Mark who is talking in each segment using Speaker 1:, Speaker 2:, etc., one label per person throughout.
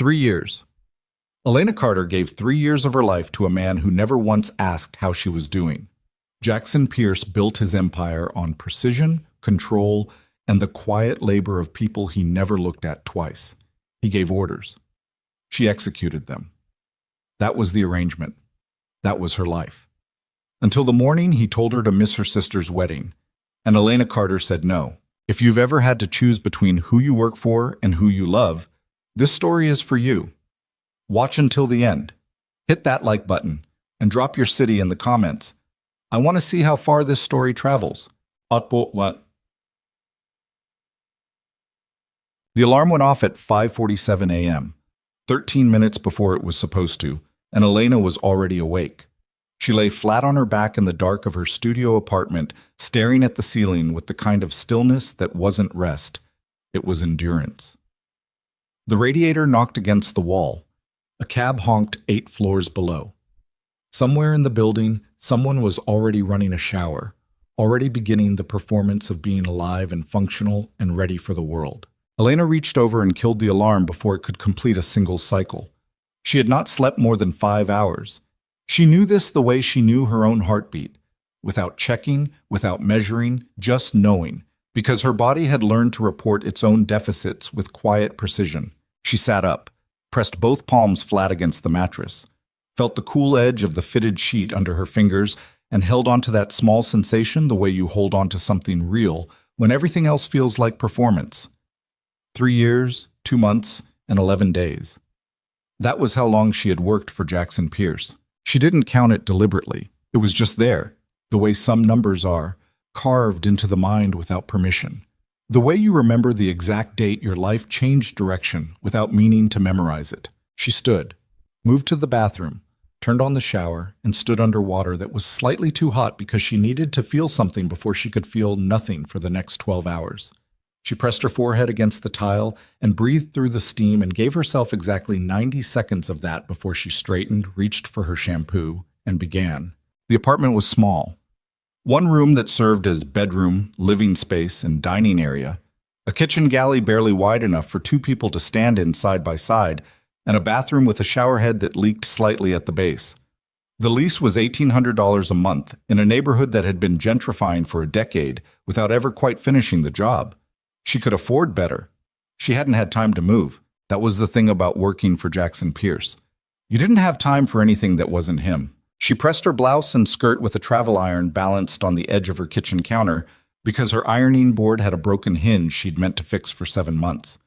Speaker 1: 3 years. Elena Carter gave 3 years of her life to a man who never once asked how she was doing. Jackson Pierce built his empire on precision, control, and the quiet labor of people he never looked at twice. He gave orders. She executed them. That was the arrangement. That was her life. Until the morning he told her to miss her sister's wedding, and Elena Carter said no. If you've ever had to choose between who you work for and who you love, this story is for you. Watch until the end. Hit that like button and drop your city in the comments. I want to see how far this story travels. What? The alarm went off at 5:47 a.m., 13 minutes before it was supposed to, and Elena was already awake. She lay flat on her back in the dark of her studio apartment, staring at the ceiling with the kind of stillness that wasn't rest. It was endurance. The radiator knocked against the wall. A cab honked 8 floors below. Somewhere in the building, someone was already running a shower, already beginning the performance of being alive and functional and ready for the world. Elena reached over and killed the alarm before it could complete a single cycle. She had not slept more than 5 hours. She knew this the way she knew her own heartbeat, without checking, without measuring, just knowing, because her body had learned to report its own deficits with quiet precision. She sat up, pressed both palms flat against the mattress, felt the cool edge of the fitted sheet under her fingers, and held onto that small sensation the way you hold onto something real when everything else feels like performance. 3 years, 2 months, and 11 days. That was how long she had worked for Jackson Pierce. She didn't count it deliberately. It was just there, the way some numbers are, carved into the mind without permission. The way you remember the exact date your life changed direction without meaning to memorize it. She stood, moved to the bathroom, turned on the shower, and stood under water that was slightly too hot because she needed to feel something before she could feel nothing for the next 12 hours. She pressed her forehead against the tile and breathed through the steam and gave herself exactly 90 seconds of that before she straightened, reached for her shampoo, and began. The apartment was small. One room that served as bedroom, living space, and dining area, a kitchen galley barely wide enough for 2 people to stand in side by side, and a bathroom with a shower head that leaked slightly at the base. The lease was $1,800 a month in a neighborhood that had been gentrifying for a decade without ever quite finishing the job. She could afford better. She hadn't had time to move. That was the thing about working for Jackson Pierce. You didn't have time for anything that wasn't him. She pressed her blouse and skirt with a travel iron balanced on the edge of her kitchen counter because her ironing board had a broken hinge she'd meant to fix for 7 months.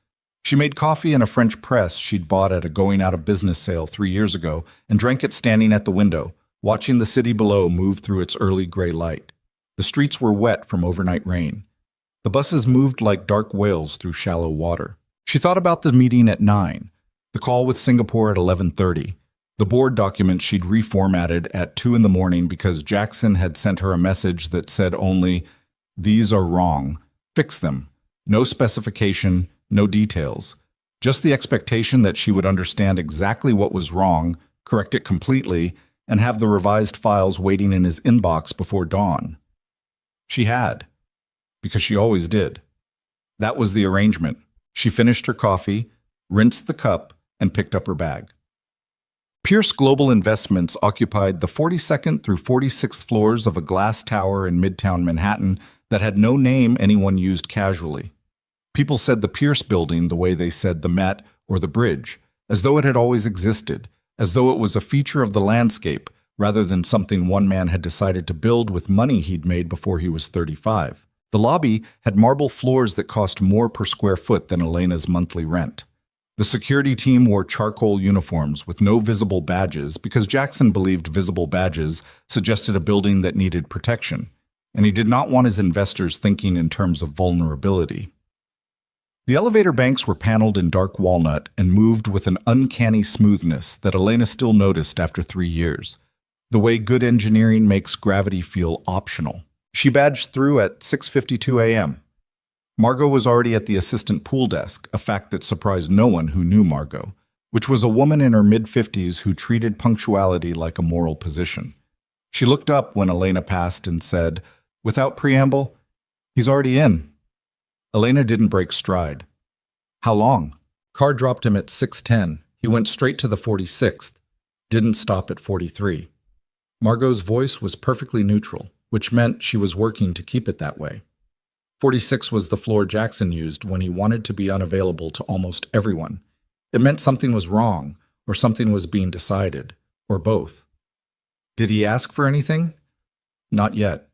Speaker 1: She made coffee in a French press she'd bought at a going-out-of-business sale 3 years ago and drank it standing at the window, watching the city below move through its early gray light. The streets were wet from overnight rain. The buses moved like dark whales through shallow water. She thought about the meeting at 9, the call with Singapore at 11:30, the board document she'd reformatted at 2 in the morning because Jackson had sent her a message that said only, "These are wrong. Fix them." No specification, no details. Just the expectation that she would understand exactly what was wrong, correct it completely, and have the revised files waiting in his inbox before dawn. She had. Because she always did. That was the arrangement. She finished her coffee, rinsed the cup, and picked up her bag. Pierce Global Investments occupied the 42nd through 46th floors of a glass tower in Midtown Manhattan that had no name anyone used casually. People said the Pierce Building the way they said the Met or the Bridge, as though it had always existed, as though it was a feature of the landscape rather than something one man had decided to build with money he'd made before he was 35. The lobby had marble floors that cost more per square foot than Elena's monthly rent. The security team wore charcoal uniforms with no visible badges because Jackson believed visible badges suggested a building that needed protection, and he did not want his investors thinking in terms of vulnerability. The elevator banks were paneled in dark walnut and moved with an uncanny smoothness that Elena still noticed after 3 years, the way good engineering makes gravity feel optional. She badged through at 6:52 a.m. Margot was already at the assistant pool desk, a fact that surprised no one who knew Margot, which was a woman in her mid-50s who treated punctuality like a moral position. She looked up when Elena passed and said, without preamble, "He's already in." Elena didn't break stride. "How long?" Car dropped him at 6:10. He went straight to the 46th. Didn't stop at 43. Margot's voice was perfectly neutral, which meant she was working to keep it that way. 46 was the floor Jackson used when he wanted to be unavailable to almost everyone. It meant something was wrong, or something was being decided, or both. Did he ask for anything? Not yet.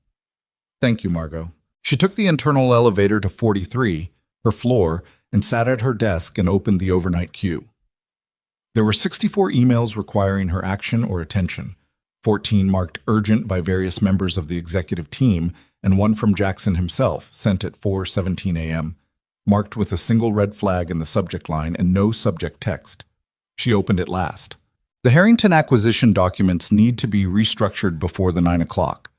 Speaker 1: Thank you, Margot. She took the internal elevator to 43, her floor, and sat at her desk and opened the overnight queue. There were 64 emails requiring her action or attention, 14 marked urgent by various members of the executive team, and one from Jackson himself, sent at 4:17 a.m., marked with a single red flag in the subject line and no subject text. She opened it last. The Harrington acquisition documents need to be restructured before the 9 o'clock.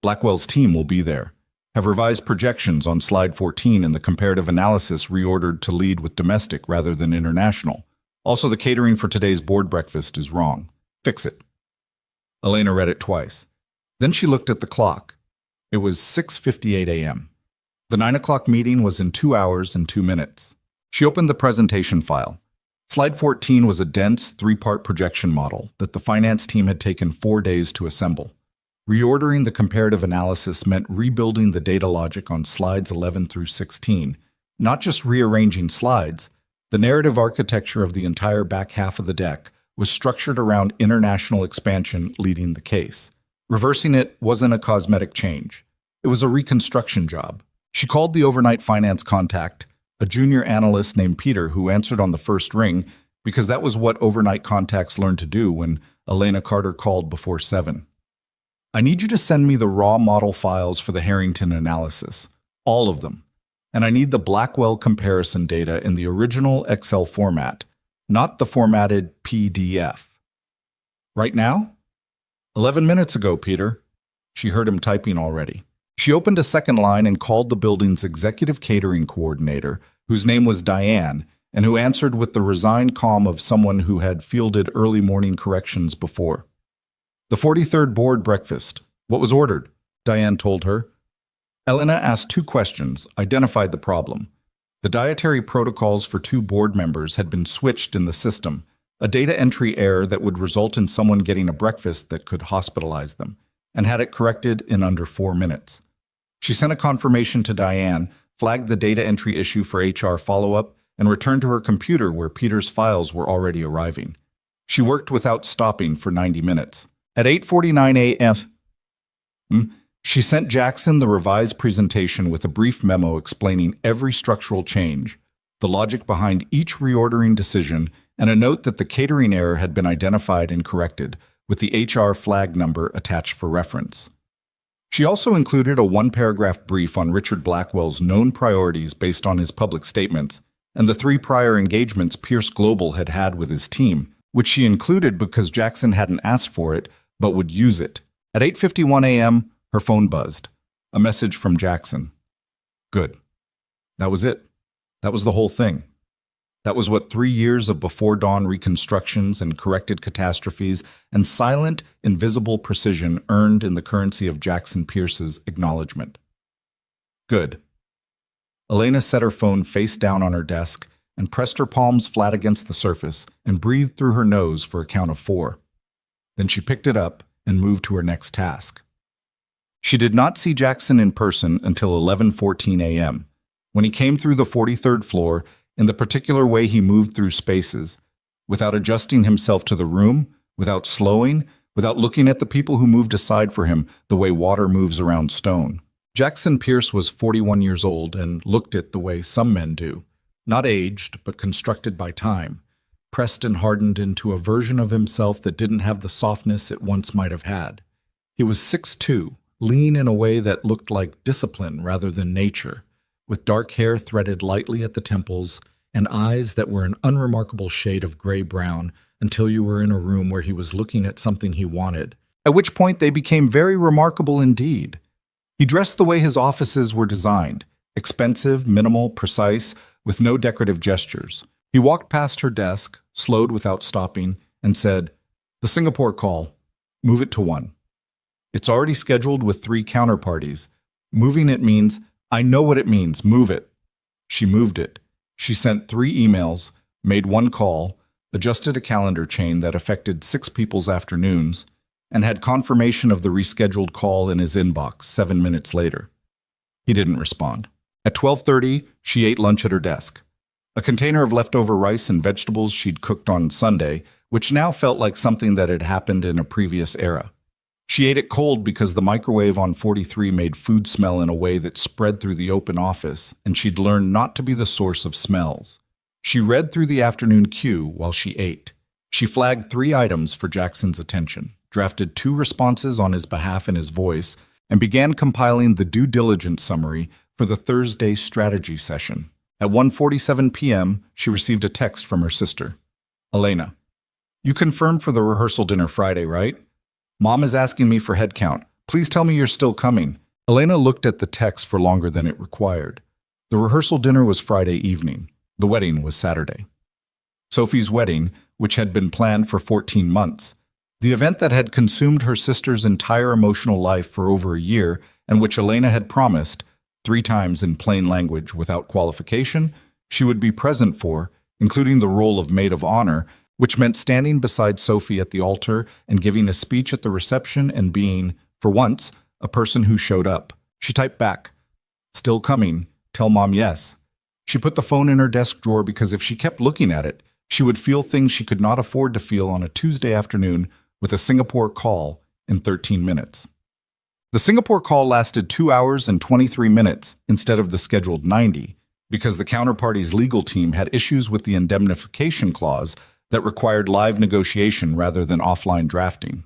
Speaker 1: Blackwell's team will be there. Have revised projections on slide 14 and the comparative analysis reordered to lead with domestic rather than international. Also, the catering for today's board breakfast is wrong. Fix it. Elena read it twice. Then she looked at the clock. It was 6:58 a.m. The 9 o'clock meeting was in 2 hours and 2 minutes. She opened the presentation file. Slide 14 was a dense, 3-part projection model that the finance team had taken 4 days to assemble. Reordering the comparative analysis meant rebuilding the data logic on slides 11 through 16, not just rearranging slides. The narrative architecture of the entire back half of the deck was structured around international expansion leading the case. Reversing it wasn't a cosmetic change. It was a reconstruction job. She called the overnight finance contact, a junior analyst named Peter who answered on the first ring because that was what overnight contacts learned to do when Elena Carter called before 7. I need you to send me the raw model files for the Harrington analysis, all of them. And I need the Blackwell comparison data in the original Excel format, not the formatted PDF. Right now? 11 minutes ago, Peter. She heard him typing already. She opened a second line and called the building's executive catering coordinator, whose name was Diane, and who answered with the resigned calm of someone who had fielded early morning corrections before. The 43rd board breakfast. What was ordered? Diane told her. Elena asked 2 questions, identified the problem. The dietary protocols for 2 board members had been switched in the system, a data entry error that would result in someone getting a breakfast that could hospitalize them, and had it corrected in under 4 minutes. She sent a confirmation to Diane, flagged the data entry issue for HR follow-up, and returned to her computer where Peter's files were already arriving. She worked without stopping for 90 minutes. At 8:49 a.m., she sent Jackson the revised presentation with a brief memo explaining every structural change, the logic behind each reordering decision, and a note that the catering error had been identified and corrected, with the HR flag number attached for reference. She also included a 1-paragraph brief on Richard Blackwell's known priorities based on his public statements and the 3 prior engagements Pierce Global had had with his team, which she included because Jackson hadn't asked for it, but would use it. At 8:51 a.m., her phone buzzed. A message from Jackson. Good. That was it. That was the whole thing. That was what 3 years of before-dawn reconstructions and corrected catastrophes and silent, invisible precision earned in the currency of Jackson Pierce's acknowledgement. Good. Elena set her phone face down on her desk and pressed her palms flat against the surface and breathed through her nose for a count of 4. Then she picked it up and moved to her next task. She did not see Jackson in person until 11:14 a.m., when he came through the 43rd floor in the particular way he moved through spaces, without adjusting himself to the room, without slowing, without looking at the people who moved aside for him the way water moves around stone. Jackson Pierce was 41 years old and looked it the way some men do, not aged, but constructed by time, pressed and hardened into a version of himself that didn't have the softness it once might have had. He was 6'2", lean in a way that looked like discipline rather than nature, with dark hair threaded lightly at the temples and eyes that were an unremarkable shade of gray-brown until you were in a room where he was looking at something he wanted, at which point they became very remarkable indeed. He dressed the way his offices were designed, expensive, minimal, precise, with no decorative gestures. He walked past her desk, slowed without stopping, and said, "The Singapore call. Move it to 1. It's already scheduled with 3 counterparties. Moving it means, I know what it means, move it." She moved it. She sent 3 emails, made one call, adjusted a calendar chain that affected 6 people's afternoons, and had confirmation of the rescheduled call in his inbox 7 minutes later. He didn't respond. At 12:30, she ate lunch at her desk. A container of leftover rice and vegetables she'd cooked on Sunday, which now felt like something that had happened in a previous era. She ate it cold because the microwave on 43 made food smell in a way that spread through the open office, and she'd learned not to be the source of smells. She read through the afternoon queue while she ate. She flagged 3 items for Jackson's attention, drafted 2 responses on his behalf in his voice, and began compiling the due diligence summary for the Thursday strategy session. At 1:47 p.m., she received a text from her sister. Elena, you confirmed for the rehearsal dinner Friday, right? Mom is asking me for head count. Please tell me you're still coming. Elena looked at the text for longer than it required. The rehearsal dinner was Friday evening. The wedding was Saturday. Sophie's wedding, which had been planned for 14 months. The event that had consumed her sister's entire emotional life for over a year and which Elena had promised, 3 times in plain language without qualification, she would be present for, including the role of maid of honor, which meant standing beside Sophie at the altar and giving a speech at the reception and being, for once, a person who showed up. She typed back, "Still coming. Tell Mom yes." She put the phone in her desk drawer because if she kept looking at it, she would feel things she could not afford to feel on a Tuesday afternoon with a Singapore call in 13 minutes. The Singapore call lasted 2 hours and 23 minutes instead of the scheduled 90 because the counterparty's legal team had issues with the indemnification clause that required live negotiation rather than offline drafting.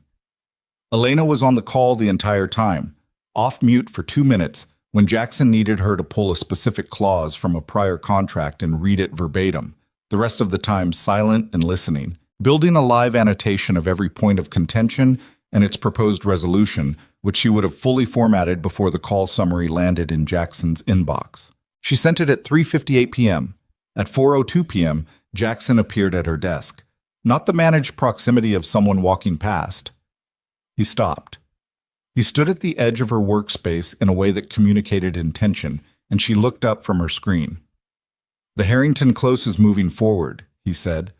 Speaker 1: Elena was on the call the entire time, off mute for 2 minutes when Jackson needed her to pull a specific clause from a prior contract and read it verbatim, the rest of the time silent and listening, building a live annotation of every point of contention and its proposed resolution, which she would have fully formatted before the call summary landed in Jackson's inbox. She sent it at 3:58 p.m. At 4:02 p.m., Jackson appeared at her desk, not the managed proximity of someone walking past. He stopped. He stood at the edge of her workspace in a way that communicated intention, and she looked up from her screen. "The Harrington Close is moving forward," he said.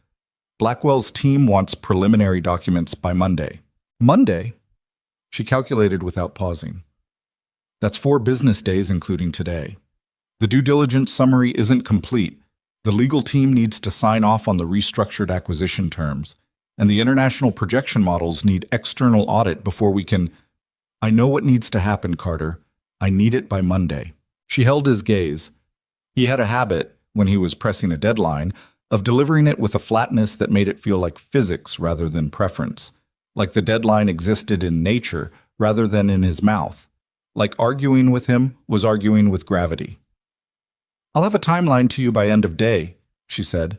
Speaker 1: "Blackwell's team wants preliminary documents by Monday." "Monday?" She calculated without pausing. "That's 4 business days, including today. The due diligence summary isn't complete. The legal team needs to sign off on the restructured acquisition terms, and the international projection models need external audit before we can... I know what needs to happen, Carter. I need it by Monday." She held his gaze. He had a habit, when he was pressing a deadline, of delivering it with a flatness that made it feel like physics rather than preference, like the deadline existed in nature rather than in his mouth, like arguing with him was arguing with gravity. "I'll have a timeline to you by end of day," she said.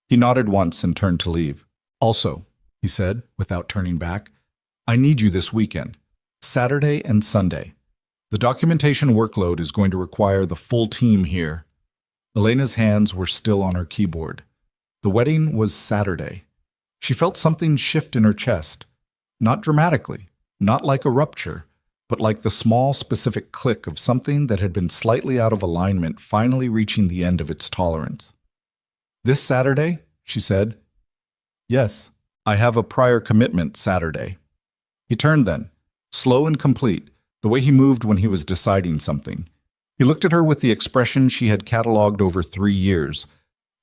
Speaker 1: He nodded once and turned to leave. "Also," he said, without turning back, "I need you this weekend, Saturday and Sunday. The documentation workload is going to require the full team here." Elena's hands were still on her keyboard. The wedding was Saturday. She felt something shift in her chest, not dramatically, not like a rupture, but like the small, specific click of something that had been slightly out of alignment finally reaching the end of its tolerance. "This Saturday?" she said. "Yes, I have a prior commitment Saturday." He turned then, slow and complete, the way he moved when he was deciding something. He looked at her with the expression she had catalogued over 3 years.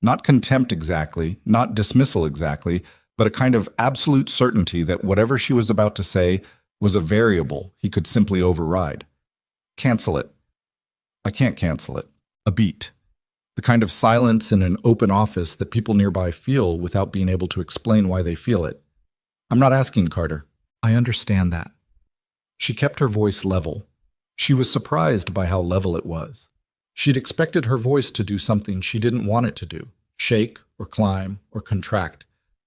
Speaker 1: Not contempt exactly, not dismissal exactly, but a kind of absolute certainty that whatever she was about to say was a variable he could simply override. "Cancel it." "I can't cancel it." A beat. The kind of silence in an open office that people nearby feel without being able to explain why they feel it. "I'm not asking, Carter. I understand that." She kept her voice level. She was surprised by how level it was. She'd expected her voice to do something she didn't want it to do, shake or climb or contract,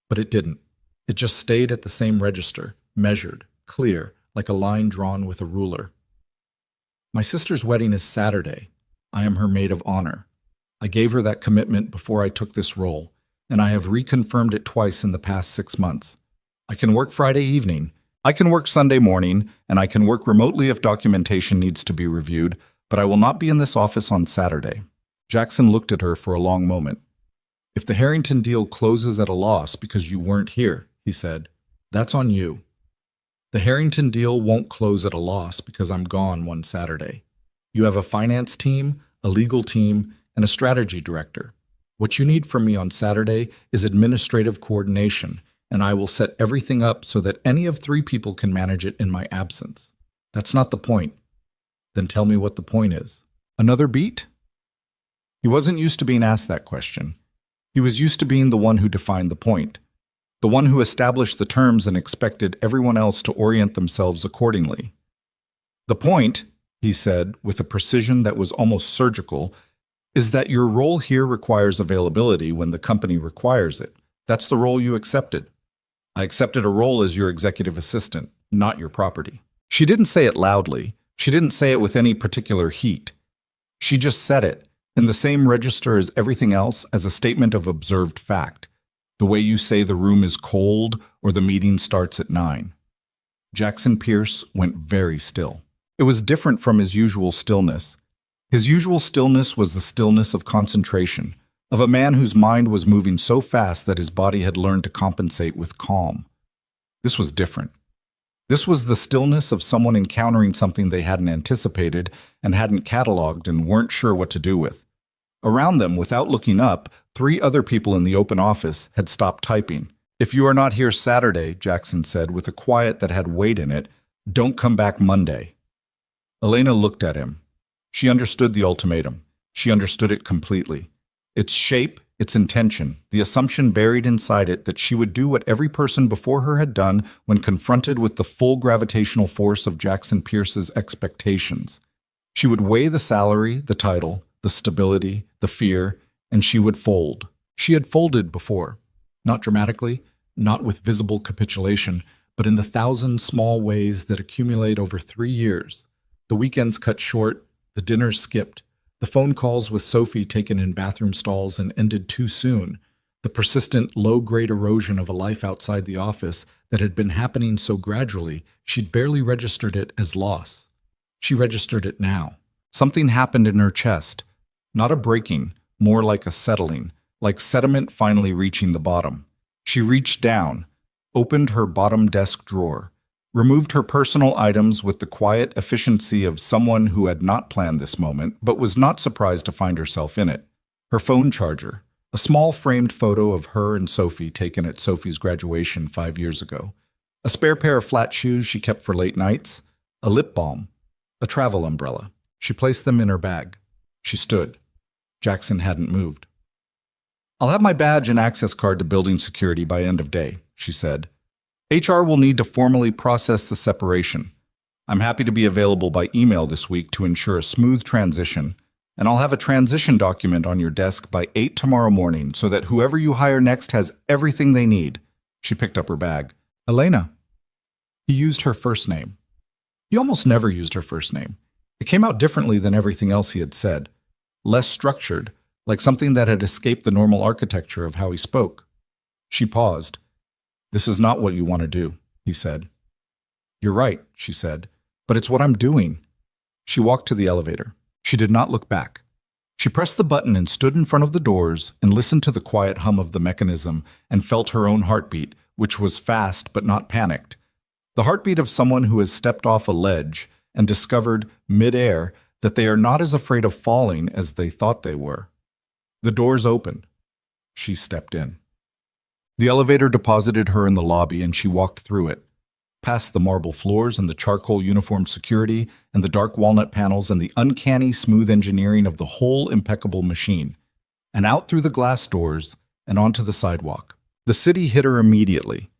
Speaker 1: but it didn't. It just stayed at the same register, measured, clear, like a line drawn with a ruler. "My sister's wedding is Saturday. I am her maid of honor. I gave her that commitment before I took this role, and I have reconfirmed it twice in the past 6 months. I can work Friday evening, I can work Sunday morning, and I can work remotely if documentation needs to be reviewed, but I will not be in this office on Saturday." Jackson looked at her for a long moment. If the Harrington deal closes at a loss because you weren't here, he said, that's on you. The Harrington deal won't close at a loss because I'm gone one Saturday. You have a finance team, a legal team, and a strategy director. What you need from me on Saturday is administrative coordination, and I will set everything up so that any of 3 people can manage it in my absence. That's not the point. Then tell me what the point is. Another beat? He wasn't used to being asked that question. He was used to being the one who defined the point, the one who established the terms and expected everyone else to orient themselves accordingly. The point, he said with a precision that was almost surgical, is that your role here requires availability when the company requires it. That's the role you accepted. I accepted a role as your executive assistant, not your property. She didn't say it loudly. She didn't say it with any particular heat. She just said it, in the same register as everything else, as a statement of observed fact, the way you say the room is cold or the meeting starts at 9. Jackson Pierce went very still. It was different from his usual stillness. His usual stillness was the stillness of concentration, of a man whose mind was moving so fast that his body had learned to compensate with calm. This was different. This was the stillness of someone encountering something they hadn't anticipated and hadn't cataloged and weren't sure what to do with. Around them, without looking up, 3 other people in the open office had stopped typing. If you are not here Saturday, Jackson said with a quiet that had weight in it, don't come back Monday. Elena looked at him. She understood the ultimatum. She understood it completely. Its shape, its intention, the assumption buried inside it that she would do what every person before her had done when confronted with the full gravitational force of Jackson Pierce's expectations. She would weigh the salary, the title, the stability, the fear, and she would fold. She had folded before. Not dramatically, not with visible capitulation, but in the 1,000 small ways that accumulate over 3 years. The weekends cut short, the dinners skipped, the phone calls with Sophie taken in bathroom stalls and ended too soon, the persistent low-grade erosion of a life outside the office that had been happening so gradually she'd barely registered it as loss. She registered it now. Something happened in her chest. Not a breaking, more like a settling, like sediment finally reaching the bottom. She reached down, opened her bottom desk drawer, removed her personal items with the quiet efficiency of someone who had not planned this moment but was not surprised to find herself in it. Her phone charger, a small framed photo of her and Sophie taken at Sophie's graduation 5 years ago, a spare pair of flat shoes she kept for late nights, a lip balm, a travel umbrella. She placed them in her bag. She stood. Jackson hadn't moved. I'll have my badge and access card to building security by end of day, she said. HR will need to formally process the separation. I'm happy to be available by email this week to ensure a smooth transition, and I'll have a transition document on your desk by 8 tomorrow morning so that whoever you hire next has everything they need. She picked up her bag. Elena. He used her first name. He almost never used her first name. It came out differently than everything else he had said. Less structured, like something that had escaped the normal architecture of how he spoke. She paused. This is not what you want to do, he said. You're right, she said, but it's what I'm doing. She walked to the elevator. She did not look back. She pressed the button and stood in front of the doors and listened to the quiet hum of the mechanism and felt her own heartbeat, which was fast but not panicked. The heartbeat of someone who has stepped off a ledge and discovered, mid-air, that they are not as afraid of falling as they thought they were. The doors opened. She stepped in. The elevator deposited her in the lobby and she walked through it, past the marble floors and the charcoal uniformed security and the dark walnut panels and the uncanny smooth engineering of the whole impeccable machine, and out through the glass doors and onto the sidewalk. The city hit her immediately.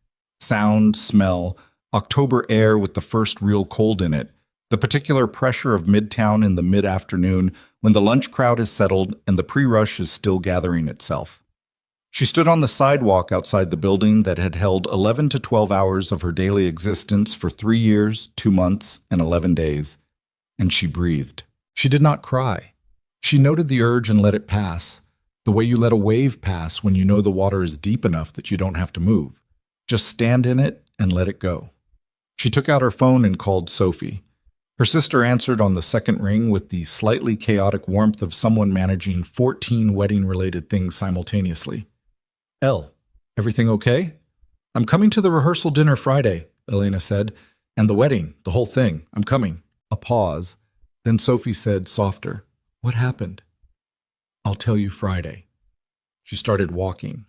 Speaker 1: Sound, smell, October air with the first real cold in it, the particular pressure of Midtown in the mid-afternoon when the lunch crowd is settled and the pre-rush is still gathering itself. She stood on the sidewalk outside the building that had held 11 to 12 hours of her daily existence for 3 years, 2 months, and 11 days, and she breathed. She did not cry. She noted the urge and let it pass, the way you let a wave pass when you know the water is deep enough that you don't have to move. Just stand in it and let it go. She took out her phone and called Sophie. Her sister answered on the second ring with the slightly chaotic warmth of someone managing 14 wedding-related things simultaneously. Elle, everything okay? I'm coming to the rehearsal dinner Friday, Elena said. And the wedding, the whole thing. I'm coming. A pause. Then Sophie said, softer, what happened? I'll tell you Friday. She started walking.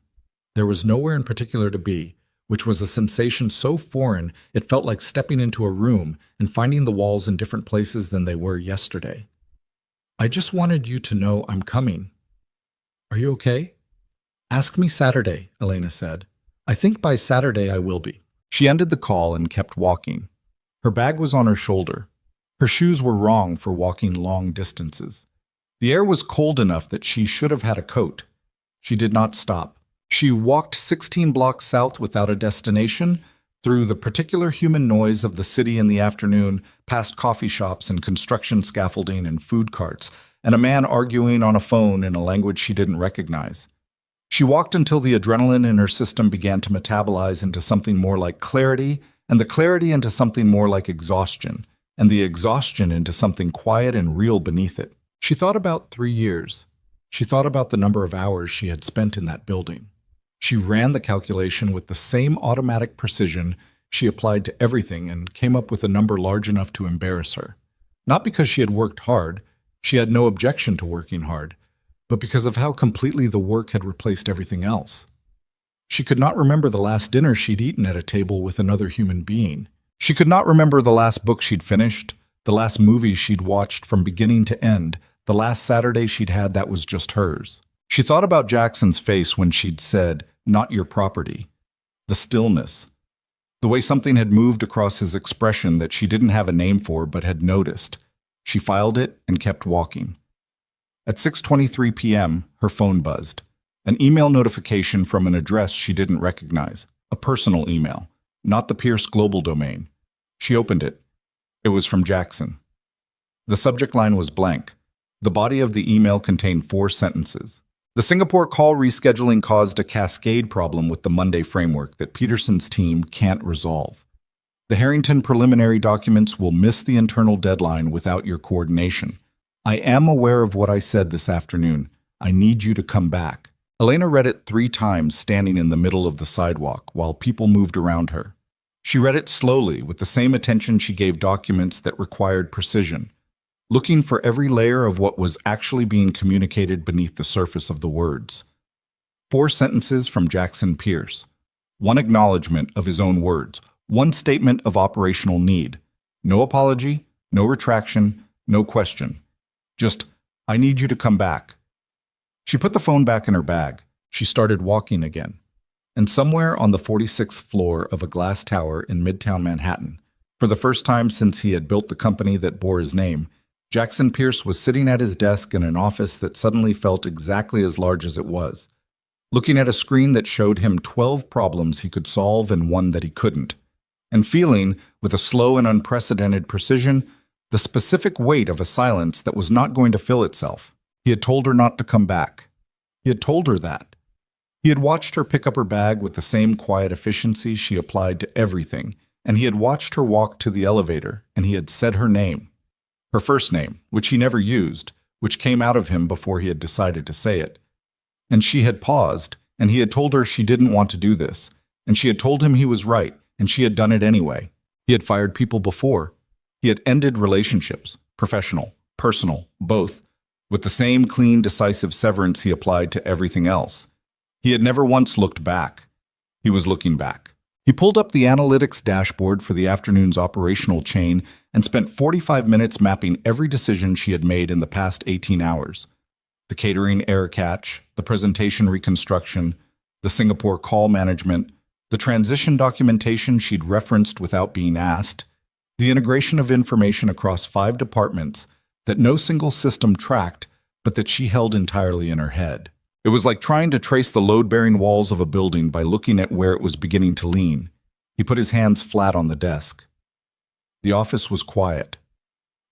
Speaker 1: There was nowhere in particular to be, which was a sensation so foreign it felt like stepping into a room and finding the walls in different places than they were yesterday. I just wanted you to know I'm coming. Are you okay? Ask me Saturday, Elena said. I think by Saturday I will be. She ended the call and kept walking. Her bag was on her shoulder. Her shoes were wrong for walking long distances. The air was cold enough that she should have had a coat. She did not stop. She walked 16 blocks south without a destination, through the particular human noise of the city in the afternoon, past coffee shops and construction scaffolding and food carts, and a man arguing on a phone in a language she didn't recognize. She walked until the adrenaline in her system began to metabolize into something more like clarity, and the clarity into something more like exhaustion, and the exhaustion into something quiet and real beneath it. She thought about 3 years. She thought about the number of hours she had spent in that building. She ran the calculation with the same automatic precision she applied to everything and came up with a number large enough to embarrass her. Not because she had worked hard, she had no objection to working hard, but because of how completely the work had replaced everything else. She could not remember the last dinner she'd eaten at a table with another human being. She could not remember the last book she'd finished, the last movie she'd watched from beginning to end, the last Saturday she'd had that was just hers. She thought about Jackson's face when she'd said, "Not your property." The stillness. The way something had moved across his expression that she didn't have a name for but had noticed. She filed it and kept walking. At 6:23 p.m., her phone buzzed. An email notification from an address she didn't recognize. A personal email, not the Pierce Global domain. She opened it. It was from Jackson. The subject line was blank. The body of the email contained 4 sentences. The Singapore call rescheduling caused a cascade problem with the Monday framework that Peterson's team can't resolve. The Harrington preliminary documents will miss the internal deadline without your coordination. I am aware of what I said this afternoon. I need you to come back. Elena read it 3 times standing in the middle of the sidewalk while people moved around her. She read it slowly with the same attention she gave documents that required precision, looking for every layer of what was actually being communicated beneath the surface of the words. 4 sentences from Jackson Pierce. 1 acknowledgement of his own words. 1 statement of operational need. No apology, no retraction, no question. Just, I need you to come back. She put the phone back in her bag. She started walking again. And somewhere on the 46th floor of a glass tower in Midtown Manhattan, for the first time since he had built the company that bore his name, Jackson Pierce was sitting at his desk in an office that suddenly felt exactly as large as it was, looking at a screen that showed him 12 problems he could solve and 1 that he couldn't, and feeling, with a slow and unprecedented precision, the specific weight of a silence that was not going to fill itself. He had told her not to come back. He had told her that. He had watched her pick up her bag with the same quiet efficiency she applied to everything, and he had watched her walk to the elevator, and he had said her name. Her first name, which he never used, which came out of him before he had decided to say it. And she had paused, and he had told her she didn't want to do this, and she had told him he was right, and she had done it anyway. He had fired people before. He had ended relationships, professional, personal, both, with the same clean, decisive severance he applied to everything else. He had never once looked back. He was looking back. He pulled up the analytics dashboard for the afternoon's operational chain and spent 45 minutes mapping every decision she had made in the past 18 hours. The catering error catch, the presentation reconstruction, the Singapore call management, the transition documentation she'd referenced without being asked, the integration of information across 5 departments that no single system tracked, but that she held entirely in her head. It was like trying to trace the load-bearing walls of a building by looking at where it was beginning to lean. He put his hands flat on the desk. The office was quiet.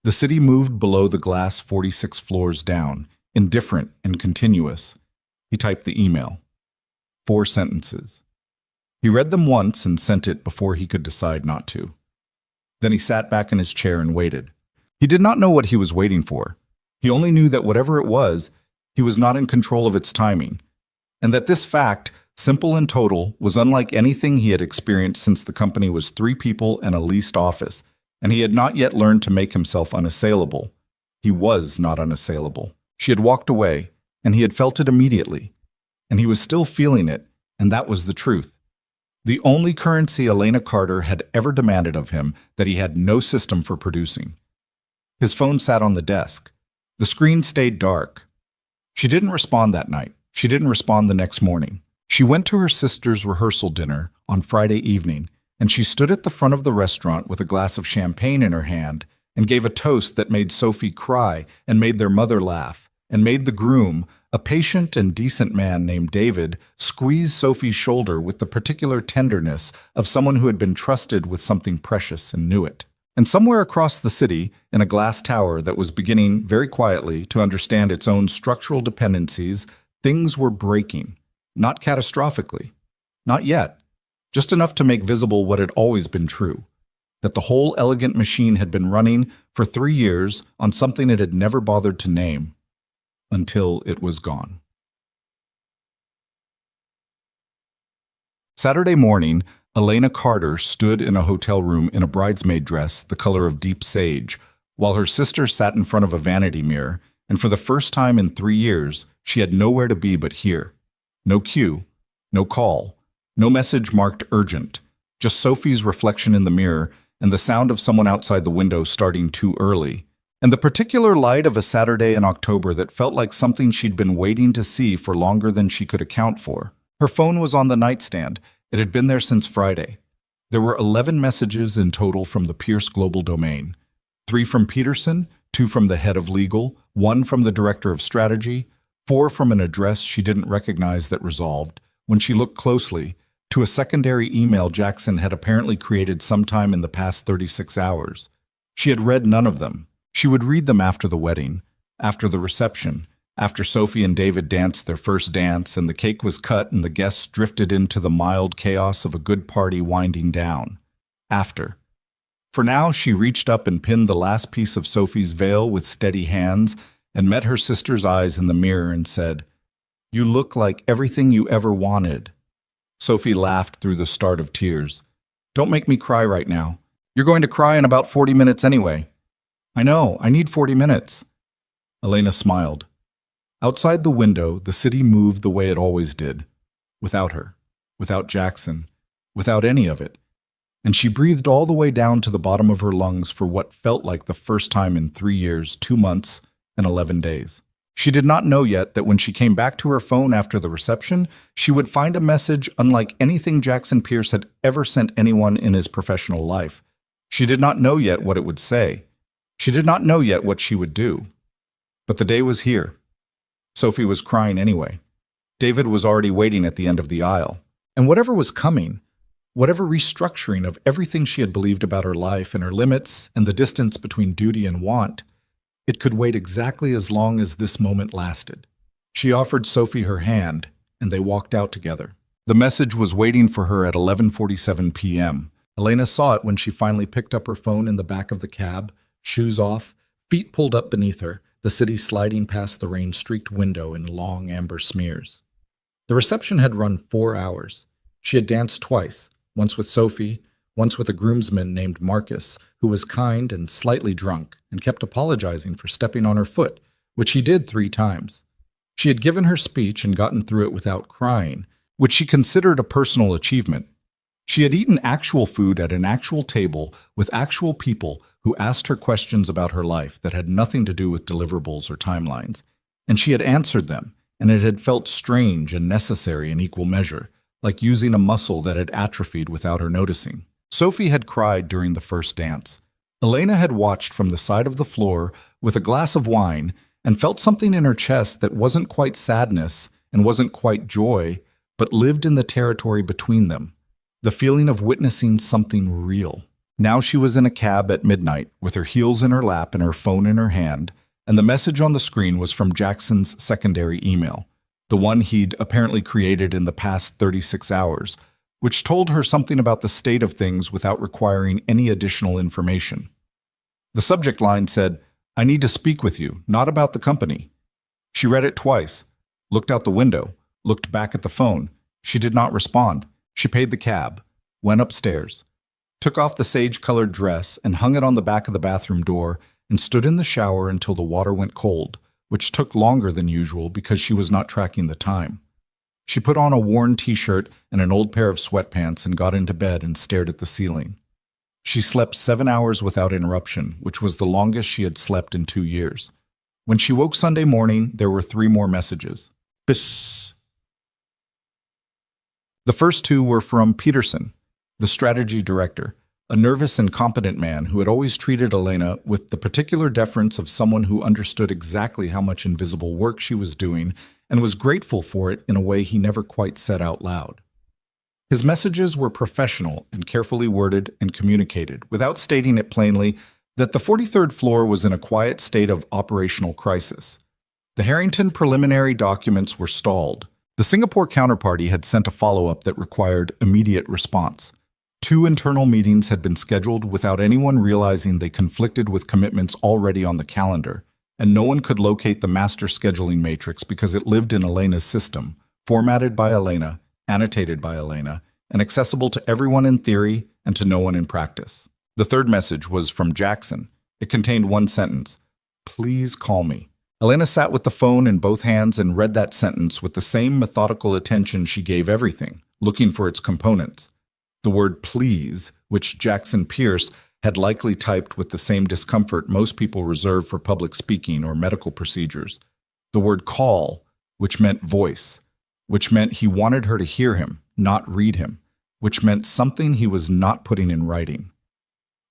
Speaker 1: The city moved below the glass 46 floors down, indifferent and continuous. He typed the email. 4 sentences. He read them once and sent it before he could decide not to. Then he sat back in his chair and waited. He did not know what he was waiting for. He only knew that whatever it was, he was not in control of its timing, and that this fact, simple and total, was unlike anything he had experienced since the company was 3 people and a leased office, and he had not yet learned to make himself unassailable. He was not unassailable. She had walked away, and he had felt it immediately, and he was still feeling it, and that was the truth. The only currency Elena Carter had ever demanded of him that he had no system for producing. His phone sat on the desk. The screen stayed dark. She didn't respond that night. She didn't respond the next morning. She went to her sister's rehearsal dinner on Friday evening, and she stood at the front of the restaurant with a glass of champagne in her hand and gave a toast that made Sophie cry and made their mother laugh and made the groom, a patient and decent man named David, squeeze Sophie's shoulder with the particular tenderness of someone who had been trusted with something precious and knew it. And somewhere across the city, in a glass tower that was beginning very quietly to understand its own structural dependencies, things were breaking. Not catastrophically. Not yet. Just enough to make visible what had always been true. That the whole elegant machine had been running for 3 years on something it had never bothered to name. Until it was gone. Saturday morning, Elena Carter stood in a hotel room in a bridesmaid dress the color of deep sage, while her sister sat in front of a vanity mirror, and for the first time in 3 years, she had nowhere to be but here. No cue, no call, no message marked urgent, just Sophie's reflection in the mirror and the sound of someone outside the window starting too early, and the particular light of a Saturday in October that felt like something she'd been waiting to see for longer than she could account for. Her phone was on the nightstand. It had been there since Friday. There were 11 messages in total from the Pierce Global domain. 3 from Peterson, 2 from the head of legal, 1 from the director of strategy, 4 from an address she didn't recognize that resolved, when she looked closely, to a secondary email Jackson had apparently created sometime in the past 36 hours. She had read none of them. She would read them after the wedding, after the reception, after Sophie and David danced their first dance and the cake was cut and the guests drifted into the mild chaos of a good party winding down. After. For now, she reached up and pinned the last piece of Sophie's veil with steady hands and met her sister's eyes in the mirror and said, "You look like everything you ever wanted." Sophie laughed through the start of tears. "Don't make me cry right now. You're going to cry in about 40 minutes anyway." "I know, I need 40 minutes. Elena smiled. Outside the window, the city moved the way it always did. Without her. Without Jackson. Without any of it. And she breathed all the way down to the bottom of her lungs for what felt like the first time in 3 years, 2 months, and 11 days. She did not know yet that when she came back to her phone after the reception, she would find a message unlike anything Jackson Pierce had ever sent anyone in his professional life. She did not know yet what it would say. She did not know yet what she would do. But the day was here. Sophie was crying anyway. David was already waiting at the end of the aisle. And whatever was coming, whatever restructuring of everything she had believed about her life and her limits and the distance between duty and want, it could wait exactly as long as this moment lasted. She offered Sophie her hand, and they walked out together. The message was waiting for her at 11:47 p.m. Elena saw it when she finally picked up her phone in the back of the cab, shoes off, feet pulled up beneath her, the city sliding past the rain-streaked window in long amber smears. The reception had run 4 hours. She had danced twice, once with Sophie, once with a groomsman named Marcus, who was kind and slightly drunk and kept apologizing for stepping on her foot, which he did 3 times. She had given her speech and gotten through it without crying, which she considered a personal achievement. She had eaten actual food at an actual table with actual people who asked her questions about her life that had nothing to do with deliverables or timelines, and she had answered them, and it had felt strange and necessary in equal measure, like using a muscle that had atrophied without her noticing. Sophie had cried during the first dance. Elena had watched from the side of the floor with a glass of wine and felt something in her chest that wasn't quite sadness and wasn't quite joy, but lived in the territory between them. The feeling of witnessing something real. Now she was in a cab at midnight, with her heels in her lap and her phone in her hand, and the message on the screen was from Jackson's secondary email, the one he'd apparently created in the past 36 hours, which told her something about the state of things without requiring any additional information. The subject line said, "I need to speak with you, not about the company." She read it twice, looked out the window, looked back at the phone. She did not respond. She paid the cab, went upstairs, took off the sage-colored dress and hung it on the back of the bathroom door and stood in the shower until the water went cold, which took longer than usual because she was not tracking the time. She put on a worn t-shirt and an old pair of sweatpants and got into bed and stared at the ceiling. She slept 7 hours without interruption, which was the longest she had slept in 2 years. When she woke Sunday morning, there were 3 more messages. Psst. The first 2 were from Peterson, the strategy director, a nervous and competent man who had always treated Elena with the particular deference of someone who understood exactly how much invisible work she was doing and was grateful for it in a way he never quite said out loud. His messages were professional and carefully worded and communicated, without stating it plainly, that the 43rd floor was in a quiet state of operational crisis. The Harrington preliminary documents were stalled. The Singapore counterparty had sent a follow-up that required immediate response. 2 internal meetings had been scheduled without anyone realizing they conflicted with commitments already on the calendar, and no one could locate the master scheduling matrix because it lived in Elena's system, formatted by Elena, annotated by Elena, and accessible to everyone in theory and to no one in practice. The third message was from Jackson. It contained 1 sentence. "Please call me." Elena sat with the phone in both hands and read that sentence with the same methodical attention she gave everything, looking for its components. The word "please," which Jackson Pierce had likely typed with the same discomfort most people reserve for public speaking or medical procedures. The word "call," which meant voice, which meant he wanted her to hear him, not read him, which meant something he was not putting in writing.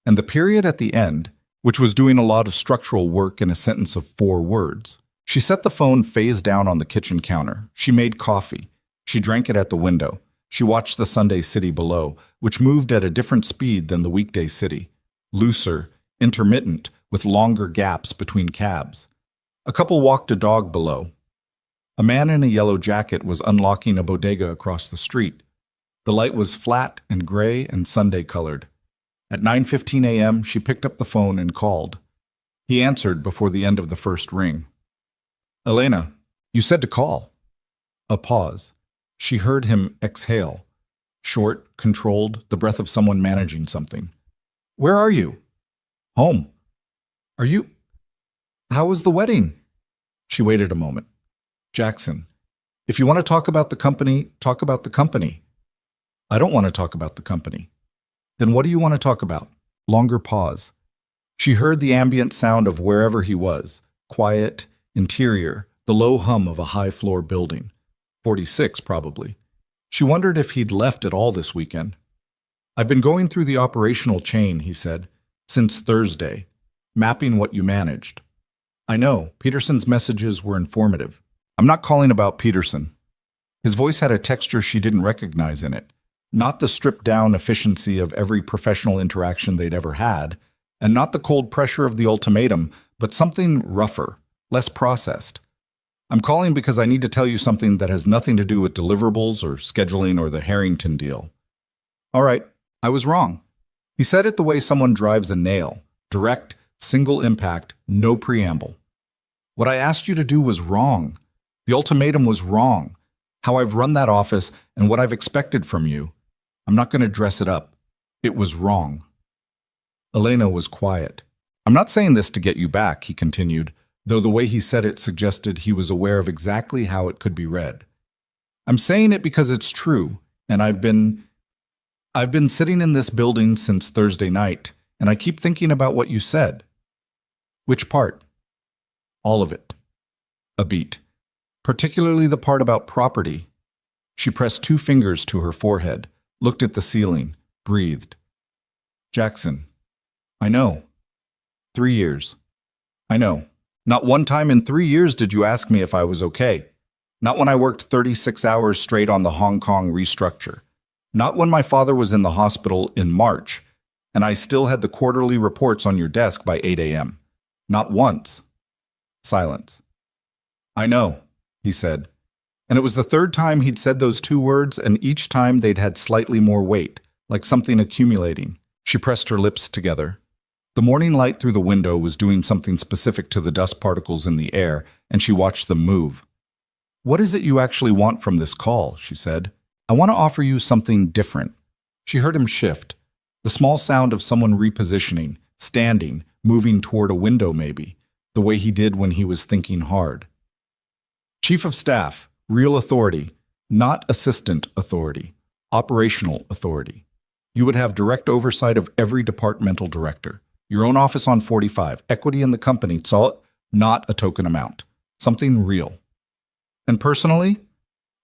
Speaker 1: And the period at the end, which was doing a lot of structural work in a sentence of 4 words. She set the phone face down on the kitchen counter. She made coffee. She drank it at the window. She watched the Sunday city below, which moved at a different speed than the weekday city. Looser, intermittent, with longer gaps between cabs. A couple walked a dog below. A man in a yellow jacket was unlocking a bodega across the street. The light was flat and gray and Sunday-colored. At 9:15 a.m., she picked up the phone and called. He answered before the end of the first ring. "Elena, you said to call." A pause. She heard him exhale. Short, controlled, the breath of someone managing something. "Where are you?" "Home." "Are you... How was the wedding?" She waited a moment. "Jackson, if you want to talk about the company, talk about the company." "I don't want to talk about the company." "Then what do you want to talk about?" Longer pause. She heard the ambient sound of wherever he was. Quiet, interior, the low hum of a high-floor building. 46, probably. She wondered if he'd left at all this weekend. "I've been going through the operational chain," he said, "since Thursday, mapping what you managed." "I know, Peterson's messages were informative." "I'm not calling about Peterson." His voice had a texture she didn't recognize in it. Not the stripped-down efficiency of every professional interaction they'd ever had, and not the cold pressure of the ultimatum, but something rougher, less processed. "I'm calling because I need to tell you something that has nothing to do with deliverables or scheduling or the Harrington deal." "All right, I was wrong." He said it the way someone drives a nail, direct, single impact, no preamble. "What I asked you to do was wrong. The ultimatum was wrong. How I've run that office and what I've expected from you. I'm not going to dress it up. It was wrong." Elena was quiet. "I'm not saying this to get you back," he continued, though the way he said it suggested he was aware of exactly how it could be read. "I'm saying it because it's true, and I've been sitting in this building since Thursday night, and I keep thinking about what you said." "Which part?" "All of it." A beat. "Particularly the part about property." She pressed 2 fingers to her forehead, looked at the ceiling, breathed. "Jackson, I know. 3 years. I know. Not one time in 3 years did you ask me if I was okay. Not when I worked 36 hours straight on the Hong Kong restructure. Not when my father was in the hospital in March, and I still had the quarterly reports on your desk by 8 a.m. Not once." Silence. "I know," he said. And it was the 3rd time he'd said those 2 words, and each time they'd had slightly more weight, like something accumulating. She pressed her lips together. The morning light through the window was doing something specific to the dust particles in the air, and she watched them move. "What is it you actually want from this call?" she said. "I want to offer you something different." She heard him shift, the small sound of someone repositioning, standing, moving toward a window maybe, the way he did when he was thinking hard. Chief of Staff, real authority, not assistant authority, operational authority. You would have direct oversight of every departmental director. Your own office on 45, equity in the company, so not a token amount. Something real. And personally?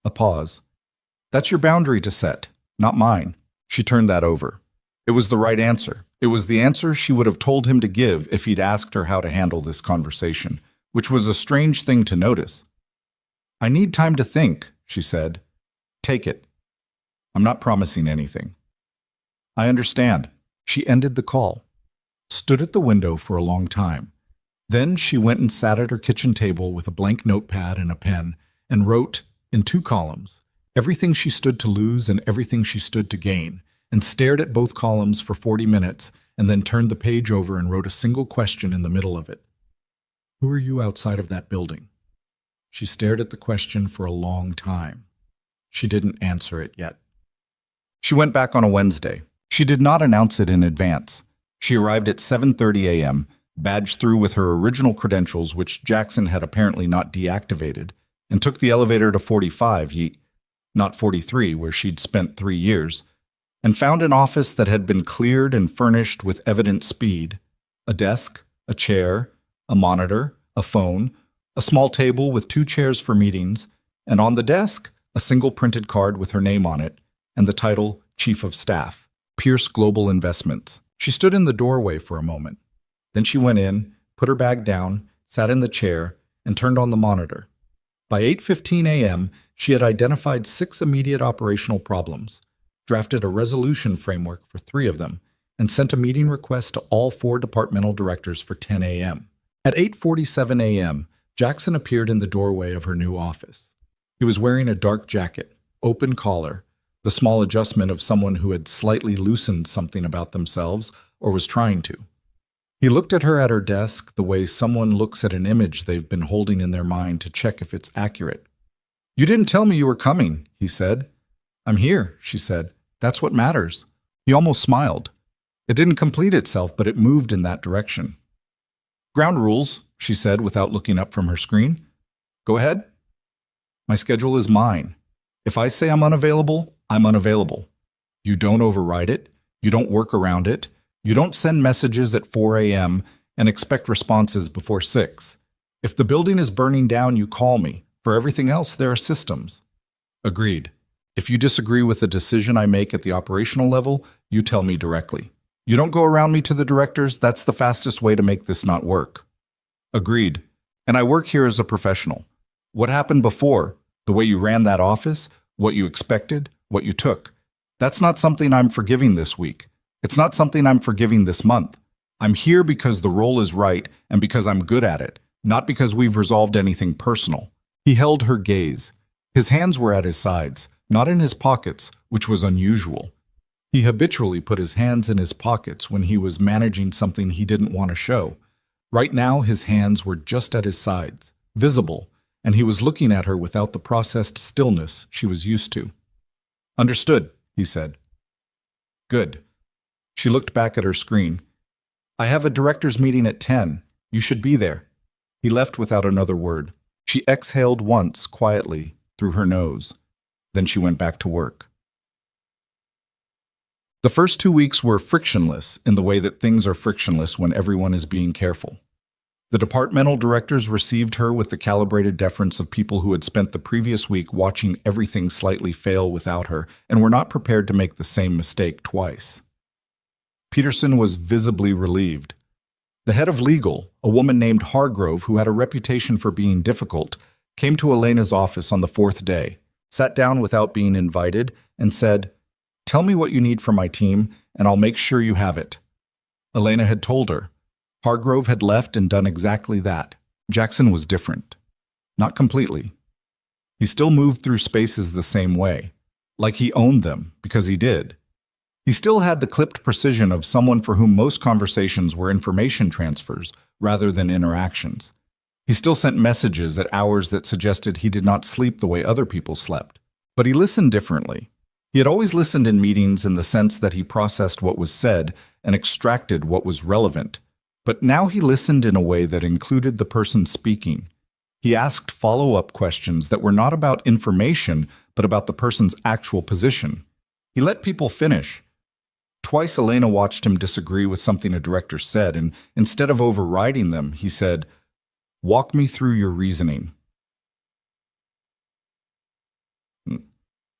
Speaker 1: A pause. That's your boundary to set, not mine. She turned that over. It was the right answer. It was the answer she would have told him to give if he'd asked her how to handle this conversation, which was a strange thing to notice. "I need time to think," she said. "Take it. I'm not promising anything." "I understand." She ended the call, stood at the window for a long time. Then she went and sat at her kitchen table with a blank notepad and a pen and wrote, in 2 columns, everything she stood to lose and everything she stood to gain, and stared at both columns for 40 minutes and then turned the page over and wrote a single question in the middle of it. "Who are you outside of that building?" She stared at the question for a long time. She didn't answer it yet. She went back on a Wednesday. She did not announce it in advance. She arrived at 7:30 a.m., badged through with her original credentials, which Jackson had apparently not deactivated, and took the elevator to 45, not 43, where she'd spent 3 years, and found an office that had been cleared and furnished with evident speed. A desk, a chair, a monitor, a phone, a small table with 2 chairs for meetings, and on the desk, a single printed card with her name on it, and the title Chief of Staff, Pierce Global Investments. She stood in the doorway for a moment. Then she went in, put her bag down, sat in the chair, and turned on the monitor. By 8:15 a.m., she had identified 6 immediate operational problems, drafted a resolution framework for 3 of them, and sent a meeting request to all 4 departmental directors for 10 a.m. At 8:47 a.m., Jackson appeared in the doorway of her new office. He was wearing a dark jacket, open collar, the small adjustment of someone who had slightly loosened something about themselves or was trying to. He looked at her at her desk the way someone looks at an image they've been holding in their mind to check if it's accurate. "You didn't tell me you were coming," he said. "I'm here," she said. "That's what matters." He almost smiled. It didn't complete itself, but it moved in that direction. "Ground rules," she said without looking up from her screen. "Go ahead." "My schedule is mine. If I say I'm unavailable, I'm unavailable. You don't override it. You don't work around it. You don't send messages at 4 a.m. and expect responses before 6. If the building is burning down, you call me. For everything else, there are systems." "Agreed. If you disagree with the decision I make at the operational level, you tell me directly. You don't go around me to the directors. That's the fastest way to make this not work." "Agreed. And I work here as a professional. What happened before, the way you ran that office, what you expected, what you took, that's not something I'm forgiving this week. It's not something I'm forgiving this month. I'm here because the role is right and because I'm good at it, not because we've resolved anything personal." He held her gaze. His hands were at his sides, not in his pockets, which was unusual. He habitually put his hands in his pockets when he was managing something he didn't want to show. Right now, his hands were just at his sides, visible, and he was looking at her without the processed stillness she was used to. "Understood," he said. "Good." She looked back at her screen. "I have a director's meeting at 10. You should be there." He left without another word. She exhaled once, quietly, through her nose. Then she went back to work. The first 2 weeks were frictionless in the way that things are frictionless when everyone is being careful. The departmental directors received her with the calibrated deference of people who had spent the previous week watching everything slightly fail without her and were not prepared to make the same mistake twice. Peterson was visibly relieved. The head of legal, a woman named Hargrove who had a reputation for being difficult, came to Elena's office on the 4th day, sat down without being invited, and said, "Tell me what you need from my team, and I'll make sure you have it." Elena had told her. Hargrove had left and done exactly that. Jackson was different. Not completely. He still moved through spaces the same way, like he owned them, because he did. He still had the clipped precision of someone for whom most conversations were information transfers rather than interactions. He still sent messages at hours that suggested he did not sleep the way other people slept. But he listened differently. He had always listened in meetings in the sense that he processed what was said and extracted what was relevant. But now he listened in a way that included the person speaking. He asked follow-up questions that were not about information, but about the person's actual position. He let people finish. Twice Elena watched him disagree with something a director said, and instead of overriding them, he said, "Walk me through your reasoning."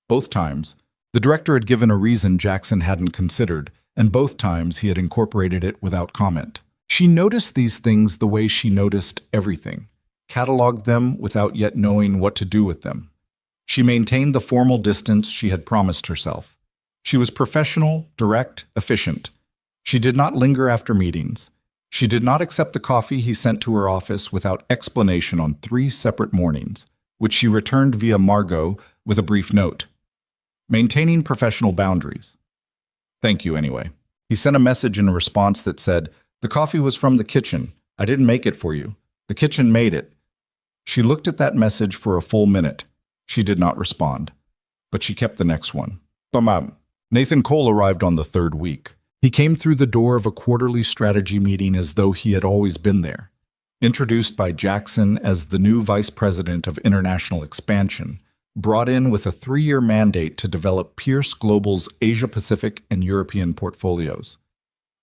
Speaker 1: Both times, the director had given a reason Jackson hadn't considered, and both times he had incorporated it without comment. She noticed these things the way she noticed everything, cataloged them without yet knowing what to do with them. She maintained the formal distance she had promised herself. She was professional, direct, efficient. She did not linger after meetings. She did not accept the coffee he sent to her office without explanation on 3 separate mornings, which she returned via Margot with a brief note. Maintaining professional boundaries. "Thank you anyway." He sent a message in response that said, "The coffee was from the kitchen. I didn't make it for you. The kitchen made it." She looked at that message for a full minute. She did not respond, but she kept the next one. Bam. Nathan Cole arrived on the 3rd week. He came through the door of a quarterly strategy meeting as though he had always been there. Introduced by Jackson as the new vice president of international expansion, brought in with a 3-year mandate to develop Pierce Global's Asia-Pacific and European portfolios.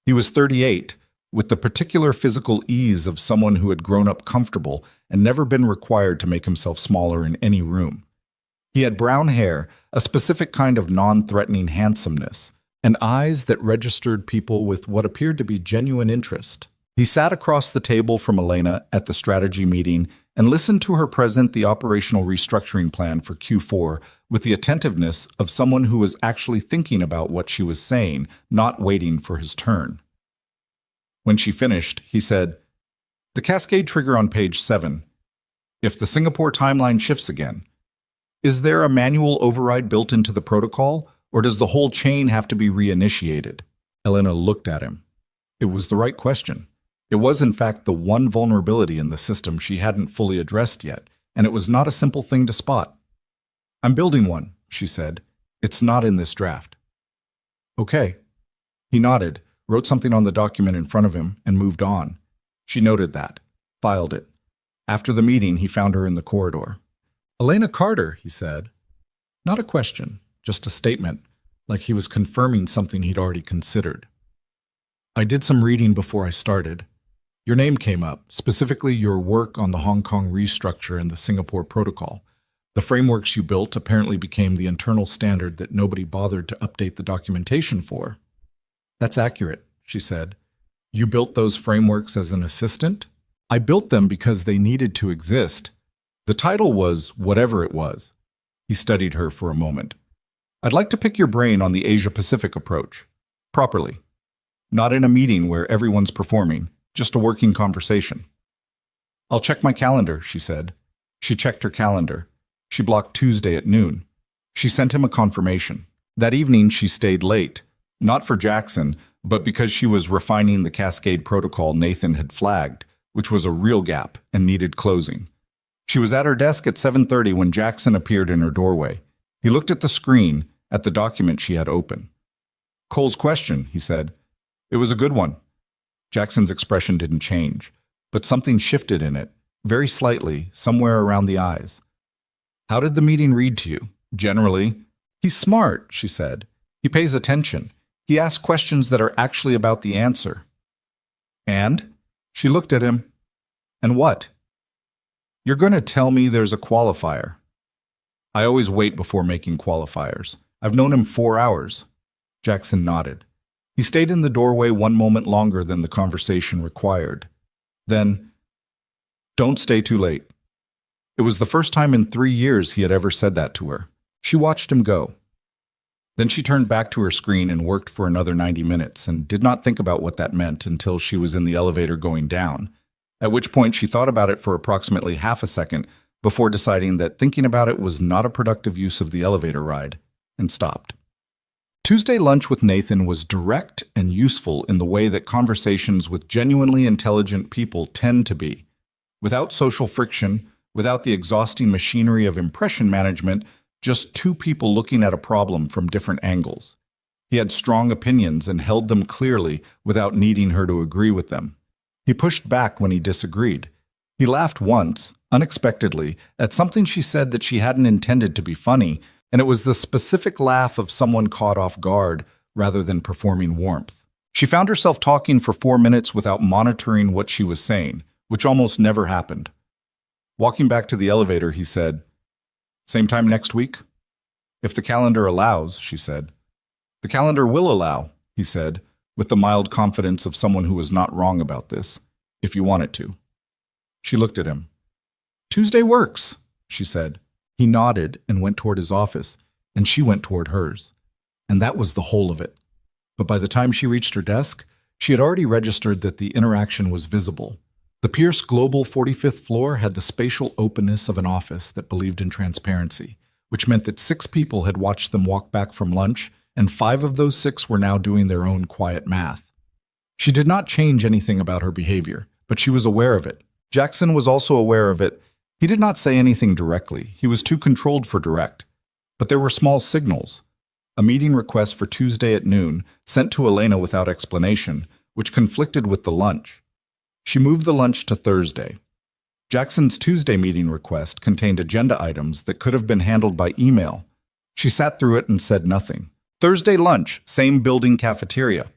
Speaker 1: He was 38, with the particular physical ease of someone who had grown up comfortable and never been required to make himself smaller in any room. He had brown hair, a specific kind of non-threatening handsomeness, and eyes that registered people with what appeared to be genuine interest. He sat across the table from Elena at the strategy meeting and listened to her present the operational restructuring plan for Q4 with the attentiveness of someone who was actually thinking about what she was saying, not waiting for his turn. When she finished, he said, "The cascade trigger on page 7. If the Singapore timeline shifts again, is there a manual override built into the protocol, or does the whole chain have to be reinitiated?" Elena looked at him. It was the right question. It was, in fact, the one vulnerability in the system she hadn't fully addressed yet, and it was not a simple thing to spot. "I'm building one," she said. "It's not in this draft." "Okay." He nodded, wrote something on the document in front of him, and moved on. She noted that, filed it. After the meeting, he found her in the corridor. "Elena Carter," he said. Not a question, just a statement, like he was confirming something he'd already considered. "I did some reading before I started. Your name came up, specifically your work on the Hong Kong restructure and the Singapore protocol. The frameworks you built apparently became the internal standard that nobody bothered to update the documentation for." "That's accurate," she said. "You built those frameworks as an assistant?" "I built them because they needed to exist. The title was whatever it was." He studied her for a moment. "I'd like to pick your brain on the Asia-Pacific approach. Properly. Not in a meeting where everyone's performing, just a working conversation." "I'll check my calendar," she said. She checked her calendar. She blocked Tuesday at noon. She sent him a confirmation. That evening she stayed late, not for Jackson, but because she was refining the cascade protocol Nathan had flagged, which was a real gap and needed closing. She was at her desk at 7:30 when Jackson appeared in her doorway. He looked at the screen, at the document she had open. "Cole's question," he said. "It was a good one." Jackson's expression didn't change, but something shifted in it, very slightly, somewhere around the eyes. "How did the meeting read to you? Generally?" "He's smart," she said. "He pays attention. He asks questions that are actually about the answer." "And?" She looked at him. "And what?" "You're going to tell me there's a qualifier." "I always wait before making qualifiers. I've known him 4 hours." Jackson nodded. He stayed in the doorway one moment longer than the conversation required. Then, "Don't stay too late." It was the first time in 3 years he had ever said that to her. She watched him go. Then she turned back to her screen and worked for another 90 minutes and did not think about what that meant until she was in the elevator going down, at which point she thought about it for approximately half a second before deciding that thinking about it was not a productive use of the elevator ride, and stopped. Tuesday lunch with Nathan was direct and useful in the way that conversations with genuinely intelligent people tend to be. Without social friction, without the exhausting machinery of impression management, just two people looking at a problem from different angles. He had strong opinions and held them clearly without needing her to agree with them. He pushed back when he disagreed. He laughed once, unexpectedly, at something she said that she hadn't intended to be funny, and it was the specific laugh of someone caught off guard rather than performing warmth. She found herself talking for 4 minutes without monitoring what she was saying, which almost never happened. Walking back to the elevator, he said, "Same time next week?" "If the calendar allows," she said. "The calendar will allow," he said, with the mild confidence of someone who was not wrong about this, "if you want it to." She looked at him. "Tuesday works," she said. He nodded and went toward his office, and she went toward hers. And that was the whole of it. But by the time she reached her desk, she had already registered that the interaction was visible. The Pierce Global 45th floor had the spatial openness of an office that believed in transparency, which meant that 6 people had watched them walk back from lunch, and 5 of those 6 were now doing their own quiet math. She did not change anything about her behavior, but she was aware of it. Jackson was also aware of it. He did not say anything directly. He was too controlled for direct. But there were small signals. A meeting request for Tuesday at noon, sent to Elena without explanation, which conflicted with the lunch. She moved the lunch to Thursday. Jackson's Tuesday meeting request contained agenda items that could have been handled by email. She sat through it and said nothing. Thursday lunch, same building cafeteria.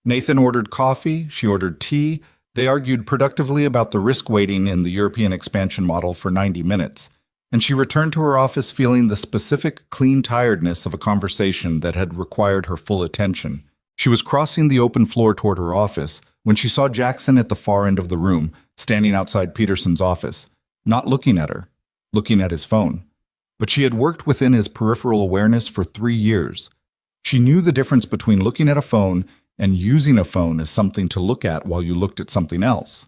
Speaker 1: Nathan ordered coffee, she ordered tea. They argued productively about the risk weighting in the European expansion model for 90 minutes, and she returned to her office feeling the specific, clean tiredness of a conversation that had required her full attention. She was crossing the open floor toward her office when she saw Jackson at the far end of the room, standing outside Peterson's office, not looking at her, looking at his phone. But she had worked within his peripheral awareness for 3 years. She knew the difference between looking at a phone and using a phone as something to look at while you looked at something else.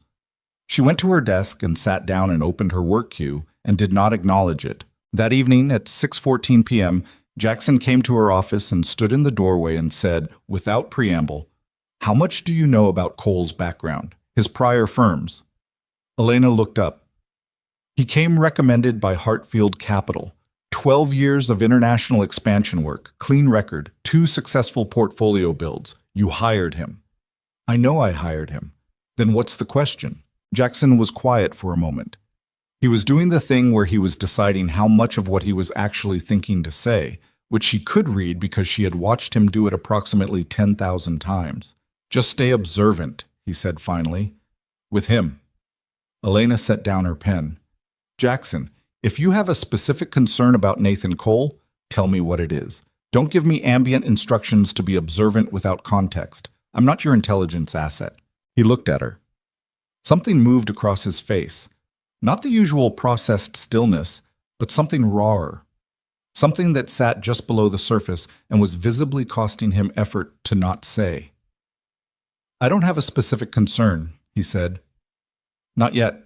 Speaker 1: She went to her desk and sat down and opened her work queue and did not acknowledge it. That evening at 6:14 p.m., Jackson came to her office and stood in the doorway and said, without preamble, "How much do you know about Cole's background, his prior firms?" Elena looked up. "He came recommended by Hartfield Capital. 12 years of international expansion work, clean record, 2 successful portfolio builds. You hired him." "I know I hired him." "Then what's the question?" Jackson was quiet for a moment. He was doing the thing where he was deciding how much of what he was actually thinking to say, which she could read because she had watched him do it approximately 10,000 times. "Just stay observant," he said finally. "With him." Elena set down her pen. "Jackson, if you have a specific concern about Nathan Cole, tell me what it is. Don't give me ambient instructions to be observant without context. I'm not your intelligence asset." He looked at her. Something moved across his face. Not the usual processed stillness, but something rawer. Something that sat just below the surface and was visibly costing him effort to not say. "I don't have a specific concern," he said. "Not yet."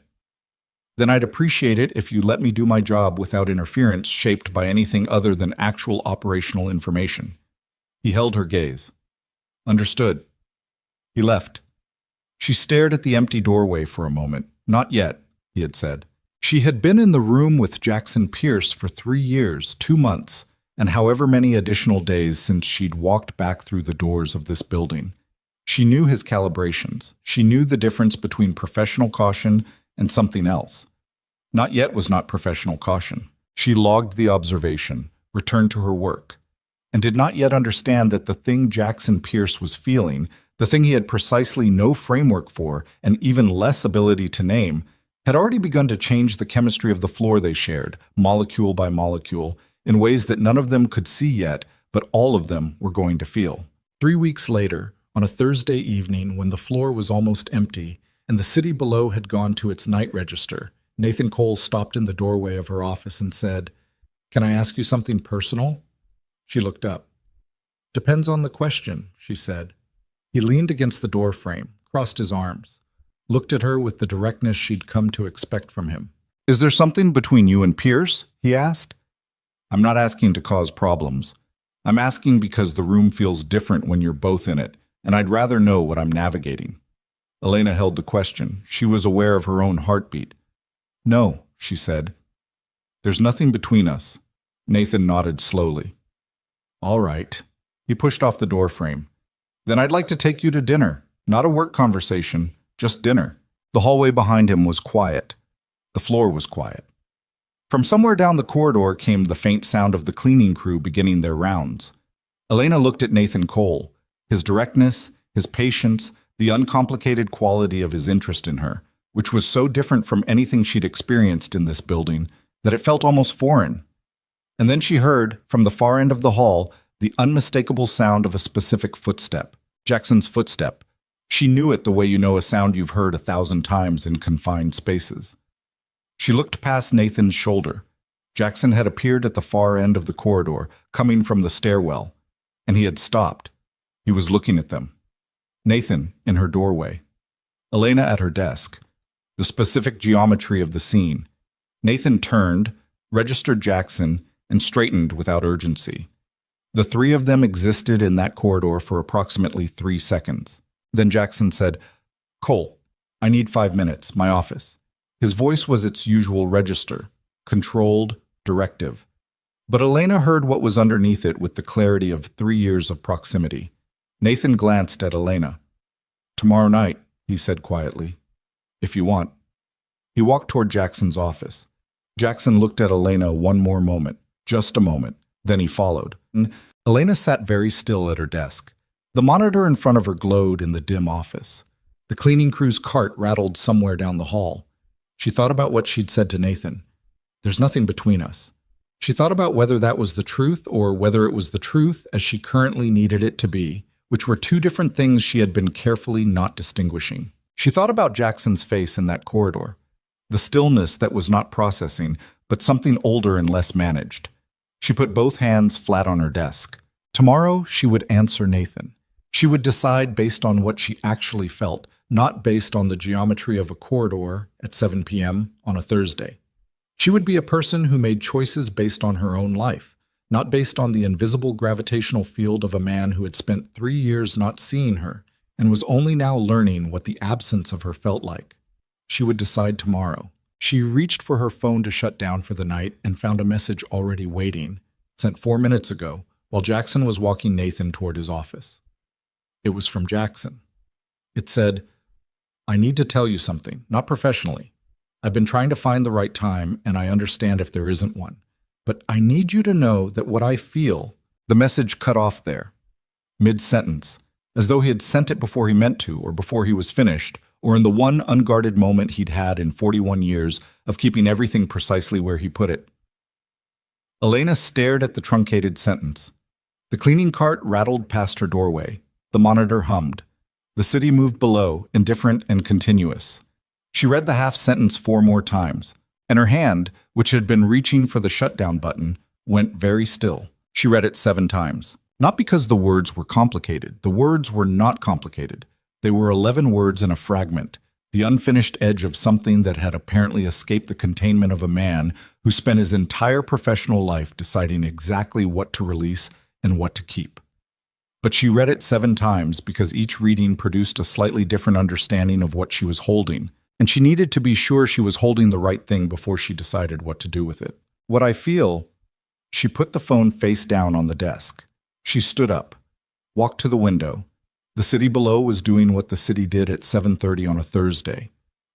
Speaker 1: "Then I'd appreciate it if you let me do my job without interference shaped by anything other than actual operational information." He held her gaze. "Understood." He left. She stared at the empty doorway for a moment. "Not yet," he had said. She had been in the room with Jackson Pierce for 3 years, 2 months, and however many additional days since she'd walked back through the doors of this building. She knew his calibrations. She knew the difference between professional caution and something else. Not yet was not professional caution. She logged the observation, returned to her work, and did not yet understand that the thing Jackson Pierce was feeling, the thing he had precisely no framework for and even less ability to name, had already begun to change the chemistry of the floor they shared, molecule by molecule, in ways that none of them could see yet, but all of them were going to feel. 3 weeks later, on a Thursday evening when the floor was almost empty and the city below had gone to its night register, Nathan Cole stopped in the doorway of her office and said, "Can I ask you something personal?" She looked up. "Depends on the question," she said. He leaned against the door frame, crossed his arms, looked at her with the directness she'd come to expect from him. "Is there something between you and Pierce?" he asked. "I'm not asking to cause problems. I'm asking because the room feels different when you're both in it, and I'd rather know what I'm navigating. Elena held the question. She was aware of her own heartbeat. No, she said. There's nothing between us. Nathan nodded slowly. All right. He pushed off the doorframe. Then I'd like to take you to dinner. Not a work conversation, just dinner. The hallway behind him was quiet. The floor was quiet. From somewhere down the corridor came the faint sound of the cleaning crew beginning their rounds. Elena looked at Nathan Cole. His directness, his patience, the uncomplicated quality of his interest in her, which was so different from anything she'd experienced in this building that it felt almost foreign. And then she heard, from the far end of the hall, the unmistakable sound of a specific footstep, Jackson's footstep. She knew it the way you know a sound you've heard 1,000 times in confined spaces. She looked past Nathan's shoulder. Jackson had appeared at the far end of the corridor, coming from the stairwell, and he had stopped. He was looking at them. Nathan in her doorway. Elena at her desk. The specific geometry of the scene. Nathan turned, registered Jackson, and straightened without urgency. The three of them existed in that corridor for approximately 3 seconds. Then Jackson said, "Cole, I need 5 minutes, my office." His voice was its usual register, controlled, directive. But Elena heard what was underneath it with the clarity of 3 years of proximity. Nathan glanced at Elena. "Tomorrow night," he said quietly. "If you want." He walked toward Jackson's office. Jackson looked at Elena one more moment, just a moment, then he followed. Elena sat very still at her desk. The monitor in front of her glowed in the dim office. The cleaning crew's cart rattled somewhere down the hall. She thought about what she'd said to Nathan. There's nothing between us. She thought about whether that was the truth or whether it was the truth as she currently needed it to be, which were two different things she had been carefully not distinguishing. She thought about Jackson's face in that corridor. The stillness that was not processing, but something older and less managed. She put both hands flat on her desk. Tomorrow, she would answer Nathan. She would decide based on what she actually felt, not based on the geometry of a corridor at 7 p.m. on a Thursday. She would be a person who made choices based on her own life, not based on the invisible gravitational field of a man who had spent 3 years not seeing her and was only now learning what the absence of her felt like. She would decide tomorrow. She reached for her phone to shut down for the night and found a message already waiting, sent 4 minutes ago, while Jackson was walking Nathan toward his office. It was from Jackson. It said, "I need to tell you something, not professionally. I've been trying to find the right time, and I understand if there isn't one. But I need you to know that what I feel." The message cut off there, mid-sentence, as though he had sent it before he meant to, or before he was finished, or in the one unguarded moment he'd had in 41 years of keeping everything precisely where he put it. Elena stared at the truncated sentence. The cleaning cart rattled past her doorway. The monitor hummed. The city moved below, indifferent and continuous. She read the half-sentence 4 more times, and her hand, which had been reaching for the shutdown button, went very still. She read it 7 times. Not because the words were complicated. The words were not complicated. They were 11 words in a fragment, the unfinished edge of something that had apparently escaped the containment of a man who spent his entire professional life deciding exactly what to release and what to keep. But she read it 7 times because each reading produced a slightly different understanding of what she was holding, and she needed to be sure she was holding the right thing before she decided what to do with it. What I feel. She put the phone face down on the desk. She stood up, walked to the window. The city below was doing what the city did at 7:30 on a Thursday.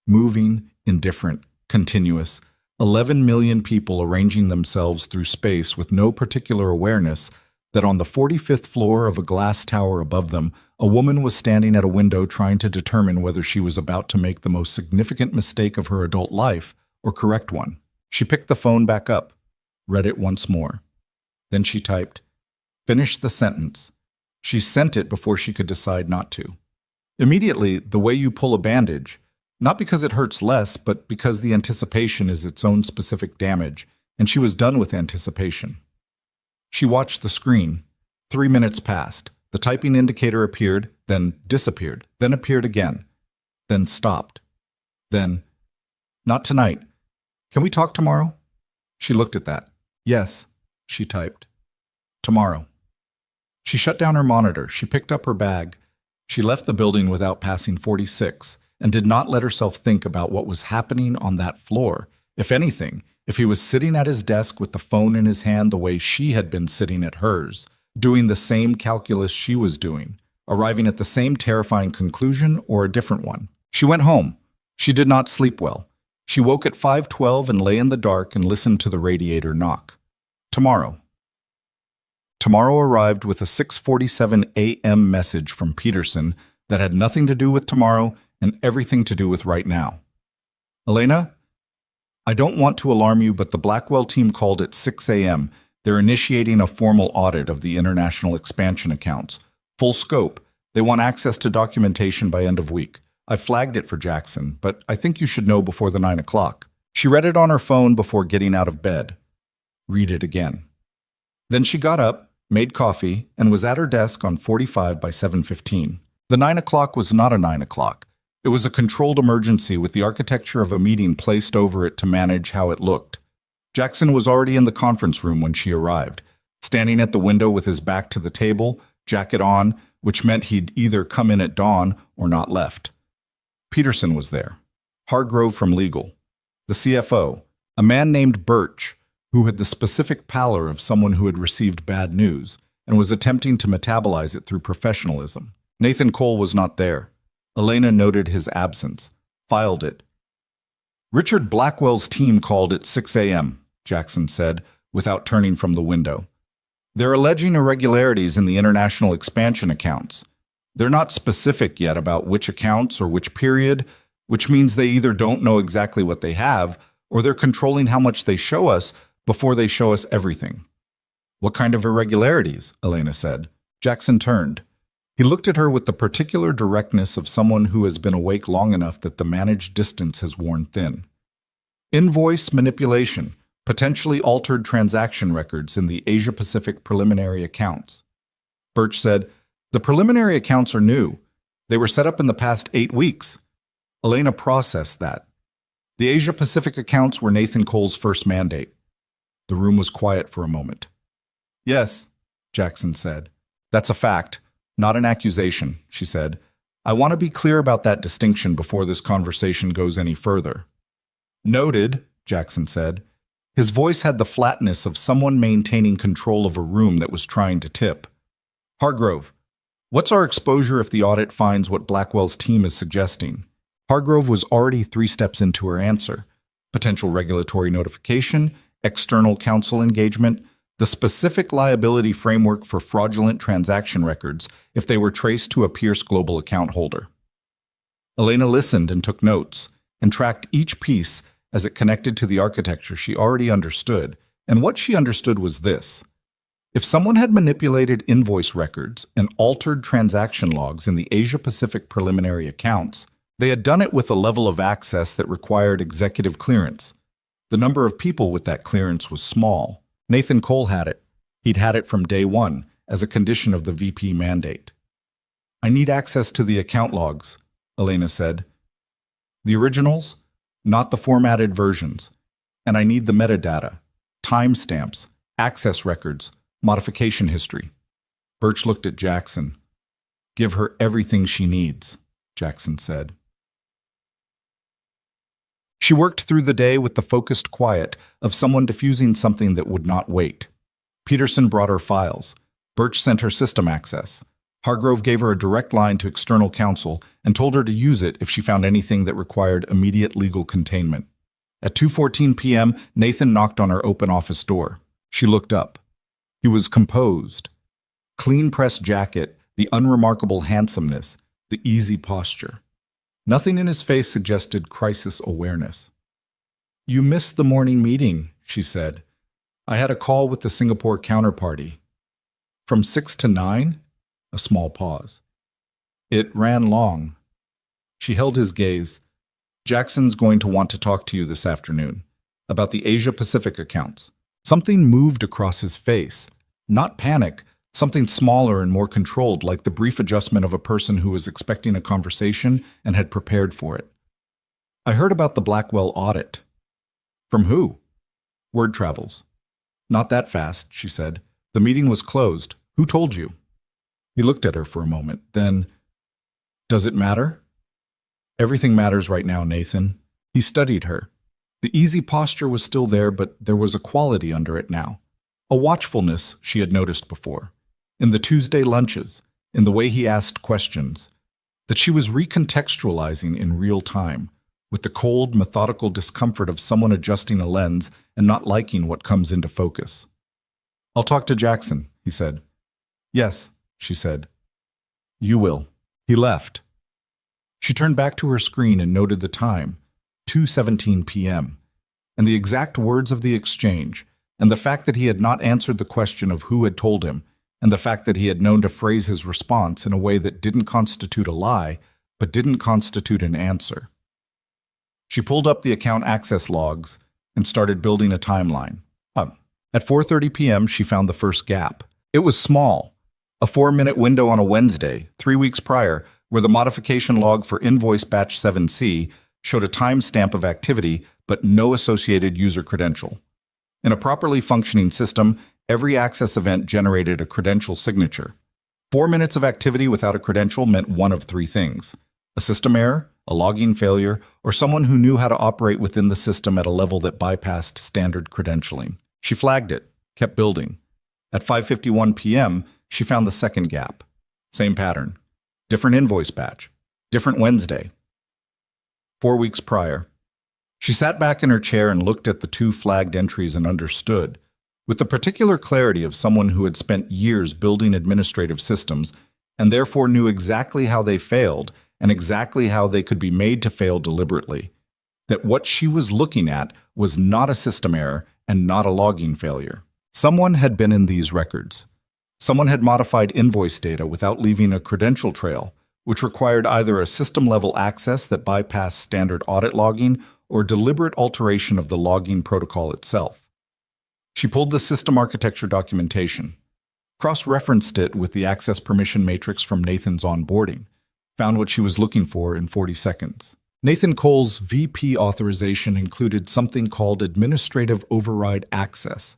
Speaker 1: Moving, indifferent, continuous. 11 million people arranging themselves through space with no particular awareness that on the 45th floor of a glass tower above them, a woman was standing at a window trying to determine whether she was about to make the most significant mistake of her adult life or correct one. She picked the phone back up, read it once more. Then she typed, "Finish the sentence." She sent it before she could decide not to. Immediately, the way you pull a bandage, not because it hurts less, but because the anticipation is its own specific damage, and she was done with anticipation. She watched the screen. 3 minutes passed. The typing indicator appeared, then disappeared, then appeared again, then stopped. Then, "Not tonight. Can we talk tomorrow?" She looked at that. "Yes," she typed. "Tomorrow." She shut down her monitor. She picked up her bag. She left the building without passing 46 and did not let herself think about what was happening on that floor. If anything, if he was sitting at his desk with the phone in his hand the way she had been sitting at hers, doing the same calculus she was doing, arriving at the same terrifying conclusion or a different one. She went home. She did not sleep well. She woke at 5:12 and lay in the dark and listened to the radiator knock. Tomorrow. Tomorrow arrived with a 6:47 a.m. message from Peterson that had nothing to do with tomorrow and everything to do with right now. Elena, I don't want to alarm you, but the Blackwell team called at 6 a.m. They're initiating a formal audit of the international expansion accounts. Full scope. They want access to documentation by end of week. I flagged it for Jackson, but I think you should know before the 9 o'clock. She read it on her phone before getting out of bed. Read it again. Then she got up, made coffee, and was at her desk on 45 by 7:15. The 9 o'clock was not a 9 o'clock. It was a controlled emergency with the architecture of a meeting placed over it to manage how it looked. Jackson was already in the conference room when she arrived, standing at the window with his back to the table, jacket on, which meant he'd either come in at dawn or not left. Peterson was there. Hargrove from legal. The CFO, a man named Birch, who had the specific pallor of someone who had received bad news and was attempting to metabolize it through professionalism. Nathan Cole was not there. Elena noted his absence, filed it. Richard Blackwell's team called at 6 a.m., Jackson said, without turning from the window. They're alleging irregularities in the international expansion accounts. They're not specific yet about which accounts or which period, which means they either don't know exactly what they have or they're controlling how much they show us before they show us everything. What kind of irregularities? Elena said. Jackson turned. He looked at her with the particular directness of someone who has been awake long enough that the managed distance has worn thin. Invoice manipulation, potentially altered transaction records in the Asia-Pacific preliminary accounts. Birch said, the preliminary accounts are new. They were set up in the past 8 weeks. Elena processed that. The Asia-Pacific accounts were Nathan Cole's first mandate. The room was quiet for a moment. Yes, Jackson said. That's a fact. Not an accusation, she said. I want to be clear about that distinction before this conversation goes any further. Noted, Jackson said. His voice had the flatness of someone maintaining control of a room that was trying to tip. Hargrove, what's our exposure if the audit finds what Blackwell's team is suggesting? Hargrove was already 3 steps into her answer. Potential regulatory notification, external counsel engagement, the specific liability framework for fraudulent transaction records if they were traced to a Pierce Global account holder. Elena listened and took notes, and tracked each piece as it connected to the architecture she already understood, and what she understood was this. If someone had manipulated invoice records and altered transaction logs in the Asia-Pacific preliminary accounts, they had done it with a level of access that required executive clearance. The number of people with that clearance was small. Nathan Cole had it. He'd had it from day one as a condition of the VP mandate. I need access to the account logs, Elena said. The originals, not the formatted versions. And I need the metadata, timestamps, access records, modification history. Birch looked at Jackson. Give her everything she needs, Jackson said. She worked through the day with the focused quiet of someone diffusing something that would not wait. Peterson brought her files. Birch sent her system access. Hargrove gave her a direct line to external counsel and told her to use it if she found anything that required immediate legal containment. At 2:14 p.m., Nathan knocked on her open office door. She looked up. He was composed. Clean-pressed jacket, the unremarkable handsomeness, the easy posture. Nothing in his face suggested crisis awareness. You missed the morning meeting, she said. I had a call with the Singapore counterparty. From 6 to 9? A small pause. It ran long. She held his gaze. Jackson's going to want to talk to you this afternoon about the Asia-Pacific accounts. Something moved across his face. Not panic, something smaller and more controlled, like the brief adjustment of a person who was expecting a conversation and had prepared for it. I heard about the Blackwell audit. From who? Word travels. Not that fast, she said. The meeting was closed. Who told you? He looked at her for a moment. Then, does it matter? Everything matters right now, Nathan. He studied her. The easy posture was still there, but there was a quality under it now. A watchfulness she had noticed before. In the Tuesday lunches, in the way he asked questions. That she was recontextualizing in real time, with the cold, methodical discomfort of someone adjusting a lens and not liking what comes into focus. "I'll talk to Jackson," he said. "Yes," she said. "You will." He left. She turned back to her screen and noted the time, 2:17 p.m., and the exact words of the exchange, and the fact that he had not answered the question of who had told him, and the fact that he had known to phrase his response in a way that didn't constitute a lie, but didn't constitute an answer. She pulled up the account access logs and started building a timeline. At 4:30 p.m., she found the first gap. It was small, a 4-minute window on a Wednesday, 3 weeks prior, where the modification log for invoice batch 7C showed a timestamp of activity but no associated user credential. In a properly functioning system, every access event generated a credential signature. 4 minutes of activity without a credential meant one of three things: a system error, a logging failure, or someone who knew how to operate within the system at a level that bypassed standard credentialing. She flagged it, kept building. At 5:51 p.m., she found the second gap. Same pattern. Different invoice batch. Different Wednesday. 4 weeks prior. She sat back in her chair and looked at the two flagged entries and understood, with the particular clarity of someone who had spent years building administrative systems and therefore knew exactly how they failed and exactly how they could be made to fail deliberately, that what she was looking at was not a system error and not a logging failure. Someone had been in these records. Someone had modified invoice data without leaving a credential trail, which required either a system-level access that bypassed standard audit logging or deliberate alteration of the logging protocol itself. She pulled the system architecture documentation, cross-referenced it with the access permission matrix from Nathan's onboarding, found what she was looking for in 40 seconds. Nathan Cole's VP authorization included something called Administrative Override Access,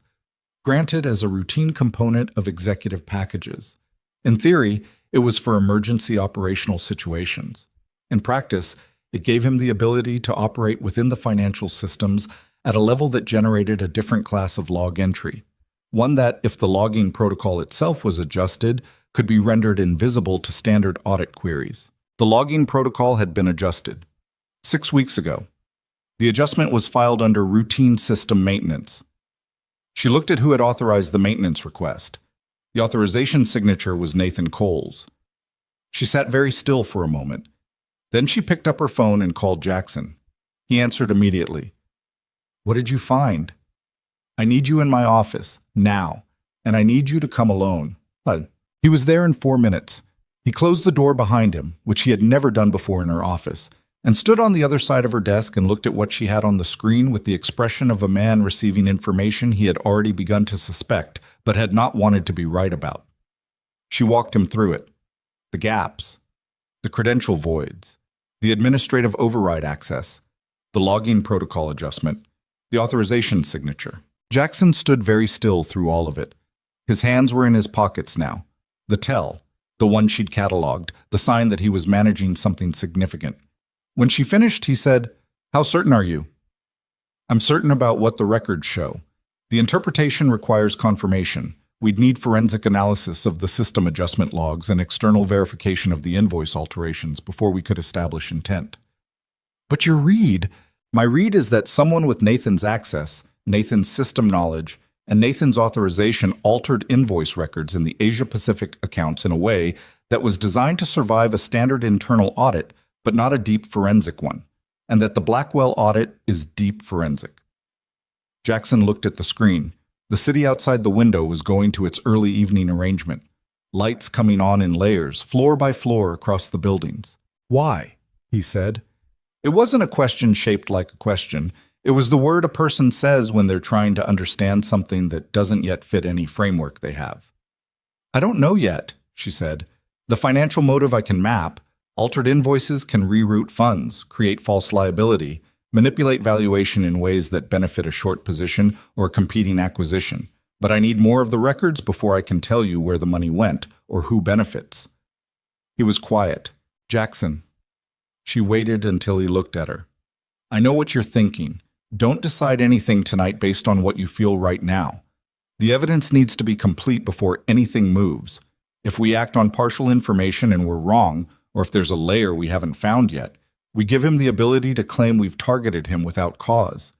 Speaker 1: granted as a routine component of executive packages. In theory, it was for emergency operational situations. In practice, it gave him the ability to operate within the financial systems at a level that generated a different class of log entry, one that, if the logging protocol itself was adjusted, could be rendered invisible to standard audit queries. The logging protocol had been adjusted 6 weeks ago. The adjustment was filed under routine system maintenance. She looked at who had authorized the maintenance request. The authorization signature was Nathan Cole's. She sat very still for a moment. Then she picked up her phone and called Jackson. He answered immediately. "What did you find?" "I need you in my office, now, and I need you to come alone." He was there in 4 minutes. He closed the door behind him, which he had never done before in her office, and stood on the other side of her desk and looked at what she had on the screen with the expression of a man receiving information he had already begun to suspect, but had not wanted to be right about. She walked him through it. The gaps, the credential voids, the administrative override access, the logging protocol adjustment, the authorization signature. Jackson stood very still through all of it. His hands were in his pockets now. The tell, the one she'd cataloged, the sign that he was managing something significant. When she finished, he said, "How certain are you?" "I'm certain about what the records show. The interpretation requires confirmation. We'd need forensic analysis of the system adjustment logs and external verification of the invoice alterations before we could establish intent." "But your read?" "My read is that someone with Nathan's access, Nathan's system knowledge, and Nathan's authorization altered invoice records in the Asia-Pacific accounts in a way that was designed to survive a standard internal audit, but not a deep forensic one, and that the Blackwell audit is deep forensic." Jackson looked at the screen. The city outside the window was going to its early evening arrangement, lights coming on in layers, floor by floor across the buildings. "Why?" he said. It wasn't a question shaped like a question. It was the word a person says when they're trying to understand something that doesn't yet fit any framework they have. "I don't know yet," she said. "The financial motive I can map. Altered invoices can reroute funds, create false liability, manipulate valuation in ways that benefit a short position or a competing acquisition. But I need more of the records before I can tell you where the money went or who benefits. He was quiet. Jackson. She waited until he looked at her. I know what you're thinking. Don't decide anything tonight based on what you feel right now. The evidence needs to be complete before anything moves. If we act on partial information and we're wrong, or if there's a layer we haven't found yet, we give him the ability to claim we've targeted him without cause.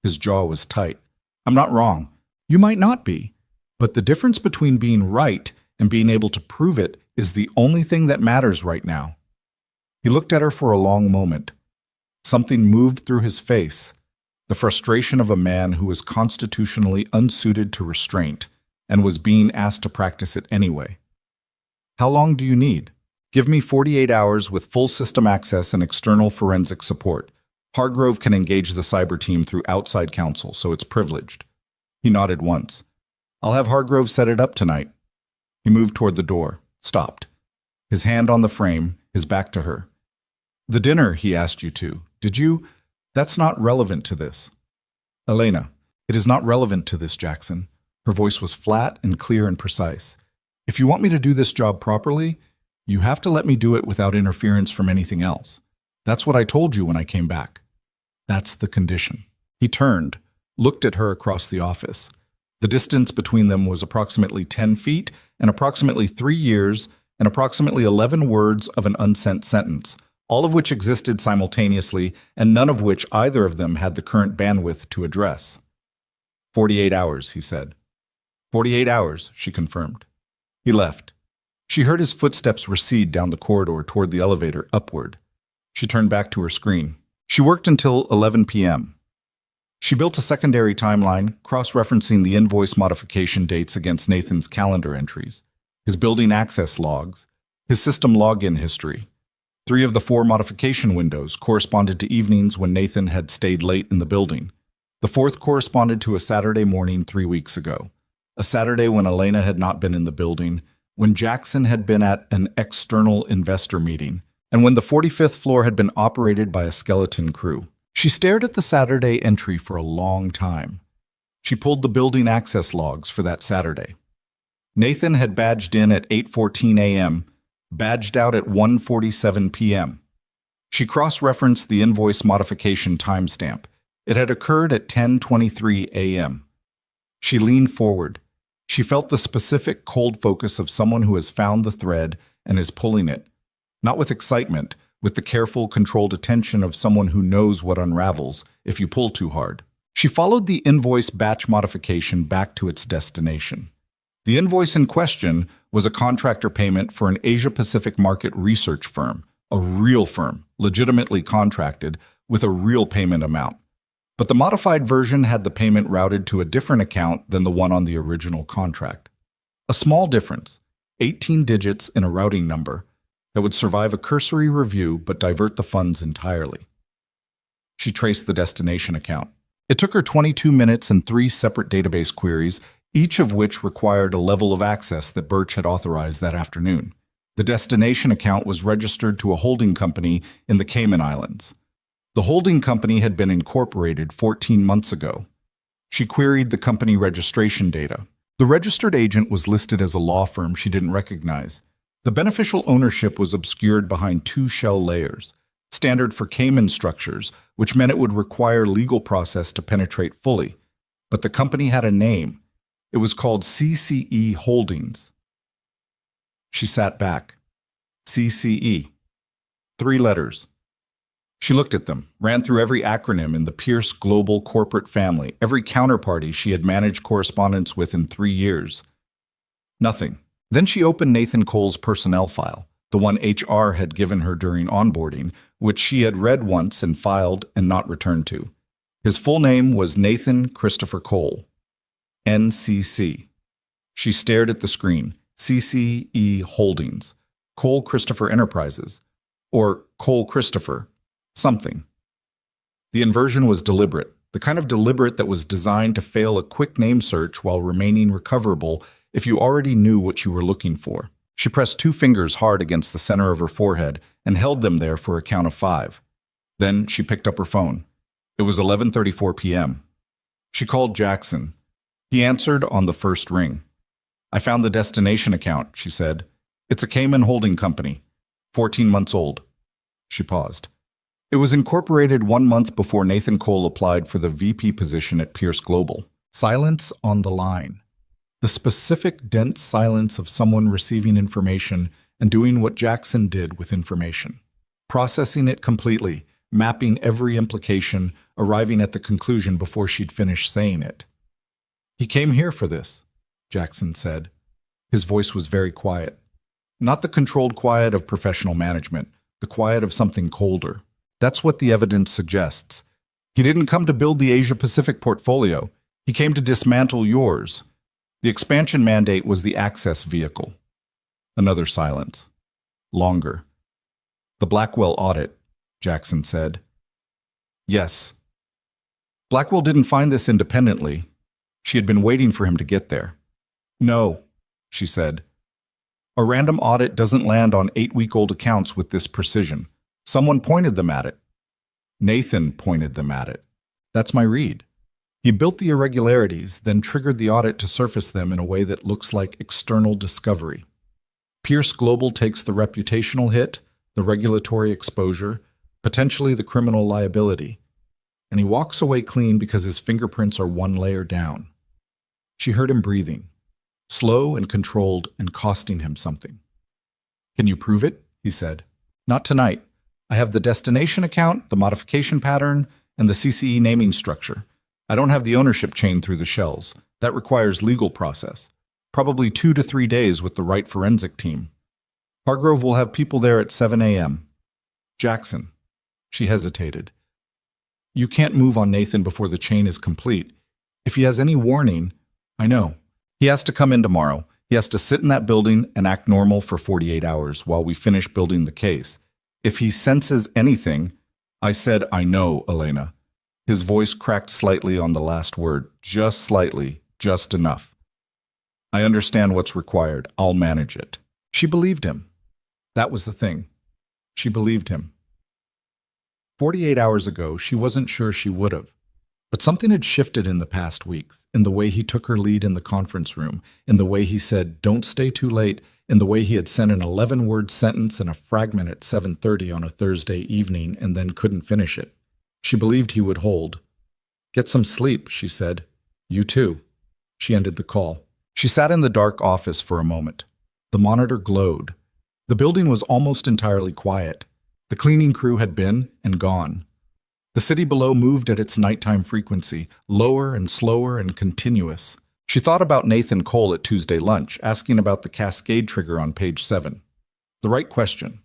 Speaker 1: His jaw was tight. I'm not wrong. You might not be. But the difference between being right and being able to prove it is the only thing that matters right now. He looked at her for a long moment. Something moved through his face, the frustration of a man who was constitutionally unsuited to restraint and was being asked to practice it anyway. How long do you need? Give me 48 hours with full system access and external forensic support. Hargrove can engage the cyber team through outside counsel, so it's privileged. He nodded once. I'll have Hargrove set it up tonight. He moved toward the door, stopped. His hand on the frame, his back to her. The dinner he asked you to, did you? That's not relevant to this. Elena, it is not relevant to this, Jackson. Her voice was flat and clear and precise. If you want me to do this job properly, you have to let me do it without interference from anything else. That's what I told you when I came back. That's the condition. He turned, looked at her across the office. The distance between them was approximately 10 feet and approximately 3 years and approximately 11 words of an unsent sentence, all of which existed simultaneously and none of which either of them had the current bandwidth to address. 48 hours, he said. 48 hours, she confirmed. He left. She heard his footsteps recede down the corridor toward the elevator upward. She turned back to her screen. She worked until 11 p.m. She built a secondary timeline, cross-referencing the invoice modification dates against Nathan's calendar entries, his building access logs, his system login history. 3 of the 4 modification windows corresponded to evenings when Nathan had stayed late in the building. The 4th corresponded to a Saturday morning 3 weeks ago, a Saturday when Elena had not been in the building, when Jackson had been at an external investor meeting, and when the 45th floor had been operated by a skeleton crew. She stared at the Saturday entry for a long time. She pulled the building access logs for that Saturday. Nathan had badged in at 8:14 a.m., badged out at 1:47 p.m. She cross-referenced the invoice modification timestamp. It had occurred at 10:23 a.m. She leaned forward. She felt the specific cold focus of someone who has found the thread and is pulling it, not with excitement, with the careful, controlled attention of someone who knows what unravels if you pull too hard. She followed the invoice batch modification back to its destination. The invoice in question was a contractor payment for an Asia-Pacific market research firm, a real firm, legitimately contracted, with a real payment amount. But the modified version had the payment routed to a different account than the one on the original contract. A small difference, 18 digits in a routing number, that would survive a cursory review but divert the funds entirely. She traced the destination account. It took her 22 minutes and 3 separate database queries, each of which required a level of access that Birch had authorized that afternoon. The destination account was registered to a holding company in the Cayman Islands. The holding company had been incorporated 14 months ago. She queried the company registration data. The registered agent was listed as a law firm she didn't recognize. The beneficial ownership was obscured behind 2 shell layers, standard for Cayman structures, which meant it would require legal process to penetrate fully. But the company had a name. It was called CCE Holdings. She sat back. CCE. 3 letters. She looked at them, ran through every acronym in the Pierce global corporate family, every counterparty she had managed correspondence with in 3 years. Nothing. Then she opened Nathan Cole's personnel file, the one HR had given her during onboarding, which she had read once and filed and not returned to. His full name was Nathan Christopher Cole. NCC. She stared at the screen. CCE Holdings. Cole Christopher Enterprises. Or Cole Christopher. Something. The inversion was deliberate, the kind of deliberate that was designed to fail a quick name search while remaining recoverable if you already knew what you were looking for. She pressed 2 fingers hard against the center of her forehead and held them there for a count of 5. Then she picked up her phone. It was 11:34 p.m. She called Jackson. He answered on the first ring. I found the destination account, she said. It's a Cayman holding company, 14 months old. She paused. It was incorporated 1 month before Nathan Cole applied for the VP position at Pierce Global. Silence on the line. The specific, dense silence of someone receiving information and doing what Jackson did with information. Processing it completely, mapping every implication, arriving at the conclusion before she'd finished saying it. He came here for this, Jackson said. His voice was very quiet. Not the controlled quiet of professional management, the quiet of something colder. That's what the evidence suggests. He didn't come to build the Asia-Pacific portfolio. He came to dismantle yours. The expansion mandate was the access vehicle. Another silence. Longer. The Blackwell audit, Jackson said. Yes. Blackwell didn't find this independently. She had been waiting for him to get there. No, she said. A random audit doesn't land on 8-week-old accounts with this precision. Someone pointed them at it. Nathan pointed them at it. That's my read. He built the irregularities, then triggered the audit to surface them in a way that looks like external discovery. Pierce Global takes the reputational hit, the regulatory exposure, potentially the criminal liability, and he walks away clean because his fingerprints are one layer down. She heard him breathing, slow and controlled and costing him something. Can you prove it? He said. Not tonight. I have the destination account, the modification pattern, and the CCE naming structure. I don't have the ownership chain through the shells. That requires legal process. Probably 2 to 3 days with the right forensic team. Hargrove will have people there at 7 a.m. Jackson. She hesitated. You can't move on Nathan before the chain is complete. If he has any warning, I know. He has to come in tomorrow. He has to sit in that building and act normal for 48 hours while we finish building the case. If he senses anything, I said, I know, Elena. His voice cracked slightly on the last word, just slightly, just enough. I understand what's required. I'll manage it. She believed him. That was the thing. She believed him. 48 hours ago, she wasn't sure she would have. But something had shifted in the past weeks, in the way he took her lead in the conference room, in the way he said, don't stay too late, in the way he had sent an 11-word sentence and a fragment at 7:30 on a Thursday evening and then couldn't finish it. She believed he would hold. Get some sleep, she said. You too. She ended the call. She sat in the dark office for a moment. The monitor glowed. The building was almost entirely quiet. The cleaning crew had been and gone. The city below moved at its nighttime frequency, lower and slower and continuous. She thought about Nathan Cole at Tuesday lunch, asking about the cascade trigger on page 7. The right question.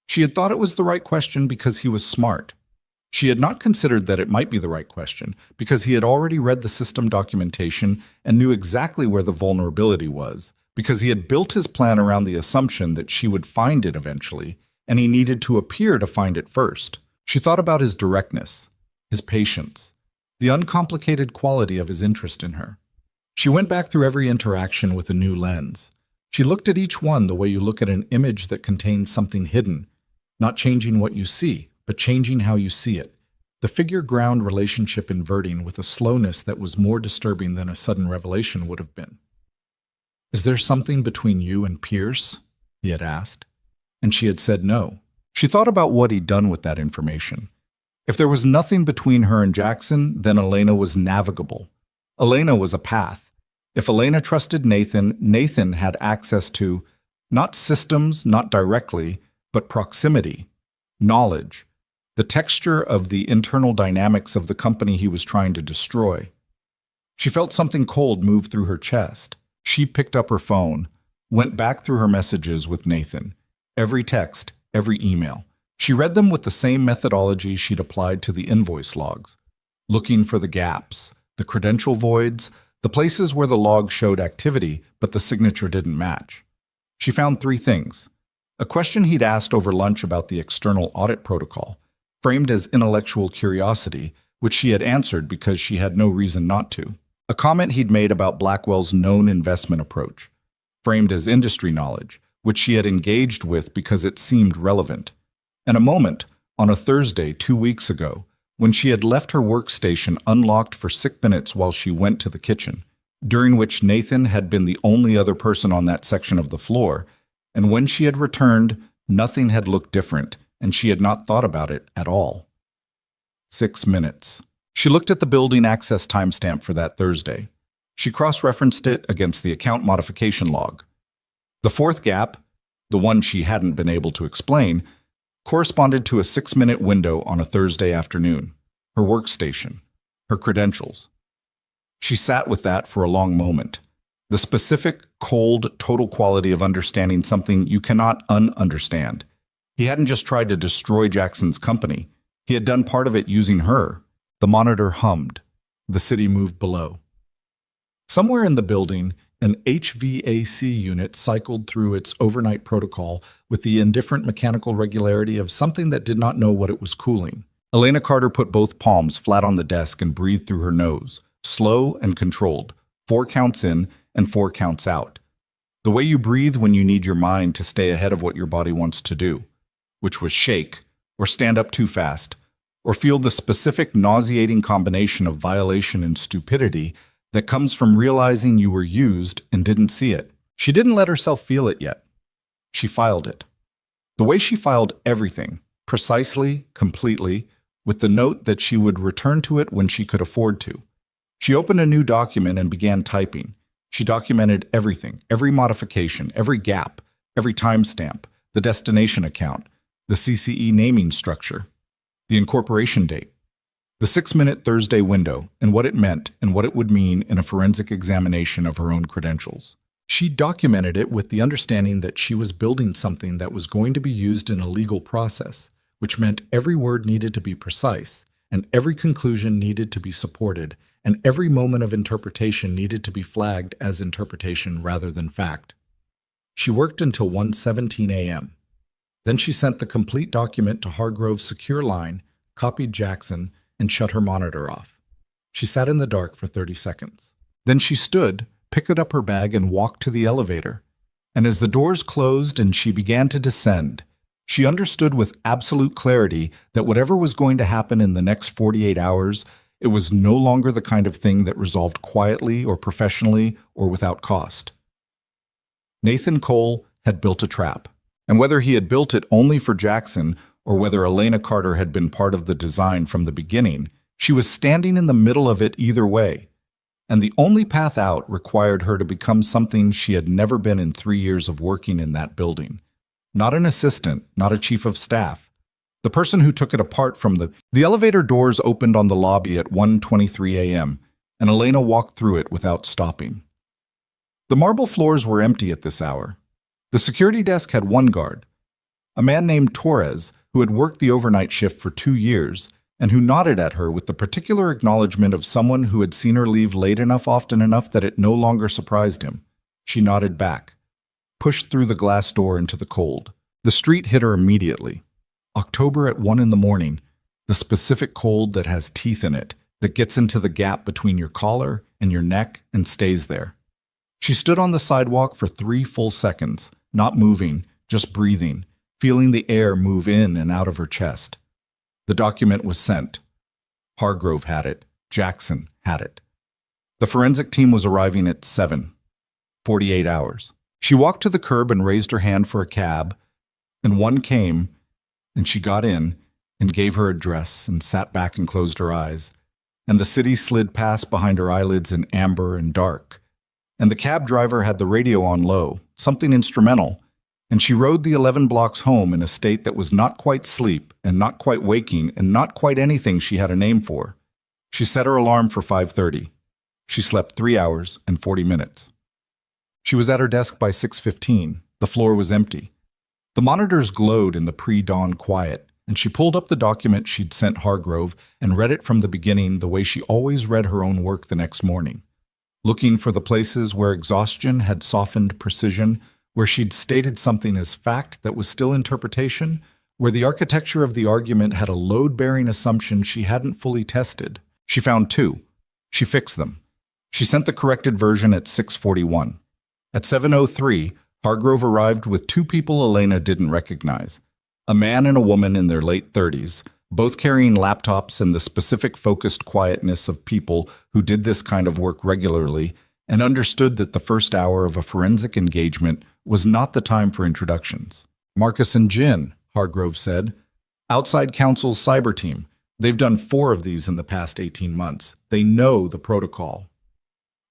Speaker 1: She had thought it was the right question because he was smart. She had not considered that it might be the right question because he had already read the system documentation and knew exactly where the vulnerability was, because he had built his plan around the assumption that she would find it eventually, and he needed to appear to find it first. She thought about his directness, his patience, the uncomplicated quality of his interest in her. She went back through every interaction with a new lens. She looked at each one the way you look at an image that contains something hidden, not changing what you see, but changing how you see it. The figure-ground relationship inverting with a slowness that was more disturbing than a sudden revelation would have been. Is there something between you and Pierce? He had asked. And she had said no. She thought about what he'd done with that information. If there was nothing between her and Jackson, then Elena was navigable. Elena was a path. If Elena trusted Nathan, Nathan had access to, not systems, not directly, but proximity, knowledge, the texture of the internal dynamics of the company he was trying to destroy. She felt something cold move through her chest. She picked up her phone, went back through her messages with Nathan. Every text, every email. She read them with the same methodology she'd applied to the invoice logs, looking for the gaps, the credential voids, the places where the log showed activity but the signature didn't match. She found 3 things. A question he'd asked over lunch about the external audit protocol, framed as intellectual curiosity, which she had answered because she had no reason not to. A comment he'd made about Blackwell's known investment approach, framed as industry knowledge, which she had engaged with because it seemed relevant. And a moment, on a Thursday 2 weeks ago, when she had left her workstation unlocked for 6 minutes while she went to the kitchen, during which Nathan had been the only other person on that section of the floor, and when she had returned, nothing had looked different, and she had not thought about it at all. 6 minutes. She looked at the building access timestamp for that Thursday. She cross-referenced it against the account modification log. The fourth gap, the one she hadn't been able to explain, corresponded to a 6-minute window on a Thursday afternoon, her workstation, her credentials. She sat with that for a long moment. The specific, cold, total quality of understanding something you cannot un-understand. He hadn't just tried to destroy Jackson's company. He had done part of it using her. The monitor hummed. The city moved below. Somewhere in the building, an HVAC unit cycled through its overnight protocol with the indifferent mechanical regularity of something that did not know what it was cooling. Elena Carter put both palms flat on the desk and breathed through her nose, slow and controlled, 4 counts in and 4 counts out. The way you breathe when you need your mind to stay ahead of what your body wants to do, which was shake, or stand up too fast, or feel the specific nauseating combination of violation and stupidity that comes from realizing you were used and didn't see it. She didn't let herself feel it yet. She filed it. The way she filed everything, precisely, completely, with the note that she would return to it when she could afford to. She opened a new document and began typing. She documented everything, every modification, every gap, every timestamp, the destination account, the CCE naming structure, the incorporation date, the 6-minute Thursday window, and what it meant and what it would mean in a forensic examination of her own credentials. She documented it with the understanding that she was building something that was going to be used in a legal process, which meant every word needed to be precise, and every conclusion needed to be supported, and every moment of interpretation needed to be flagged as interpretation rather than fact. She worked until 1:17 a.m. Then she sent the complete document to Hargrove's secure line, copied Jackson, and shut her monitor off. She sat in the dark for 30 seconds. Then she stood, picked up her bag, and walked to the elevator. And as the doors closed and she began to descend, she understood with absolute clarity that whatever was going to happen in the next 48 hours, it was no longer the kind of thing that resolved quietly or professionally or without cost. Nathan Cole had built a trap. And whether he had built it only for Jackson or whether Elena Carter had been part of the design from the beginning, she was standing in the middle of it either way. And the only path out required her to become something she had never been in 3 years of working in that building. Not an assistant, not a chief of staff. The person who took it apart from the elevator doors opened on the lobby at 1:23 a.m., and Elena walked through it without stopping. The marble floors were empty at this hour. The security desk had one guard, a man named Torres, who had worked the overnight shift for 2 years and who nodded at her with the particular acknowledgement of someone who had seen her leave late enough often enough that it no longer surprised him. She nodded back, pushed through the glass door into the cold. The street hit her immediately. October at 1 in the morning, the specific cold that has teeth in it, that gets into the gap between your collar and your neck and stays there. She stood on the sidewalk for 3 full seconds, not moving, just breathing, feeling the air move in and out of her chest. The document was sent. Hargrove had it. Jackson had it. The forensic team was arriving at 7. 48 hours. She walked to the curb and raised her hand for a cab, and one came, and she got in and gave her address and sat back and closed her eyes, and the city slid past behind her eyelids in amber and dark. And the cab driver had the radio on low, something instrumental, and she rode the 11 blocks home in a state that was not quite sleep and not quite waking and not quite anything she had a name for. She set her alarm for 5:30. She slept 3 hours and 40 minutes. She was at her desk by 6:15. The floor was empty. The monitors glowed in the pre-dawn quiet, and she pulled up the document she'd sent Hargrove and read it from the beginning the way she always read her own work the next morning. Looking for the places where exhaustion had softened precision, where she'd stated something as fact that was still interpretation, where the architecture of the argument had a load-bearing assumption she hadn't fully tested. She found 2. She fixed them. She sent the corrected version at 6:41. At 7:03, Hargrove arrived with 2 people Elena didn't recognize, a man and a woman in their late 30s, both carrying laptops and the specific focused quietness of people who did this kind of work regularly and understood that the first hour of a forensic engagement was not the time for introductions. Marcus and Jin, Hargrove said, outside counsel's cyber team. They've done 4 of these in the past 18 months. They know the protocol.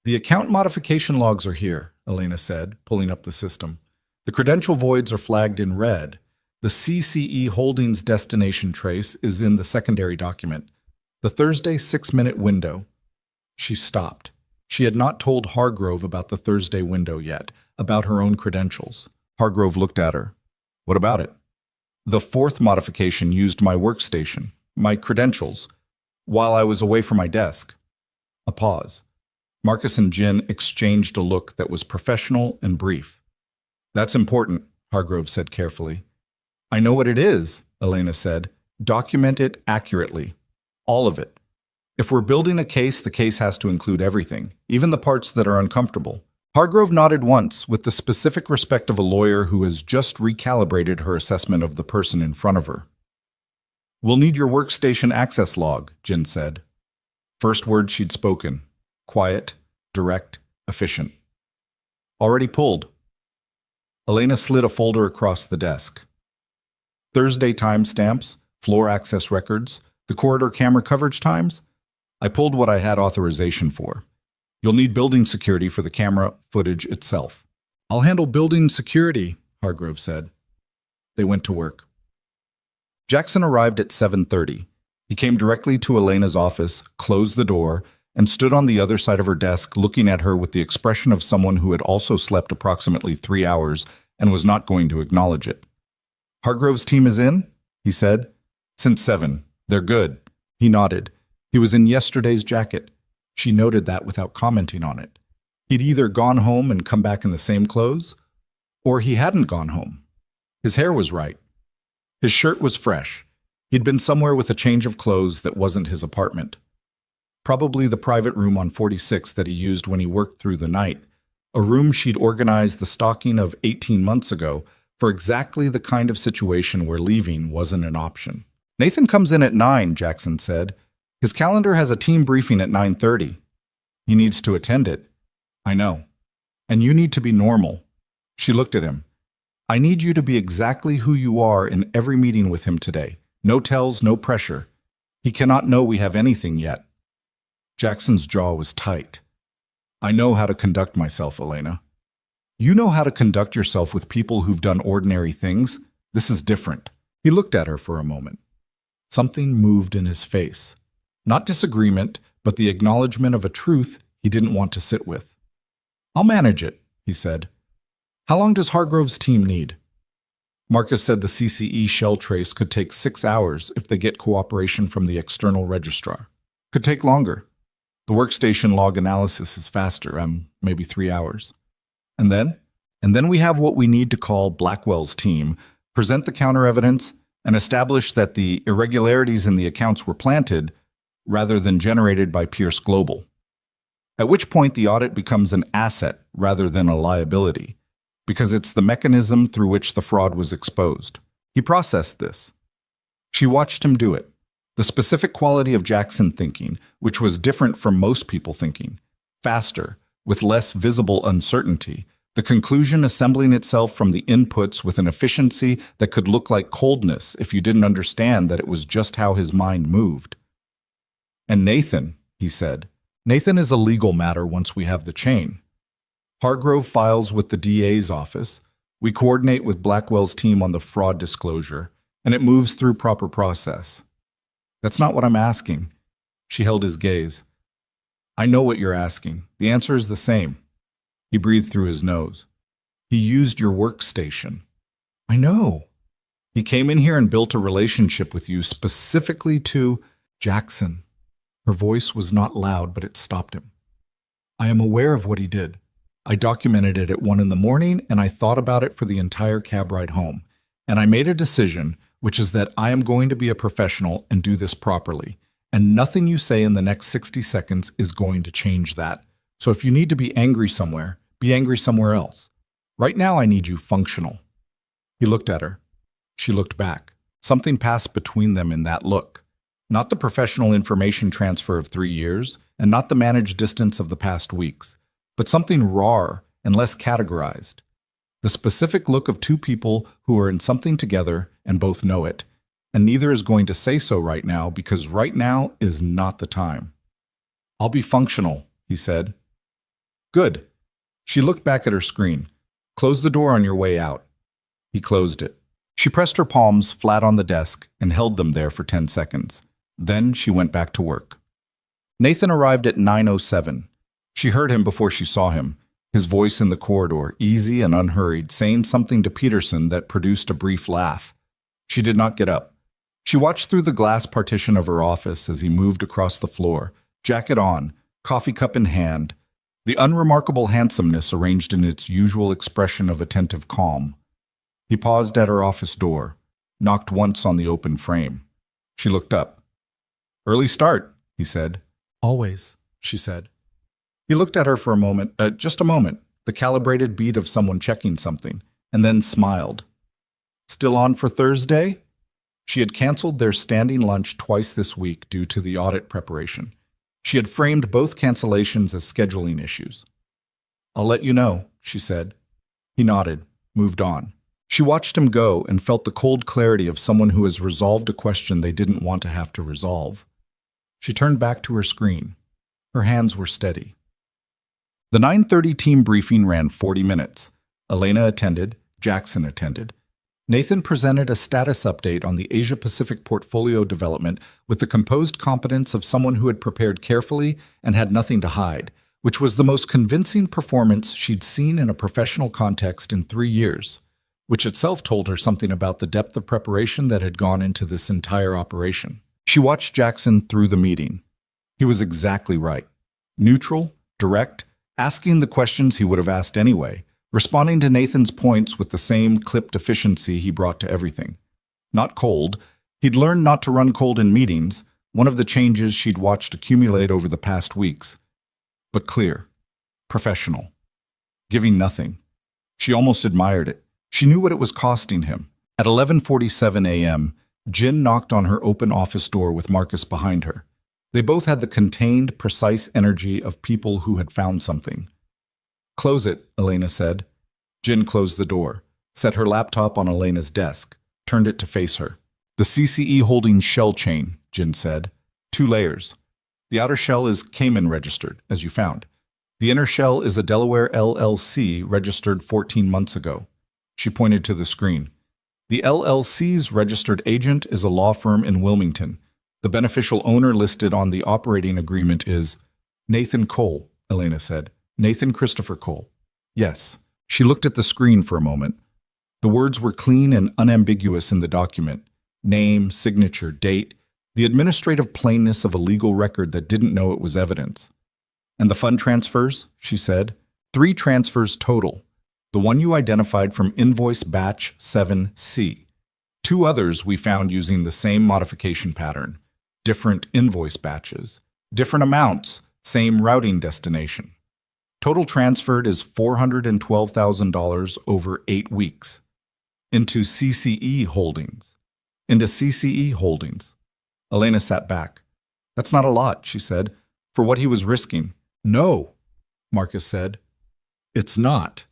Speaker 1: The account modification logs are here, Elena said, pulling up the system. The credential voids are flagged in red. The CCE Holdings destination trace is in the secondary document. The Thursday 6-minute window. She stopped. She had not told Hargrove about the Thursday window yet, about her own credentials. Hargrove looked at her. What about it? The 4th modification used my workstation, my credentials, while I was away from my desk. A pause. Marcus and Jin exchanged a look that was professional and brief. That's important, Hargrove said carefully. I know what it is, Elena said. Document it accurately. All of it. If we're building a case, the case has to include everything, even the parts that are uncomfortable. Hargrove nodded once, with the specific respect of a lawyer who has just recalibrated her assessment of the person in front of her. We'll need your workstation access log, Jin said. First word she'd spoken. Quiet, direct, efficient. Already pulled. Elena slid a folder across the desk. Thursday timestamps, floor access records, the corridor camera coverage times. I pulled what I had authorization for. You'll need building security for the camera footage itself. I'll handle building security, Hargrove said. They went to work. Jackson arrived at 7:30. He came directly to Elena's office, closed the door, and stood on the other side of her desk looking at her with the expression of someone who had also slept approximately 3 hours and was not going to acknowledge it. Hargrove's team is in, he said. Since 7. They're good. He nodded. He was in yesterday's jacket. She noted that without commenting on it. He'd either gone home and come back in the same clothes, or he hadn't gone home. His hair was right. His shirt was fresh. He'd been somewhere with a change of clothes that wasn't his apartment. Probably the private room on 46 that he used when he worked through the night, a room she'd organized the stocking of 18 months ago for exactly the kind of situation where leaving wasn't an option. Nathan comes in at 9, Jackson said. His calendar has a team briefing at 9:30. He needs to attend it. I know. And you need to be normal. She looked at him. I need you to be exactly who you are in every meeting with him today. No tells, no pressure. He cannot know we have anything yet. Jackson's jaw was tight. I know how to conduct myself, Elena. You know how to conduct yourself with people who've done ordinary things. This is different. He looked at her for a moment. Something moved in his face. Not disagreement, but the acknowledgement of a truth he didn't want to sit with. I'll manage it, he said. How long does Hargrove's team need? Marcus said the CCE shell trace could take 6 hours if they get cooperation from the external registrar. Could take longer. The workstation log analysis is faster, maybe 3 hours. And then we have what we need to call Blackwell's team, present the counter-evidence, and establish that the irregularities in the accounts were planted rather than generated by Pierce Global. At which point the audit becomes an asset rather than a liability, because it's the mechanism through which the fraud was exposed. He processed this. She watched him do it. The specific quality of Jackson thinking, which was different from most people thinking, faster, with less visible uncertainty, the conclusion assembling itself from the inputs with an efficiency that could look like coldness if you didn't understand that it was just how his mind moved. And Nathan, he said, Nathan is a legal matter once we have the chain. Hargrove files with the DA's office. We coordinate with Blackwell's team on the fraud disclosure, and it moves through proper process. That's not what I'm asking. She held his gaze. I know what you're asking. The answer is the same. He breathed through his nose. He used your workstation. I know. He came in here and built a relationship with you specifically to Jackson. Her voice was not loud, but it stopped him. I am aware of what he did. I documented it at 1 a.m, and I thought about it for the entire cab ride home. And I made a decision, which is that I am going to be a professional and do this properly. And nothing you say in the next 60 seconds is going to change that. So if you need to be angry somewhere else. Right now I need you functional. He looked at her. She looked back. Something passed between them in that look. Not the professional information transfer of 3 years, and not the managed distance of the past weeks, but something rawer and less categorized. The specific look of two people who are in something together and both know it, and neither is going to say so right now because right now is not the time. "I'll be functional," he said. "Good." She looked back at her screen. "Close the door on your way out." He closed it. She pressed her palms flat on the desk and held them there for 10 seconds. Then she went back to work. Nathan arrived at 9:07. She heard him before she saw him, his voice in the corridor, easy and unhurried, saying something to Peterson that produced a brief laugh. She did not get up. She watched through the glass partition of her office as he moved across the floor, jacket on, coffee cup in hand, the unremarkable handsomeness arranged in its usual expression of attentive calm. He paused at her office door, knocked once on the open frame. She looked up. "Early start," he said. "Always," she said. He looked at her for a moment, just a moment, the calibrated beat of someone checking something, and then smiled. "Still on for Thursday?" She had canceled their standing lunch twice this week due to the audit preparation. She had framed both cancellations as scheduling issues. "I'll let you know," she said. He nodded, moved on. She watched him go and felt the cold clarity of someone who has resolved a question they didn't want to have to resolve. She turned back to her screen. Her hands were steady. The 9:30 team briefing ran 40 minutes. Elena attended, Jackson attended. Nathan presented a status update on the Asia-Pacific portfolio development with the composed competence of someone who had prepared carefully and had nothing to hide, which was the most convincing performance she'd seen in a professional context in 3 years, which itself told her something about the depth of preparation that had gone into this entire operation. She watched Jackson through the meeting. He was exactly right. Neutral, direct, asking the questions he would have asked anyway, responding to Nathan's points with the same clipped efficiency he brought to everything. Not cold. He'd learned not to run cold in meetings, one of the changes she'd watched accumulate over the past weeks. But clear. Professional. Giving nothing. She almost admired it. She knew what it was costing him. At 11:47 a.m., Jin knocked on her open office door with Marcus behind her. They both had the contained, precise energy of people who had found something. "Close it," Elena said. Jin closed the door, set her laptop on Elena's desk, turned it to face her. "The CCE Holdings shell chain," Jin said. 2 layers. The outer shell is Cayman registered, as you found. The inner shell is a Delaware LLC registered 14 months ago. She pointed to the screen. The LLC's registered agent is a law firm in Wilmington. The beneficial owner listed on the operating agreement is Nathan Cole, Elena said. "Nathan Christopher Cole." "Yes." She looked at the screen for a moment. The words were clean and unambiguous in the document. Name, signature, date, the administrative plainness of a legal record that didn't know it was evidence. "And the fund transfers?" she said. 3 transfers total. The one you identified from invoice batch 7C. 2 others we found using the same modification pattern. Different invoice batches. Different amounts, same routing destination. Total transferred is $412,000 over 8 weeks. Into CCE Holdings. Into CCE Holdings. Elena sat back. "That's not a lot," she said, "for what he was risking." "No," Marcus said. "It's not."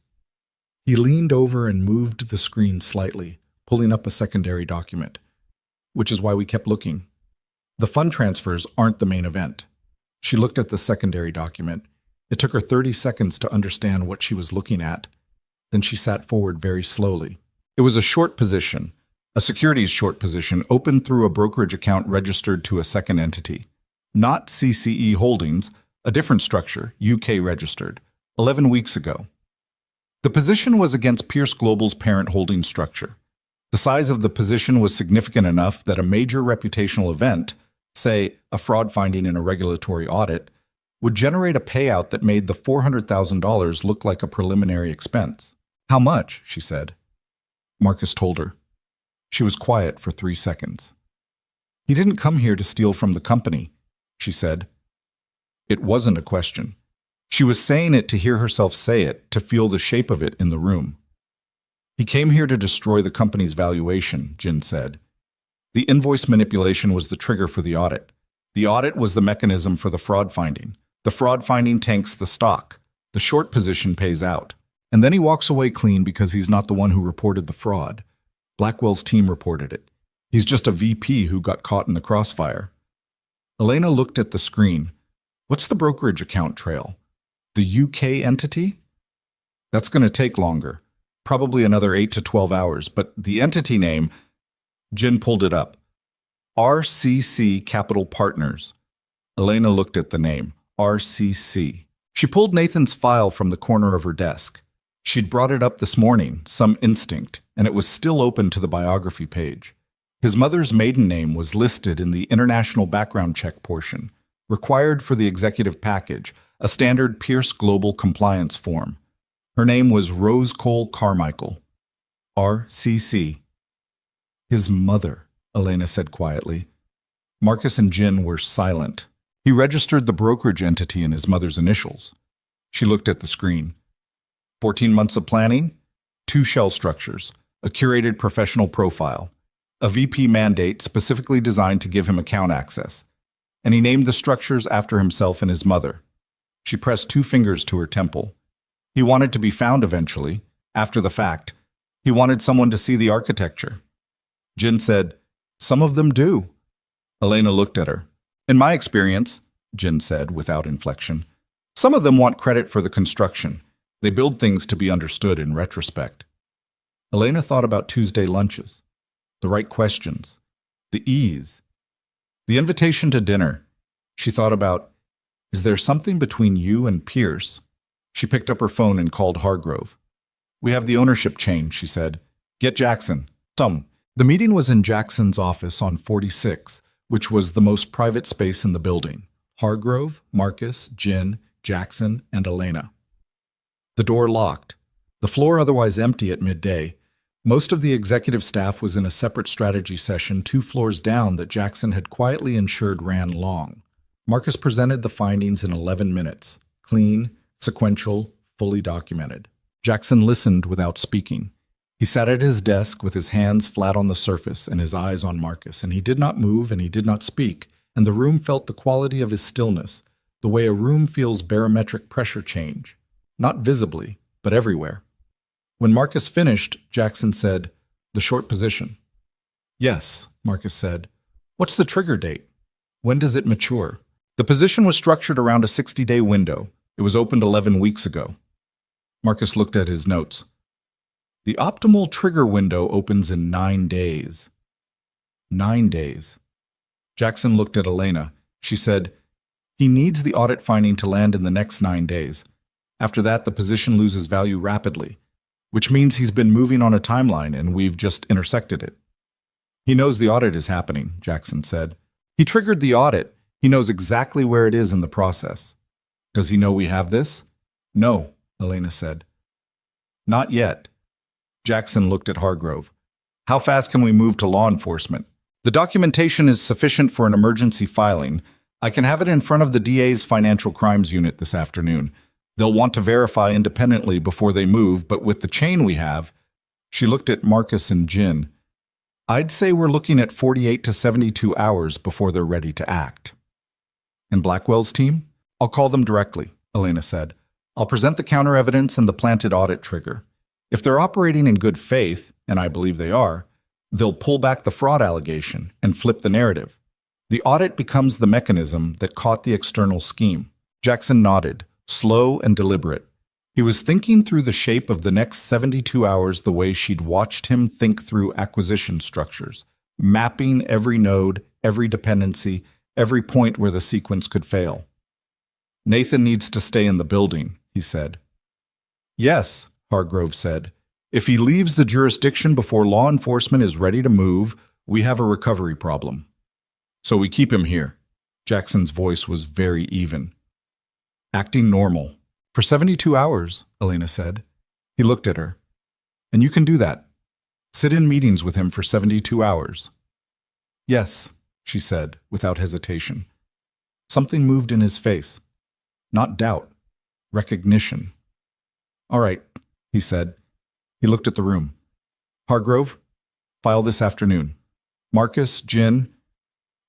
Speaker 1: He leaned over and moved the screen slightly, pulling up a secondary document. "Which is why we kept looking. The fund transfers aren't the main event." She looked at the secondary document. It took her 30 seconds to understand what she was looking at. Then she sat forward very slowly. It was a short position, a securities short position opened through a brokerage account registered to a second entity. Not CCE Holdings, a different structure, UK registered, 11 weeks ago. The position was against Pierce Global's parent holding structure. The size of the position was significant enough that a major reputational event, say a fraud finding in a regulatory audit, would generate a payout that made the $400,000 look like a preliminary expense. "How much?" she said. Marcus told her. She was quiet for 3 seconds. "He didn't come here to steal from the company," she said. It wasn't a question. She was saying it to hear herself say it, to feel the shape of it in the room. "He came here to destroy the company's valuation," Jin said. The invoice manipulation was the trigger for the audit. The audit was the mechanism for the fraud finding. The fraud finding tanks the stock. The short position pays out. And then he walks away clean because he's not the one who reported the fraud. Blackwell's team reported it. He's just a VP who got caught in the crossfire. Elena looked at the screen. What's the brokerage account trail? The UK entity? That's going to take longer. Probably another 8 to 12 hours, but the entity name, Jin pulled it up. RCC Capital Partners. Elena looked at the name, RCC. She pulled Nathan's file from the corner of her desk. She'd brought it up this morning, some instinct, and it was still open to the biography page. His mother's maiden name was listed in the international background check portion, required for the executive package, a standard Pierce Global compliance form. Her name was Rose Cole Carmichael. RCC. His mother, Elena said quietly. Marcus and Jin were silent. He registered the brokerage entity in his mother's initials. She looked at the screen. 14 months of planning, 2 shell structures, a curated professional profile, a VP mandate specifically designed to give him account access, and he named the structures after himself and his mother. She pressed 2 fingers to her temple. He wanted to be found eventually, after the fact. He wanted someone to see the architecture. Jin said, "Some of them do." Elena looked at her. "In my experience," Jin said without inflection, "some of them want credit for the construction. They build things to be understood in retrospect." Elena thought about Tuesday lunches. The right questions. The ease. The invitation to dinner. She thought about, is there something between you and Pierce? She picked up her phone and called Hargrove. "We have the ownership chain," she said. "Get Jackson." The meeting was in Jackson's office on 46, which was the most private space in the building. Hargrove, Marcus, Jin, Jackson, and Elena. The door locked. The floor otherwise empty at midday. Most of the executive staff was in a separate strategy session 2 floors down that Jackson had quietly ensured ran long. Marcus presented the findings in 11 minutes. Clean, sequential, fully documented. Jackson listened without speaking. He sat at his desk with his hands flat on the surface and his eyes on Marcus, and he did not move and he did not speak, and the room felt the quality of his stillness, the way a room feels barometric pressure change. Not visibly, but everywhere. When Marcus finished, Jackson said, "The short position." "Yes," Marcus said. "What's the trigger date? When does it mature?" The position was structured around a 60-day window. It was opened 11 weeks ago. Marcus looked at his notes. "The optimal trigger window opens in 9 days." 9 days. Jackson looked at Elena. She said, "He needs the audit finding to land in the next 9 days. After that, the position loses value rapidly, which means he's been moving on a timeline and we've just intersected it." "He knows the audit is happening," Jackson said. "He triggered the audit. He knows exactly where it is in the process." "Does he know we have this?" "No," Elena said. "Not yet." Jackson looked at Hargrove. "How fast can we move to law enforcement?" "The documentation is sufficient for an emergency filing. I can have it in front of the DA's Financial Crimes Unit this afternoon. They'll want to verify independently before they move, but with the chain we have..." She looked at Marcus and Jin. "I'd say we're looking at 48 to 72 hours before they're ready to act." "And Blackwell's team?" "I'll call them directly," Elena said. "I'll present the counter evidence and the planted audit trigger. If they're operating in good faith, and I believe they are, they'll pull back the fraud allegation and flip the narrative. The audit becomes the mechanism that caught the external scheme." Jackson nodded, slow and deliberate. He was thinking through the shape of the next 72 hours the way she'd watched him think through acquisition structures, mapping every node, every dependency, every point where the sequence could fail. "Nathan needs to stay in the building," he said. "Yes," Hargrove said. "If he leaves the jurisdiction before law enforcement is ready to move, we have a recovery problem. So we keep him here." Jackson's voice was very even. "Acting normal. For 72 hours, Elena said. He looked at her. "And you can do that. Sit in meetings with him for 72 hours. "Yes," she said, without hesitation. Something moved in his face. Not doubt. Recognition. "All right," he said. He looked at the room. "Hargrove, file this afternoon." Marcus, Jin,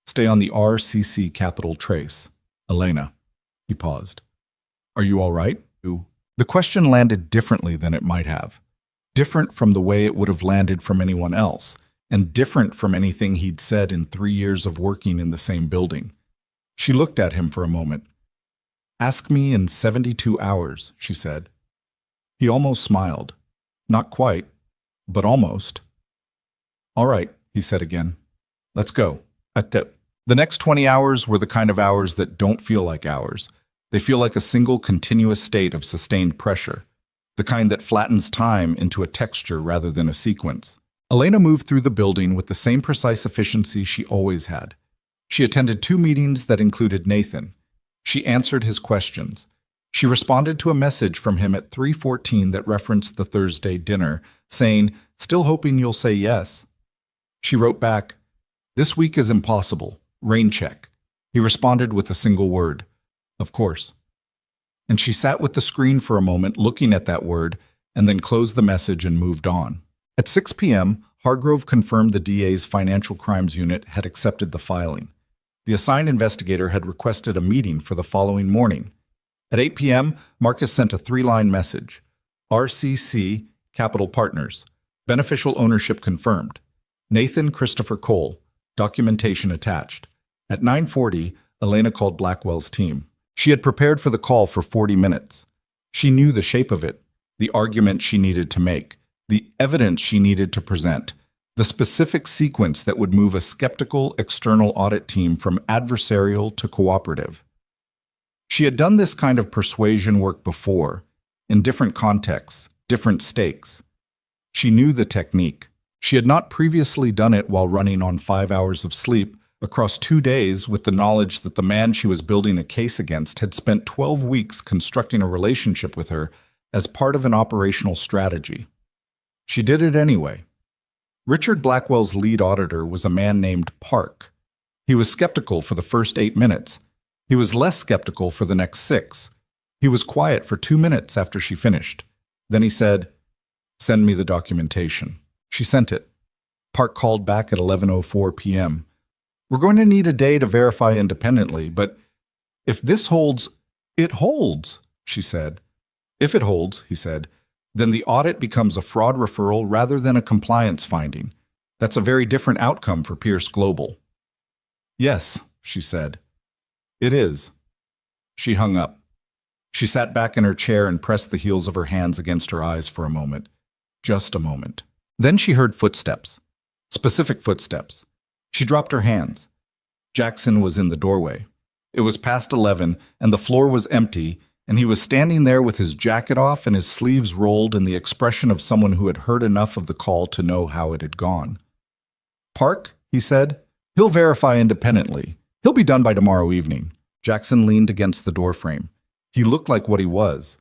Speaker 1: stay on the RCC Capital Trace. Elena. He paused. Are you all right? The question landed differently than it might have. Different from the way it would have landed from anyone else, and different from anything he'd said in 3 years of working in the same building. She looked at him for a moment. Ask me in 72 hours, she said. He almost smiled. Not quite, but almost. All right, he said again. Let's go. The next 20 hours were the kind of hours that don't feel like hours. They feel like a single continuous state of sustained pressure, the kind that flattens time into a texture rather than a sequence. Elena moved through the building with the same precise efficiency she always had. She attended 2 meetings that included Nathan. She answered his questions. She responded to a message from him at 3:14 that referenced the Thursday dinner, saying, "Still hoping you'll say yes." She wrote back, "This week is impossible. Rain check." He responded with a single word, "Of course." And she sat with the screen for a moment looking at that word, and then closed the message and moved on. At 6 p.m., Hargrove confirmed the DA's Financial Crimes Unit had accepted the filing. The assigned investigator had requested a meeting for the following morning. At 8 p.m., Marcus sent a 3-line message. RCC Capital Partners. Beneficial ownership confirmed. Nathan Christopher Cole. Documentation attached. At 9:40, Elena called Blackwell's team. She had prepared for the call for 40 minutes. She knew the shape of it, the argument she needed to make, the evidence she needed to present, the specific sequence that would move a skeptical external audit team from adversarial to cooperative. She had done this kind of persuasion work before, in different contexts, different stakes. She knew the technique. She had not previously done it while running on 5 hours of sleep across 2 days with the knowledge that the man she was building a case against had spent 12 weeks constructing a relationship with her as part of an operational strategy. She did it anyway. Richard Blackwell's lead auditor was a man named Park. He was skeptical for the first 8 minutes. He was less skeptical for the next 6. He was quiet for 2 minutes after she finished. Then he said, "Send me the documentation." She sent it. Park called back at 11:04 p.m. "We're going to need a day to verify independently, but if this holds, it holds," she said. "If it holds," he said, "then the audit becomes a fraud referral rather than a compliance finding. That's a very different outcome for Pierce Global." "Yes," she said. "It is." She hung up. She sat back in her chair and pressed the heels of her hands against her eyes for a moment. Just a moment. Then she heard footsteps. Specific footsteps. She dropped her hands. Jackson was in the doorway. It was past 11, and the floor was empty, and he was standing there with his jacket off and his sleeves rolled and the expression of someone who had heard enough of the call to know how it had gone. "Park," he said, "he'll verify independently. He'll be done by tomorrow evening." Jackson leaned against the doorframe. He looked like what he was.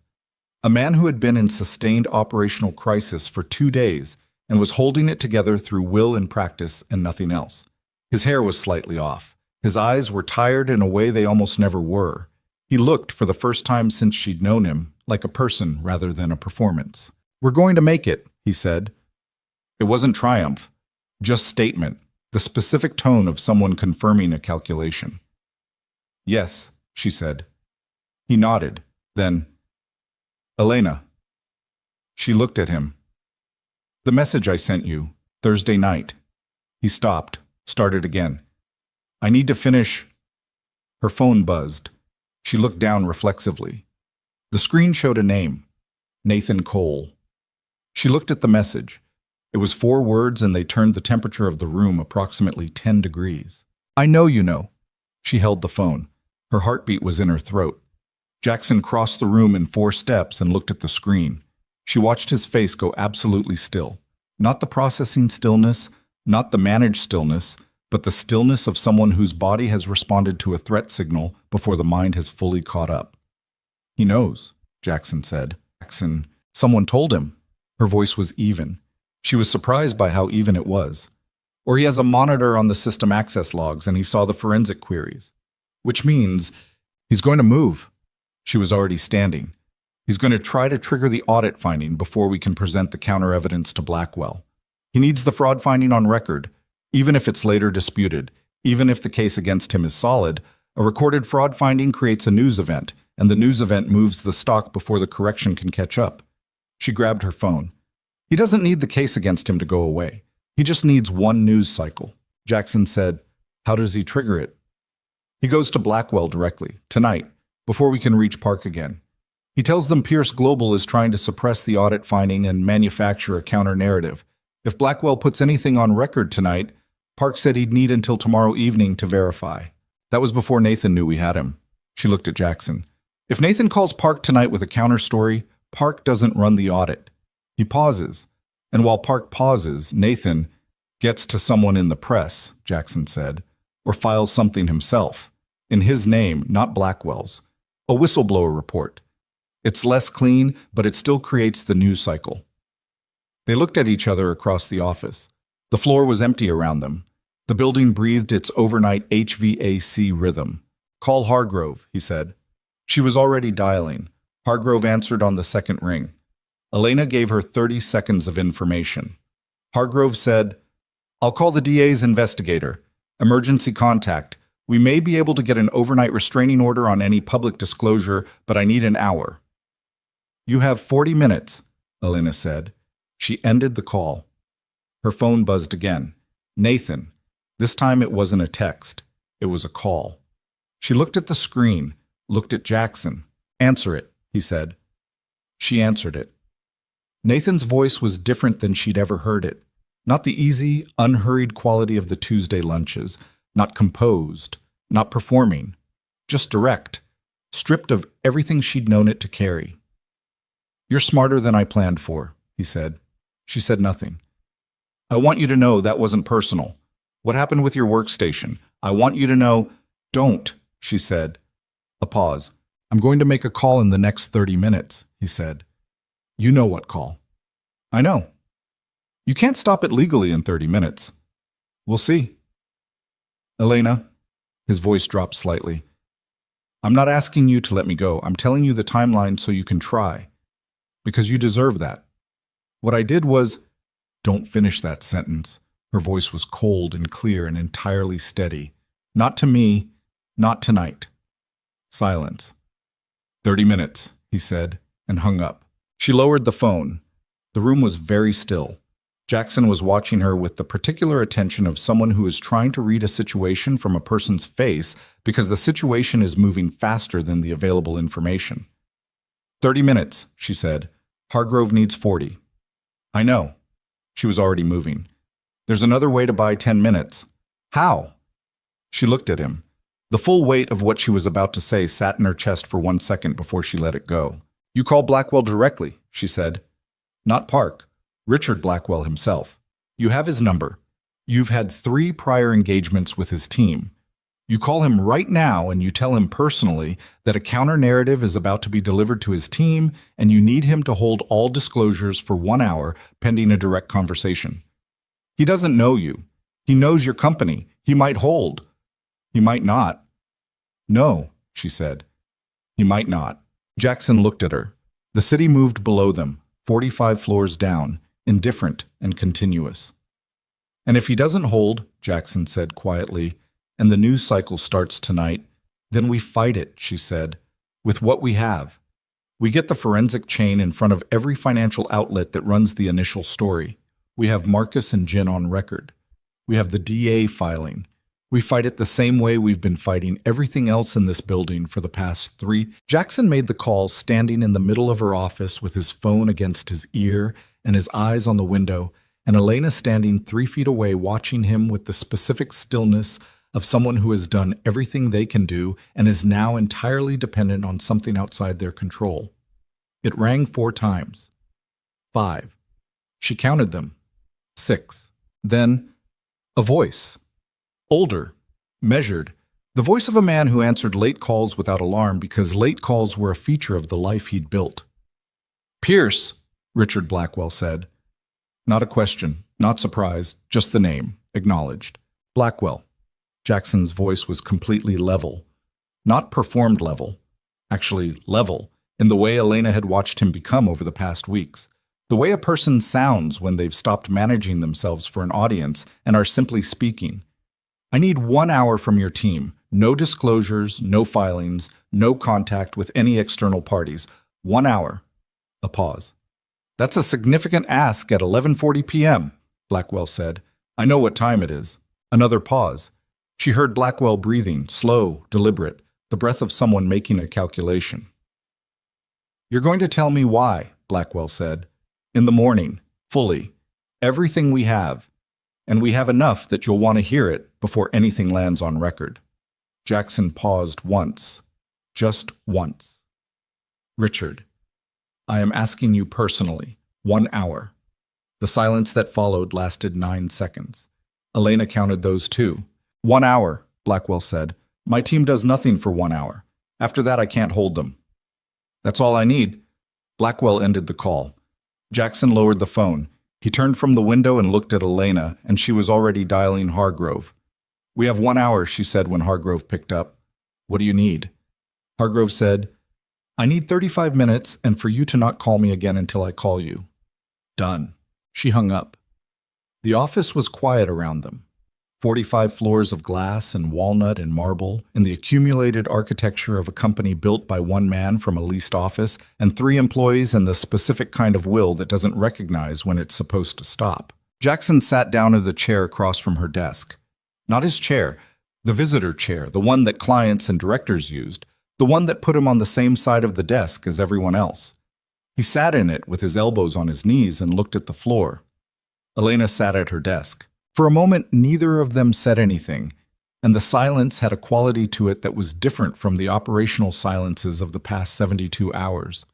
Speaker 1: A man who had been in sustained operational crisis for 2 days and was holding it together through will and practice and nothing else. His hair was slightly off. His eyes were tired in a way they almost never were. He looked, for the first time since she'd known him, like a person rather than a performance. "We're going to make it," he said. It wasn't triumph, just statement, the specific tone of someone confirming a calculation. "Yes," she said. He nodded. Then, "Elena." She looked at him. "The message I sent you, Thursday night." He stopped, started again. "I need to finish." Her phone buzzed. She looked down reflexively. The screen showed a name, Nathan Cole. She looked at the message. It was 4 words, and they turned the temperature of the room approximately 10 degrees. "I know you know." She held the phone. Her heartbeat was in her throat. Jackson crossed the room in 4 steps and looked at the screen. She watched his face go absolutely still. Not the processing stillness, not the managed stillness, but the stillness of someone whose body has responded to a threat signal before the mind has fully caught up. "He knows," Jackson said. "Jackson, someone told him." Her voice was even. She was surprised by how even it was. "Or he has a monitor on the system access logs and he saw the forensic queries. Which means he's going to move." She was already standing. "He's going to try to trigger the audit finding before we can present the counter evidence to Blackwell. He needs the fraud finding on record. Even if it's later disputed, even if the case against him is solid, a recorded fraud finding creates a news event, and the news event moves the stock before the correction can catch up. She grabbed her phone. He doesn't need the case against him to go away. He just needs one news cycle. Jackson said, "How does he trigger it?" "He goes to Blackwell directly, tonight, before we can reach Park again. He tells them Pierce Global is trying to suppress the audit finding and manufacture a counter-narrative. If Blackwell puts anything on record tonight, Park said he'd need until tomorrow evening to verify." That was before Nathan knew we had him. She looked at Jackson. "If Nathan calls Park tonight with a counter-story, Park doesn't run the audit. He pauses. And while Park pauses, Nathan gets to someone in the press," Jackson said, "or files something himself. In his name, not Blackwell's. A whistleblower report. It's less clean, but it still creates the news cycle." They looked at each other across the office. The floor was empty around them. The building breathed its overnight HVAC rhythm. "Call Hargrove," he said. She was already dialing. Hargrove answered on the second ring. Elena gave her 30 seconds of information. Hargrove said, "I'll call the DA's investigator. Emergency contact. We may be able to get an overnight restraining order on any public disclosure, but I need an hour." "You have 40 minutes, Elena said. She ended the call. Her phone buzzed again. Nathan. This time it wasn't a text. It was a call. She looked at the screen, looked at Jackson. "Answer it," he said. She answered it. Nathan's voice was different than she'd ever heard it. Not the easy, unhurried quality of the Tuesday lunches. Not composed. Not performing. Just direct. Stripped of everything she'd known it to carry. "You're smarter than I planned for," he said. She said nothing. "I want you to know that wasn't personal. What happened with your workstation? I want you to know—" "Don't," she said. A pause. "I'm going to make a call in the next 30 minutes, he said. "You know what call." "I know." "You can't stop it legally in 30 minutes. "We'll see." "Elena," his voice dropped slightly. "I'm not asking you to let me go. I'm telling you the timeline so you can try. Because you deserve that. What I did was—" "Don't finish that sentence." Her voice was cold and clear and entirely steady. "Not to me, not tonight." Silence. 30 minutes, he said, and hung up. She lowered the phone. The room was very still. Jackson was watching her with the particular attention of someone who is trying to read a situation from a person's face because the situation is moving faster than the available information. 30 minutes, she said. Hargrove needs 40. "I know." She was already moving. "There's another way to buy 10 minutes. "How?" She looked at him. The full weight of what she was about to say sat in her chest for 1 second before she let it go. "You call Blackwell directly," she said. "Not Park. Richard Blackwell himself. You have his number. You've had 3 prior engagements with his team. You call him right now and you tell him personally that a counter-narrative is about to be delivered to his team and you need him to hold all disclosures for 1 hour pending a direct conversation. He doesn't know you. He knows your company. He might hold. He might not." "No," she said. "He might not." Jackson looked at her. The city moved below them, 45 floors down, indifferent and continuous. "And if he doesn't hold," Jackson said quietly, "and the news cycle starts tonight, then we fight it," she said, "with what we have. We get the forensic chain in front of every financial outlet that runs the initial story. We have Marcus and Jen on record. We have the DA filing. We fight it the same way we've been fighting everything else in this building for the past 3. Jackson made the call standing in the middle of her office with his phone against his ear and his eyes on the window, and Elena standing 3 feet away watching him with the specific stillness of someone who has done everything they can do and is now entirely dependent on something outside their control. It rang 4 times. 5. She counted them. 6. Then, a voice. Older, measured, the voice of a man who answered late calls without alarm because late calls were a feature of the life he'd built. "Pierce," Richard Blackwell said. Not a question, not surprised, just the name, acknowledged. "Blackwell." Jackson's voice was completely level. Not performed level, actually level, in the way Elena had watched him become over the past weeks. The way a person sounds when they've stopped managing themselves for an audience and are simply speaking. I need 1 hour from your team. No disclosures, no filings, no contact with any external parties. 1 hour. A pause. That's a significant ask at 11:40 p.m., Blackwell said. I know what time it is. Another pause. She heard Blackwell breathing, slow, deliberate, the breath of someone making a calculation. You're going to tell me why, Blackwell said. In the morning, fully. Everything we have. And we have enough that you'll want to hear it before anything lands on record. Jackson paused once. Just once. Richard, I am asking you personally. 1 hour. The silence that followed lasted 9 seconds. Elena counted those too. 1 hour, Blackwell said. My team does nothing for 1 hour. After that, I can't hold them. That's all I need. Blackwell ended the call. Jackson lowered the phone. He turned from the window and looked at Elena, and she was already dialing Hargrove. We have 1 hour, she said when Hargrove picked up. What do you need? Hargrove said, I need 35 minutes and for you to not call me again until I call you. Done. She hung up. The office was quiet around them. 45 floors of glass and walnut and marble, and the accumulated architecture of a company built by one man from a leased office, and 3 employees and the specific kind of will that doesn't recognize when it's supposed to stop. Jackson sat down in the chair across from her desk. Not his chair, the visitor chair, the one that clients and directors used, the one that put him on the same side of the desk as everyone else. He sat in it with his elbows on his knees and looked at the floor. Elena sat at her desk. For a moment, neither of them said anything, and the silence had a quality to it that was different from the operational silences of the past 72 hours.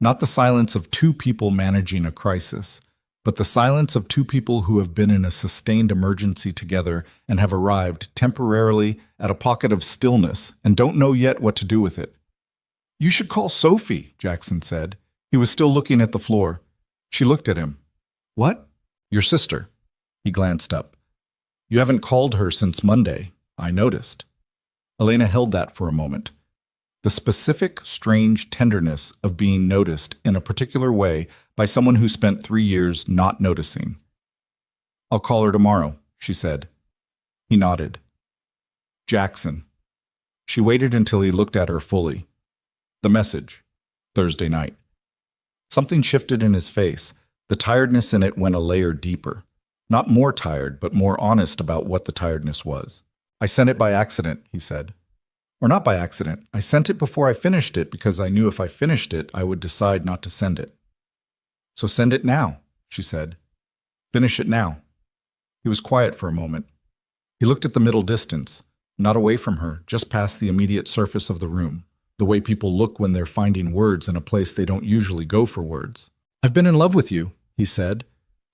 Speaker 1: Not the silence of 2 people managing a crisis, but the silence of 2 people who have been in a sustained emergency together and have arrived temporarily at a pocket of stillness and don't know yet what to do with it. You should call Sophie, Jackson said. He was still looking at the floor. She looked at him. What? Your sister. He glanced up. You haven't called her since Monday, I noticed. Elena held that for a moment. The specific, strange tenderness of being noticed in a particular way by someone who spent 3 years not noticing. I'll call her tomorrow, she said. He nodded. Jackson. She waited until he looked at her fully. The message. Thursday night. Something shifted in his face. The tiredness in it went a layer deeper. Not more tired, but more honest about what the tiredness was. I sent it by accident, he said. Or not by accident. I sent it before I finished it because I knew if I finished it, I would decide not to send it. So send it now, she said. Finish it now. He was quiet for a moment. He looked at the middle distance, not away from her, just past the immediate surface of the room, the way people look when they're finding words in a place they don't usually go for words. I've been in love with you, he said,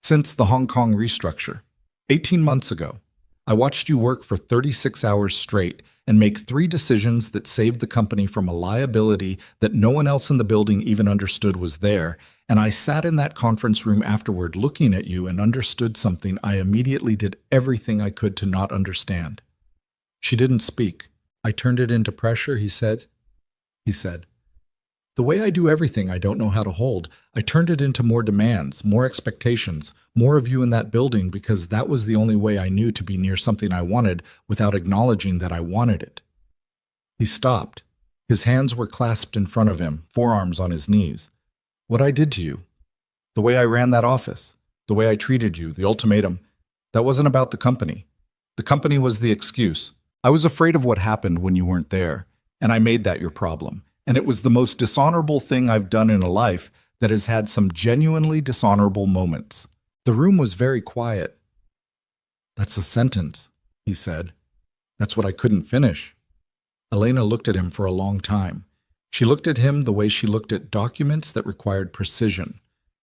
Speaker 1: since the Hong Kong restructure. 18 months ago. I watched you work for 36 hours straight and make 3 decisions that saved the company from a liability that no one else in the building even understood was there, and I sat in that conference room afterward looking at you and understood something I immediately did everything I could to not understand. She didn't speak. I turned it into pressure, he said. The way I do everything I don't know how to hold, I turned it into more demands, more expectations, more of you in that building because that was the only way I knew to be near something I wanted without acknowledging that I wanted it. He stopped. His hands were clasped in front of him, forearms on his knees. What I did to you, the way I ran that office, the way I treated you, the ultimatum, that wasn't about the company. The company was the excuse. I was afraid of what happened when you weren't there, and I made that your problem. And it was the most dishonorable thing I've done in a life that has had some genuinely dishonorable moments. The room was very quiet. That's a sentence, he said. That's what I couldn't finish. Elena looked at him for a long time. She looked at him the way she looked at documents that required precision.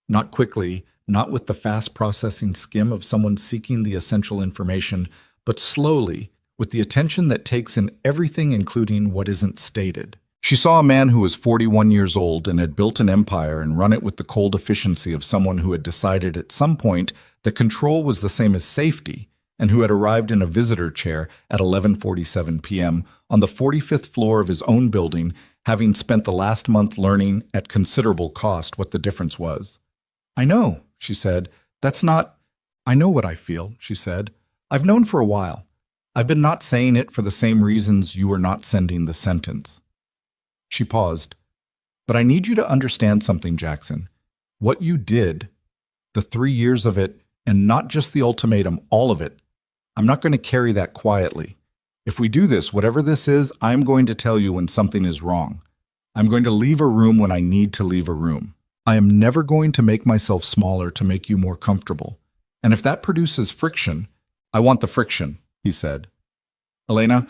Speaker 1: Not quickly, not with the fast processing skim of someone seeking the essential information, but slowly, with the attention that takes in everything including what isn't stated. She saw a man who was 41 years old and had built an empire and run it with the cold efficiency of someone who had decided at some point that control was the same as safety and who had arrived in a visitor chair at 11:47 p.m. on the 45th floor of his own building, having spent the last month learning at considerable cost what the difference was. I know, she said. That's not... I know what I feel, she said. I've known for a while. I've been not saying it for the same reasons you were not sending the sentence. She paused. But I need you to understand something, Jackson. What you did, the 3 years of it, and not just the ultimatum, all of it, I'm not going to carry that quietly. If we do this, whatever this is, I'm going to tell you when something is wrong. I'm going to leave a room when I need to leave a room. I am never going to make myself smaller to make you more comfortable. And if that produces friction, I want the friction, he said. Elena,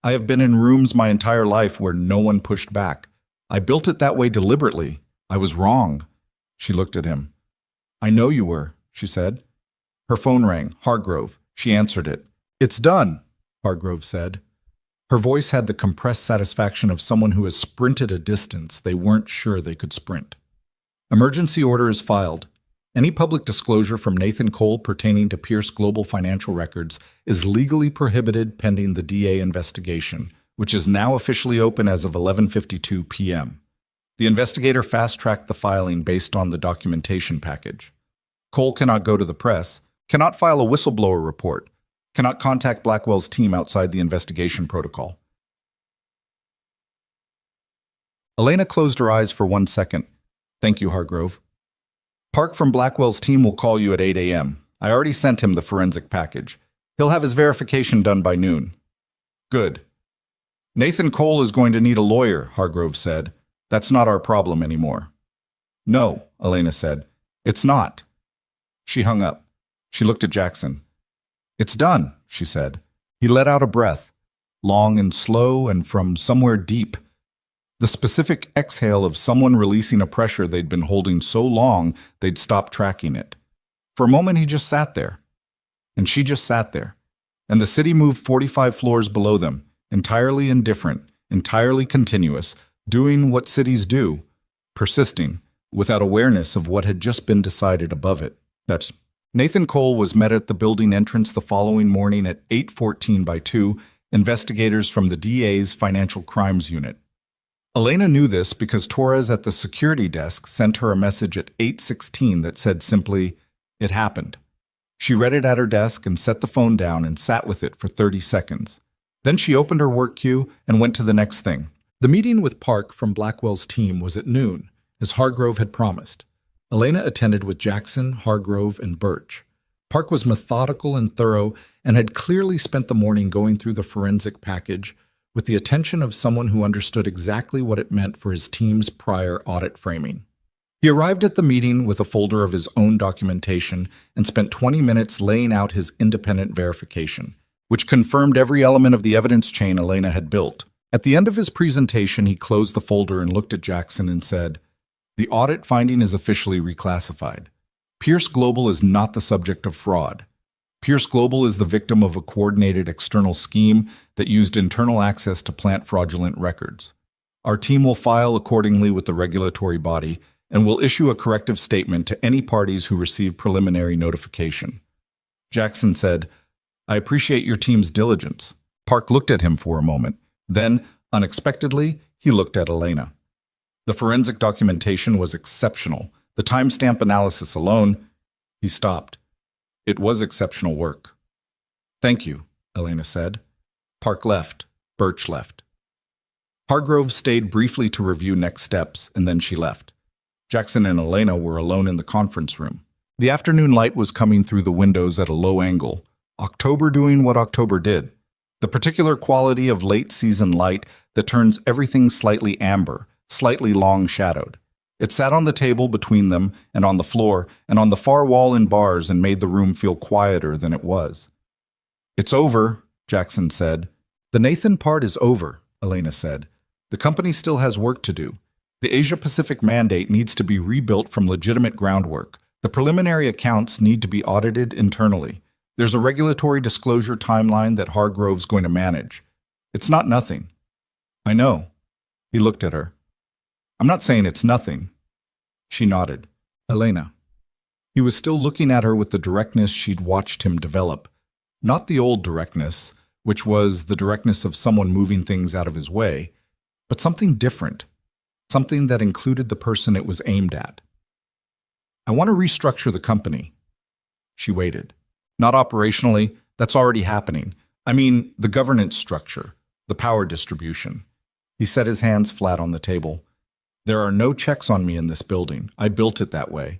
Speaker 1: I have been in rooms my entire life where no one pushed back. I built it that way deliberately. I was wrong. She looked at him. I know you were, she said. Her phone rang. Hargrove. She answered it. It's done, Hargrove said. Her voice had the compressed satisfaction of someone who has sprinted a distance they weren't sure they could sprint. Emergency order is filed. Any public disclosure from Nathan Cole pertaining to Pierce Global Financial Records is legally prohibited pending the DA investigation, which is now officially open as of 11:52 p.m. The investigator fast-tracked the filing based on the documentation package. Cole cannot go to the press, cannot file a whistleblower report, cannot contact Blackwell's team outside the investigation protocol. Elena closed her eyes for 1 second. Thank you, Hargrove. Park from Blackwell's team will call you at 8 a.m. I already sent him the forensic package. He'll have his verification done by noon. Good. Nathan Cole is going to need a lawyer, Hargrove said. That's not our problem anymore. No, Elena said. It's not. She hung up. She looked at Jackson. It's done, she said. He let out a breath, long and slow and from somewhere deep. The specific exhale of someone releasing a pressure they'd been holding so long they'd stopped tracking it. For a moment he just sat there. And she just sat there. And the city moved 45 floors below them, entirely indifferent, entirely continuous, doing what cities do, persisting, without awareness of what had just been decided above it. Nathan Cole was met at the building entrance the following morning at 8:14 by 2 investigators from the DA's Financial Crimes Unit. Elena knew this because Torres at the security desk sent her a message at 8:16 that said simply, "It happened." She read it at her desk and set the phone down and sat with it for 30 seconds. Then she opened her work queue and went to the next thing. The meeting with Park from Blackwell's team was at noon, as Hargrove had promised. Elena attended with Jackson, Hargrove, and Birch. Park was methodical and thorough and had clearly spent the morning going through the forensic package with the attention of someone who understood exactly what it meant for his team's prior audit framing. He arrived at the meeting with a folder of his own documentation and spent 20 minutes laying out his independent verification, which confirmed every element of the evidence chain Elena had built. At the end of his presentation, he closed the folder and looked at Jackson and said, "The audit finding is officially reclassified. Pierce Global is not the subject of fraud. Pierce Global is the victim of a coordinated external scheme that used internal access to plant fraudulent records. Our team will file accordingly with the regulatory body and will issue a corrective statement to any parties who receive preliminary notification." Jackson said, "I appreciate your team's diligence." Park looked at him for a moment. Then, unexpectedly, he looked at Elena. The forensic documentation was exceptional. The timestamp analysis alone, he stopped. It was exceptional work. "Thank you," Elena said. Park left. Birch left. Hargrove stayed briefly to review next steps, and then she left. Jackson and Elena were alone in the conference room. The afternoon light was coming through the windows at a low angle. October doing what October did. The particular quality of late-season light that turns everything slightly amber, slightly long-shadowed. It sat on the table between them and on the floor and on the far wall in bars and made the room feel quieter than it was. "It's over," Jackson said. "The Nathan part is over," Elena said. "The company still has work to do. The Asia-Pacific mandate needs to be rebuilt from legitimate groundwork. The preliminary accounts need to be audited internally. There's a regulatory disclosure timeline that Hargrove's going to manage. It's not nothing." "I know." He looked at her. "I'm not saying it's nothing." She nodded. "Elena." He was still looking at her with the directness she'd watched him develop. Not the old directness, which was the directness of someone moving things out of his way, but something different, something that included the person it was aimed at. I want to restructure the company. She waited. Not operationally, that's already happening. I mean, the governance structure, the power distribution. He set his hands flat on the table. There are no checks on me in this building. I built it that way.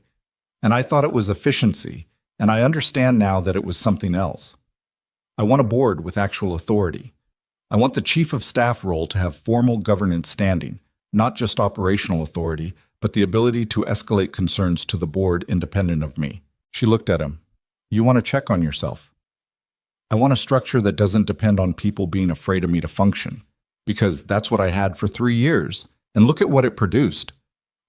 Speaker 1: And I thought it was efficiency, and I understand now that it was something else. I want a board with actual authority. I want the chief of staff role to have formal governance standing, not just operational authority, but the ability to escalate concerns to the board independent of me. She looked at him. You want to check on yourself. I want a structure that doesn't depend on people being afraid of me to function, because that's what I had for 3 years, and look at what it produced.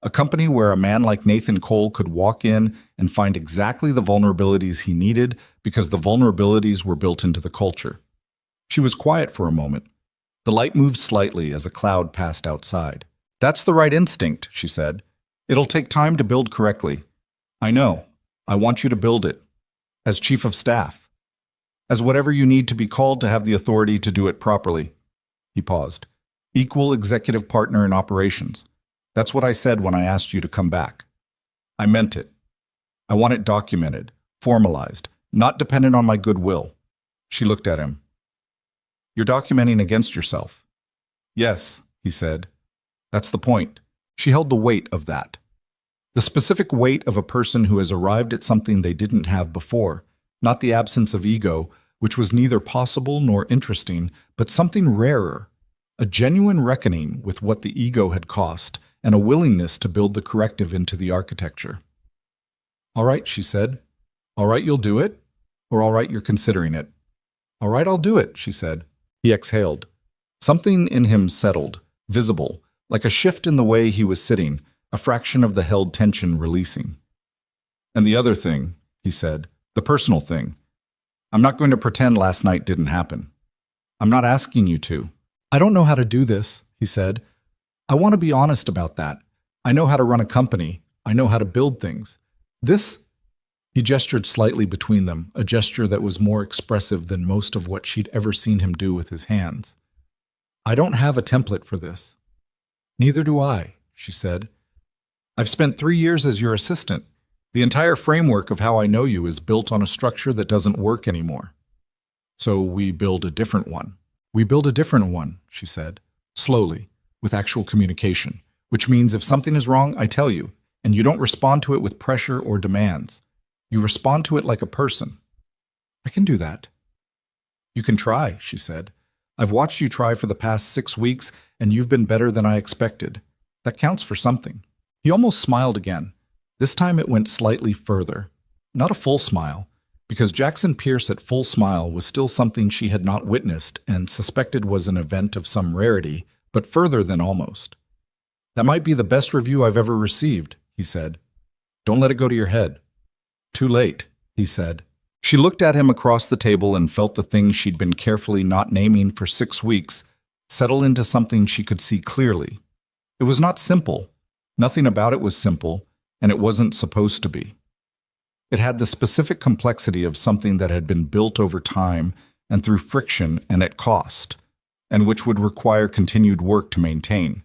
Speaker 1: A company where a man like Nathan Cole could walk in and find exactly the vulnerabilities he needed because the vulnerabilities were built into the culture. She was quiet for a moment. The light moved slightly as a cloud passed outside. That's the right instinct, she said. It'll take time to build correctly. I know. I want you to build it. As chief of staff. As whatever you need to be called to have the authority to do it properly. He paused. Equal executive partner in operations. That's what I said when I asked you to come back. I meant it. I want it documented, formalized, not dependent on my goodwill. She looked at him. You're documenting against yourself. Yes, he said. That's the point. She held the weight of that. The specific weight of a person who has arrived at something they didn't have before, not the absence of ego, which was neither possible nor interesting, but something rarer, a genuine reckoning with what the ego had cost, and a willingness to build the corrective into the architecture. All right, she said. All right, you'll do it? Or all right, you're considering it? All right, I'll do it, she said. He exhaled. Something in him settled, visible, like a shift in the way he was sitting, a fraction of the held tension releasing. And the other thing, he said, the personal thing. I'm not going to pretend last night didn't happen. I'm not asking you to. I don't know how to do this, he said. I want to be honest about that. I know how to run a company. I know how to build things. This, he gestured slightly between them, a gesture that was more expressive than most of what she'd ever seen him do with his hands. I don't have a template for this. Neither do I, she said. I've spent 3 years as your assistant. The entire framework of how I know you is built on a structure that doesn't work anymore. So we build a different one. We build a different one, she said, slowly, with actual communication, which means if something is wrong, I tell you, and you don't respond to it with pressure or demands. You respond to it like a person. I can do that. You can try, she said. I've watched you try for the past 6 weeks, and you've been better than I expected. That counts for something. He almost smiled again. This time it went slightly further. Not a full smile, because Jackson Pierce at full smile was still something she had not witnessed and suspected was an event of some rarity, but further than almost. That might be the best review I've ever received, he said. Don't let it go to your head. Too late, he said. She looked at him across the table and felt the thing she'd been carefully not naming for 6 weeks settle into something she could see clearly. It was not simple. Nothing about it was simple, and it wasn't supposed to be. It had the specific complexity of something that had been built over time and through friction and at cost, and which would require continued work to maintain.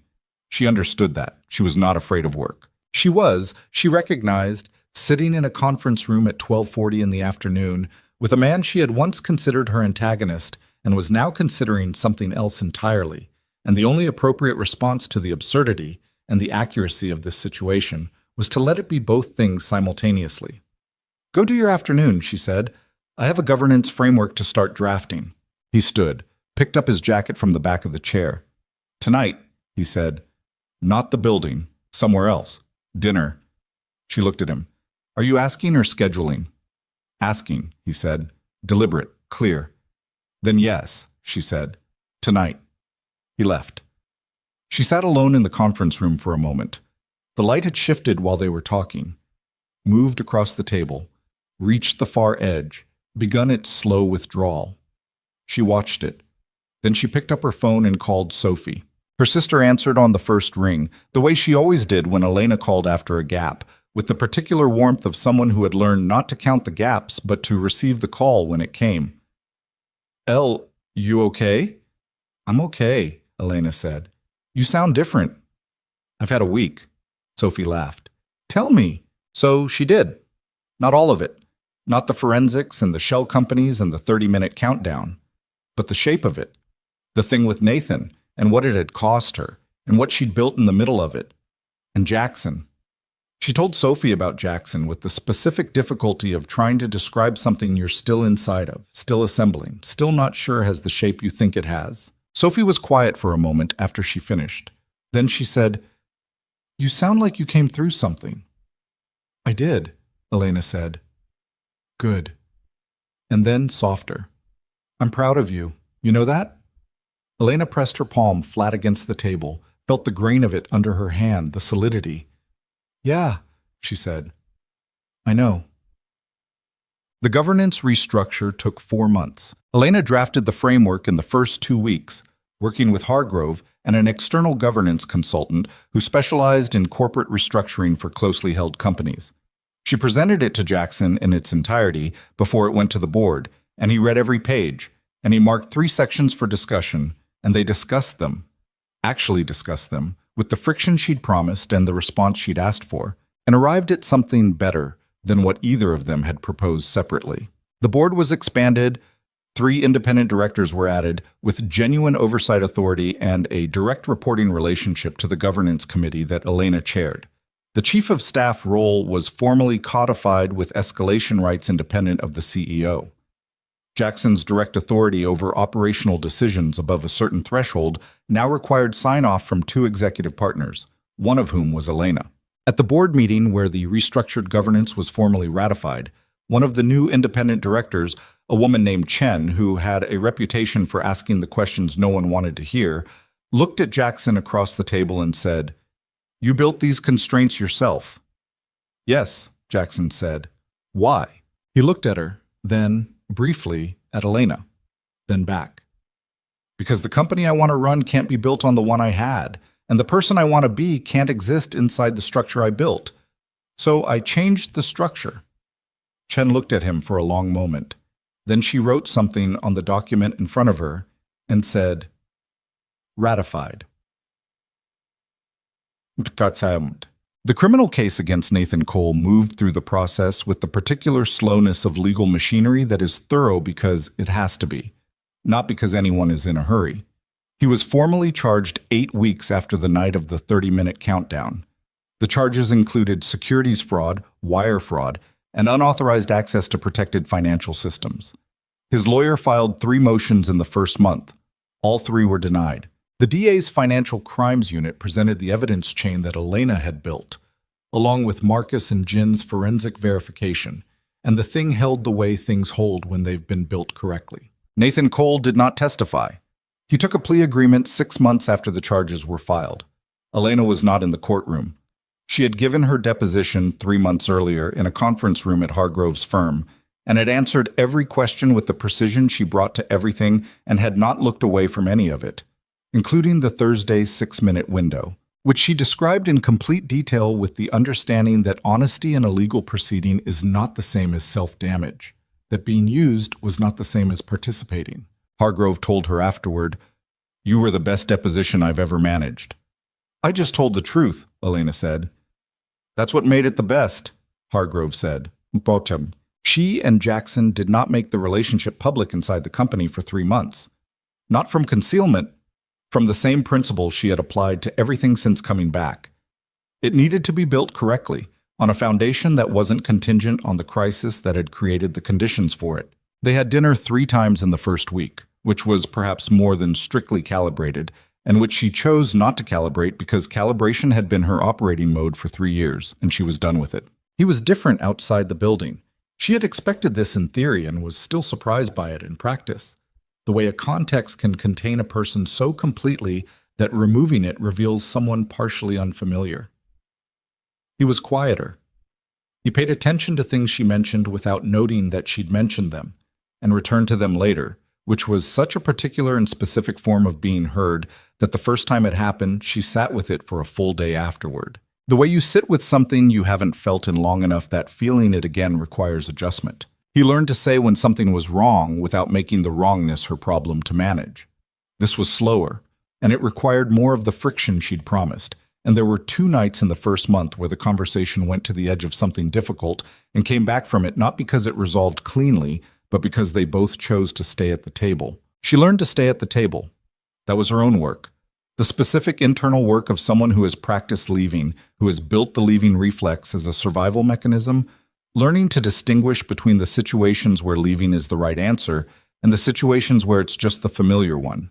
Speaker 1: She understood that. She was not afraid of work. She recognized, sitting in a conference room at 12:40 in the afternoon with a man she had once considered her antagonist and was now considering something else entirely, and the only appropriate response to the absurdity and the accuracy of this situation was to let it be both things simultaneously. Go do your afternoon, she said. I have a governance framework to start drafting. He stood, picked up his jacket from the back of the chair. Tonight, he said. Not the building, somewhere else. Dinner. She looked at him. Are you asking or scheduling? Asking, he said. Deliberate, clear. Then yes, she said. Tonight. He left. She sat alone in the conference room for a moment. The light had shifted while they were talking, moved across the table, reached the far edge, begun its slow withdrawal. She watched it. Then she picked up her phone and called Sophie. Her sister answered on the first ring, the way she always did when Elena called after a gap, with the particular warmth of someone who had learned not to count the gaps but to receive the call when it came. Elle, you okay? I'm okay, Elena said. You sound different. I've had a week. Sophie laughed. Tell me. So she did. Not all of it. Not the forensics and the shell companies and the 30-minute countdown. But the shape of it. The thing with Nathan and what it had cost her and what she'd built in the middle of it. And Jackson. She told Sophie about Jackson with the specific difficulty of trying to describe something you're still inside of, still assembling, still not sure has the shape you think it has. Sophie was quiet for a moment after she finished. Then she said, "You sound like you came through something." "I did," Elena said. "Good." And then softer. "I'm proud of you. You know that?" Elena pressed her palm flat against the table, felt the grain of it under her hand, the solidity. "Yeah," she said. "I know." The governance restructure took 4 months. Elena drafted the framework in the first 2 weeks, working with Hargrove and an external governance consultant who specialized in corporate restructuring for closely held companies. She presented it to Jackson in its entirety before it went to the board, and he read every page, and he marked 3 sections for discussion, and they discussed them, actually discussed them, with the friction she'd promised and the response she'd asked for, and arrived at something better than what either of them had proposed separately. The board was expanded, 3 independent directors were added, with genuine oversight authority and a direct reporting relationship to the governance committee that Elena chaired. The chief of staff role was formally codified with escalation rights independent of the CEO. Jackson's direct authority over operational decisions above a certain threshold now required sign-off from 2 executive partners, one of whom was Elena. At the board meeting where the restructured governance was formally ratified, one of the new independent directors, a woman named Chen, who had a reputation for asking the questions no one wanted to hear, looked at Jackson across the table and said, "You built these constraints yourself." "Yes," Jackson said. "Why?" He looked at her, then, briefly, at Elena, then back. "Because the company I want to run can't be built on the one I had, and the person I want to be can't exist inside the structure I built. So I changed the structure." Chen looked at him for a long moment. Then she wrote something on the document in front of her and said, "Ratified." The criminal case against Nathan Cole moved through the process with the particular slowness of legal machinery that is thorough because it has to be, not because anyone is in a hurry. He was formally charged 8 weeks after the night of the 30-minute countdown. The charges included securities fraud, wire fraud, and unauthorized access to protected financial systems. His lawyer filed 3 motions in the first month. All 3 were denied. The DA's Financial Crimes Unit presented the evidence chain that Elena had built, along with Marcus and Jin's forensic verification, and the thing held the way things hold when they've been built correctly. Nathan Cole did not testify. He took a plea agreement 6 months after the charges were filed. Elena was not in the courtroom. She had given her deposition 3 months earlier in a conference room at Hargrove's firm, and had answered every question with the precision she brought to everything and had not looked away from any of it, including the Thursday 6-minute window, which she described in complete detail with the understanding that honesty in a legal proceeding is not the same as self-damage, that being used was not the same as participating. Hargrove told her afterward, "You were the best deposition I've ever managed." "I just told the truth," Elena said. "That's what made it the best," Hargrove said. Bottom. She and Jackson did not make the relationship public inside the company for 3 months. Not from concealment, from the same principle she had applied to everything since coming back. It needed to be built correctly, on a foundation that wasn't contingent on the crisis that had created the conditions for it. They had dinner 3 times in the first week, which was perhaps more than strictly calibrated, and which she chose not to calibrate because calibration had been her operating mode for 3 years, and she was done with it. He was different outside the building. She had expected this in theory and was still surprised by it in practice. The way a context can contain a person so completely that removing it reveals someone partially unfamiliar. He was quieter. He paid attention to things she mentioned without noting that she'd mentioned them, and returned to them later, which was such a particular and specific form of being heard that the first time it happened, she sat with it for a full day afterward. The way you sit with something you haven't felt in long enough that feeling it again requires adjustment. He learned to say when something was wrong without making the wrongness her problem to manage. This was slower, and it required more of the friction she'd promised, And there were 2 nights in the first month where the conversation went to the edge of something difficult and came back from it not because it resolved cleanly, but because they both chose to stay at the table. She learned to stay at the table. That was her own work. The specific internal work of someone who has practiced leaving, who has built the leaving reflex as a survival mechanism, learning to distinguish between the situations where leaving is the right answer and the situations where it's just the familiar one.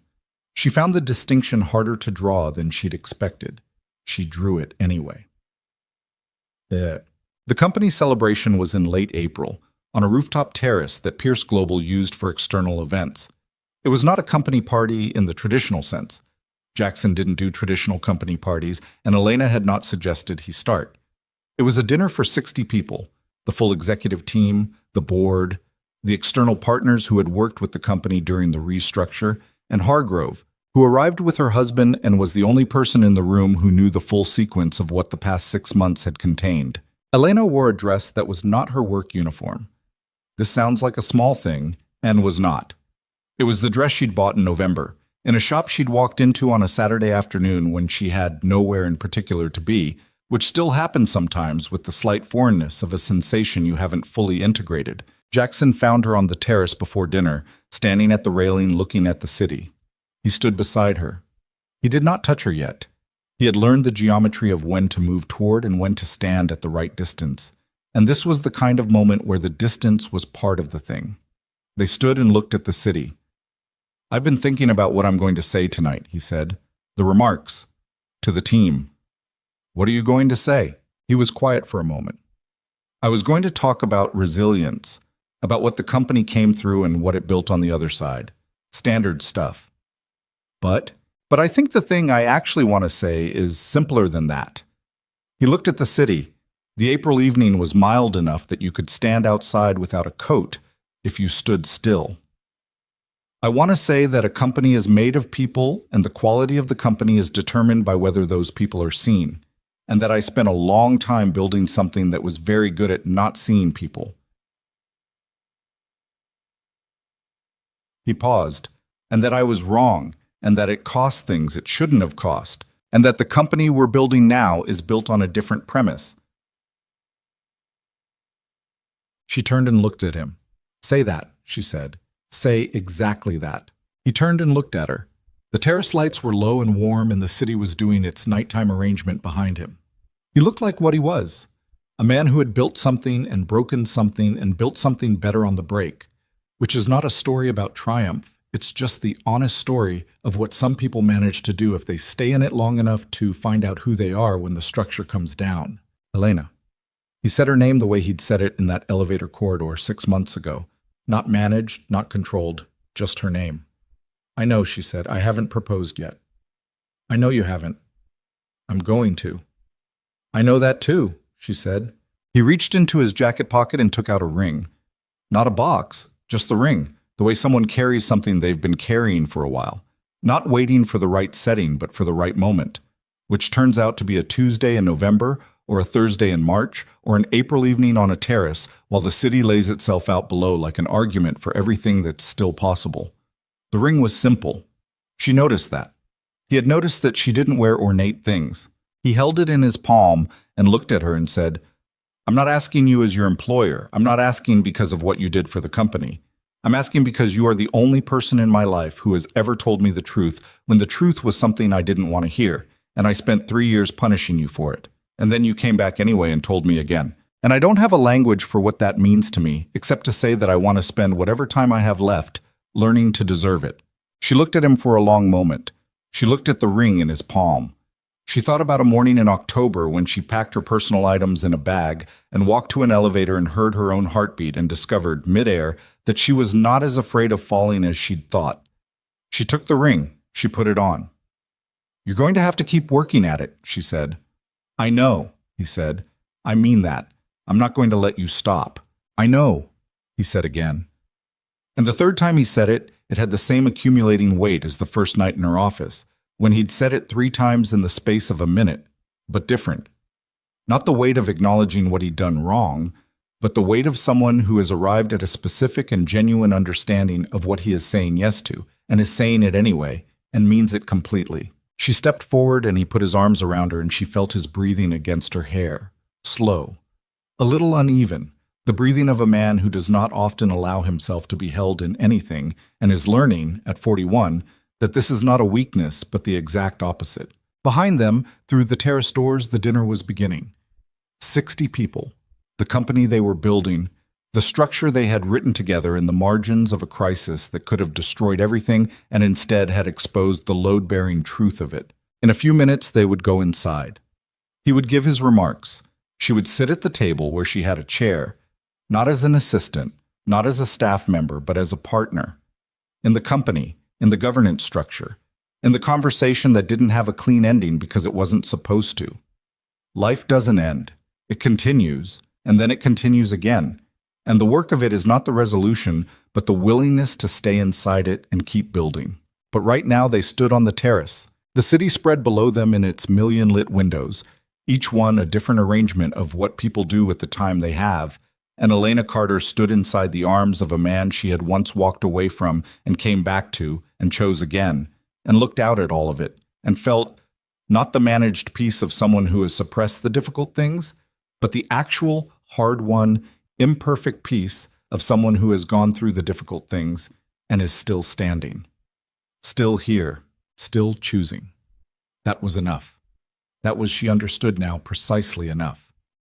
Speaker 1: She found the distinction harder to draw than she'd expected. She drew it anyway. The company celebration was in late April, on a rooftop terrace that Pierce Global used for external events. It was not a company party in the traditional sense. Jackson didn't do traditional company parties, and Elena had not suggested he start. It was a dinner for 60 people, the full executive team, the board, the external partners who had worked with the company during the restructure, and Hargrove, who arrived with her husband and was the only person in the room who knew the full sequence of what the past 6 months had contained. Elena wore a dress that was not her work uniform. This sounds like a small thing, and was not. It was the dress she'd bought in November, in a shop she'd walked into on a Saturday afternoon when she had nowhere in particular to be, which still happens sometimes with the slight foreignness of a sensation you haven't fully integrated. Jackson found her on the terrace before dinner, standing at the railing looking at the city. He stood beside her. He did not touch her yet. He had learned the geometry of when to move toward and when to stand at the right distance, and this was the kind of moment where the distance was part of the thing. They stood and looked at the city. "I've been thinking about what I'm going to say tonight," he said. "The remarks. To the team." "What are you going to say?" He was quiet for a moment. "I was going to talk about resilience, about what the company came through and what it built on the other side. Standard stuff. But I think the thing I actually want to say is simpler than that." He looked at the city. The April evening was mild enough that you could stand outside without a coat if you stood still. "I want to say that a company is made of people, and the quality of the company is determined by whether those people are seen, and that I spent a long time building something that was very good at not seeing people." He paused, "And that I was wrong, and that it cost things it shouldn't have cost, and that the company we're building now is built on a different premise." She turned and looked at him. "Say that," she said. "Say exactly that." He turned and looked at her. The terrace lights were low and warm, and the city was doing its nighttime arrangement behind him. He looked like what he was, a man who had built something and broken something and built something better on the break, which is not a story about triumph. It's just the honest story of what some people manage to do if they stay in it long enough to find out who they are when the structure comes down. Elena. He said her name the way he'd said it in that elevator corridor 6 months ago. Not managed, not controlled, just her name. "I know," she said. "I haven't proposed yet." "I know you haven't." "I'm going to." "I know that too," she said. He reached into his jacket pocket and took out a ring. Not a box, just the ring. The way someone carries something they've been carrying for a while, not waiting for the right setting, but for the right moment, which turns out to be a Tuesday in November, or a Thursday in March, or an April evening on a terrace, while the city lays itself out below like an argument for everything that's still possible. The ring was simple. She noticed that. He had noticed that she didn't wear ornate things. He held it in his palm and looked at her and said, "I'm not asking you as your employer. I'm not asking because of what you did for the company. I'm asking because you are the only person in my life who has ever told me the truth when the truth was something I didn't want to hear, and I spent 3 years punishing you for it. And then you came back anyway and told me again. And I don't have a language for what that means to me, except to say that I want to spend whatever time I have left learning to deserve it." She looked at him for a long moment. She looked at the ring in his palm. She thought about a morning in October when she packed her personal items in a bag and walked to an elevator and heard her own heartbeat and discovered, midair, that she was not as afraid of falling as she'd thought. She took the ring. She put it on. "You're going to have to keep working at it," she said. "I know," he said. "I mean that. I'm not going to let you stop." "I know," he said again. And the third time he said it, it had the same accumulating weight as the first night in her office, when he'd said it 3 times in the space of a minute, but different. Not the weight of acknowledging what he'd done wrong, but the weight of someone who has arrived at a specific and genuine understanding of what he is saying yes to, and is saying it anyway, and means it completely. She stepped forward and he put his arms around her and she felt his breathing against her hair. Slow. A little uneven. The breathing of a man who does not often allow himself to be held in anything and is learning, at 41, that this is not a weakness but the exact opposite. Behind them, through the terrace doors, the dinner was beginning. 60 people. The company they were building, the structure they had written together in the margins of a crisis that could have destroyed everything and instead had exposed the load-bearing truth of it. In a few minutes, they would go inside. He would give his remarks. She would sit at the table where she had a chair, not as an assistant, not as a staff member, but as a partner. In the company, in the governance structure, in the conversation that didn't have a clean ending because it wasn't supposed to. Life doesn't end. It continues, and then it continues again. And the work of it is not the resolution, but the willingness to stay inside it and keep building. But right now they stood on the terrace. The city spread below them in its million-lit windows, each one a different arrangement of what people do with the time they have. And Elena Carter stood inside the arms of a man she had once walked away from and came back to and chose again, and looked out at all of it, and felt not the managed peace of someone who has suppressed the difficult things, but the actual, hard-won, imperfect peace of someone who has gone through the difficult things and is still standing. Still here, still choosing. That was enough. That was, she understood now, precisely enough.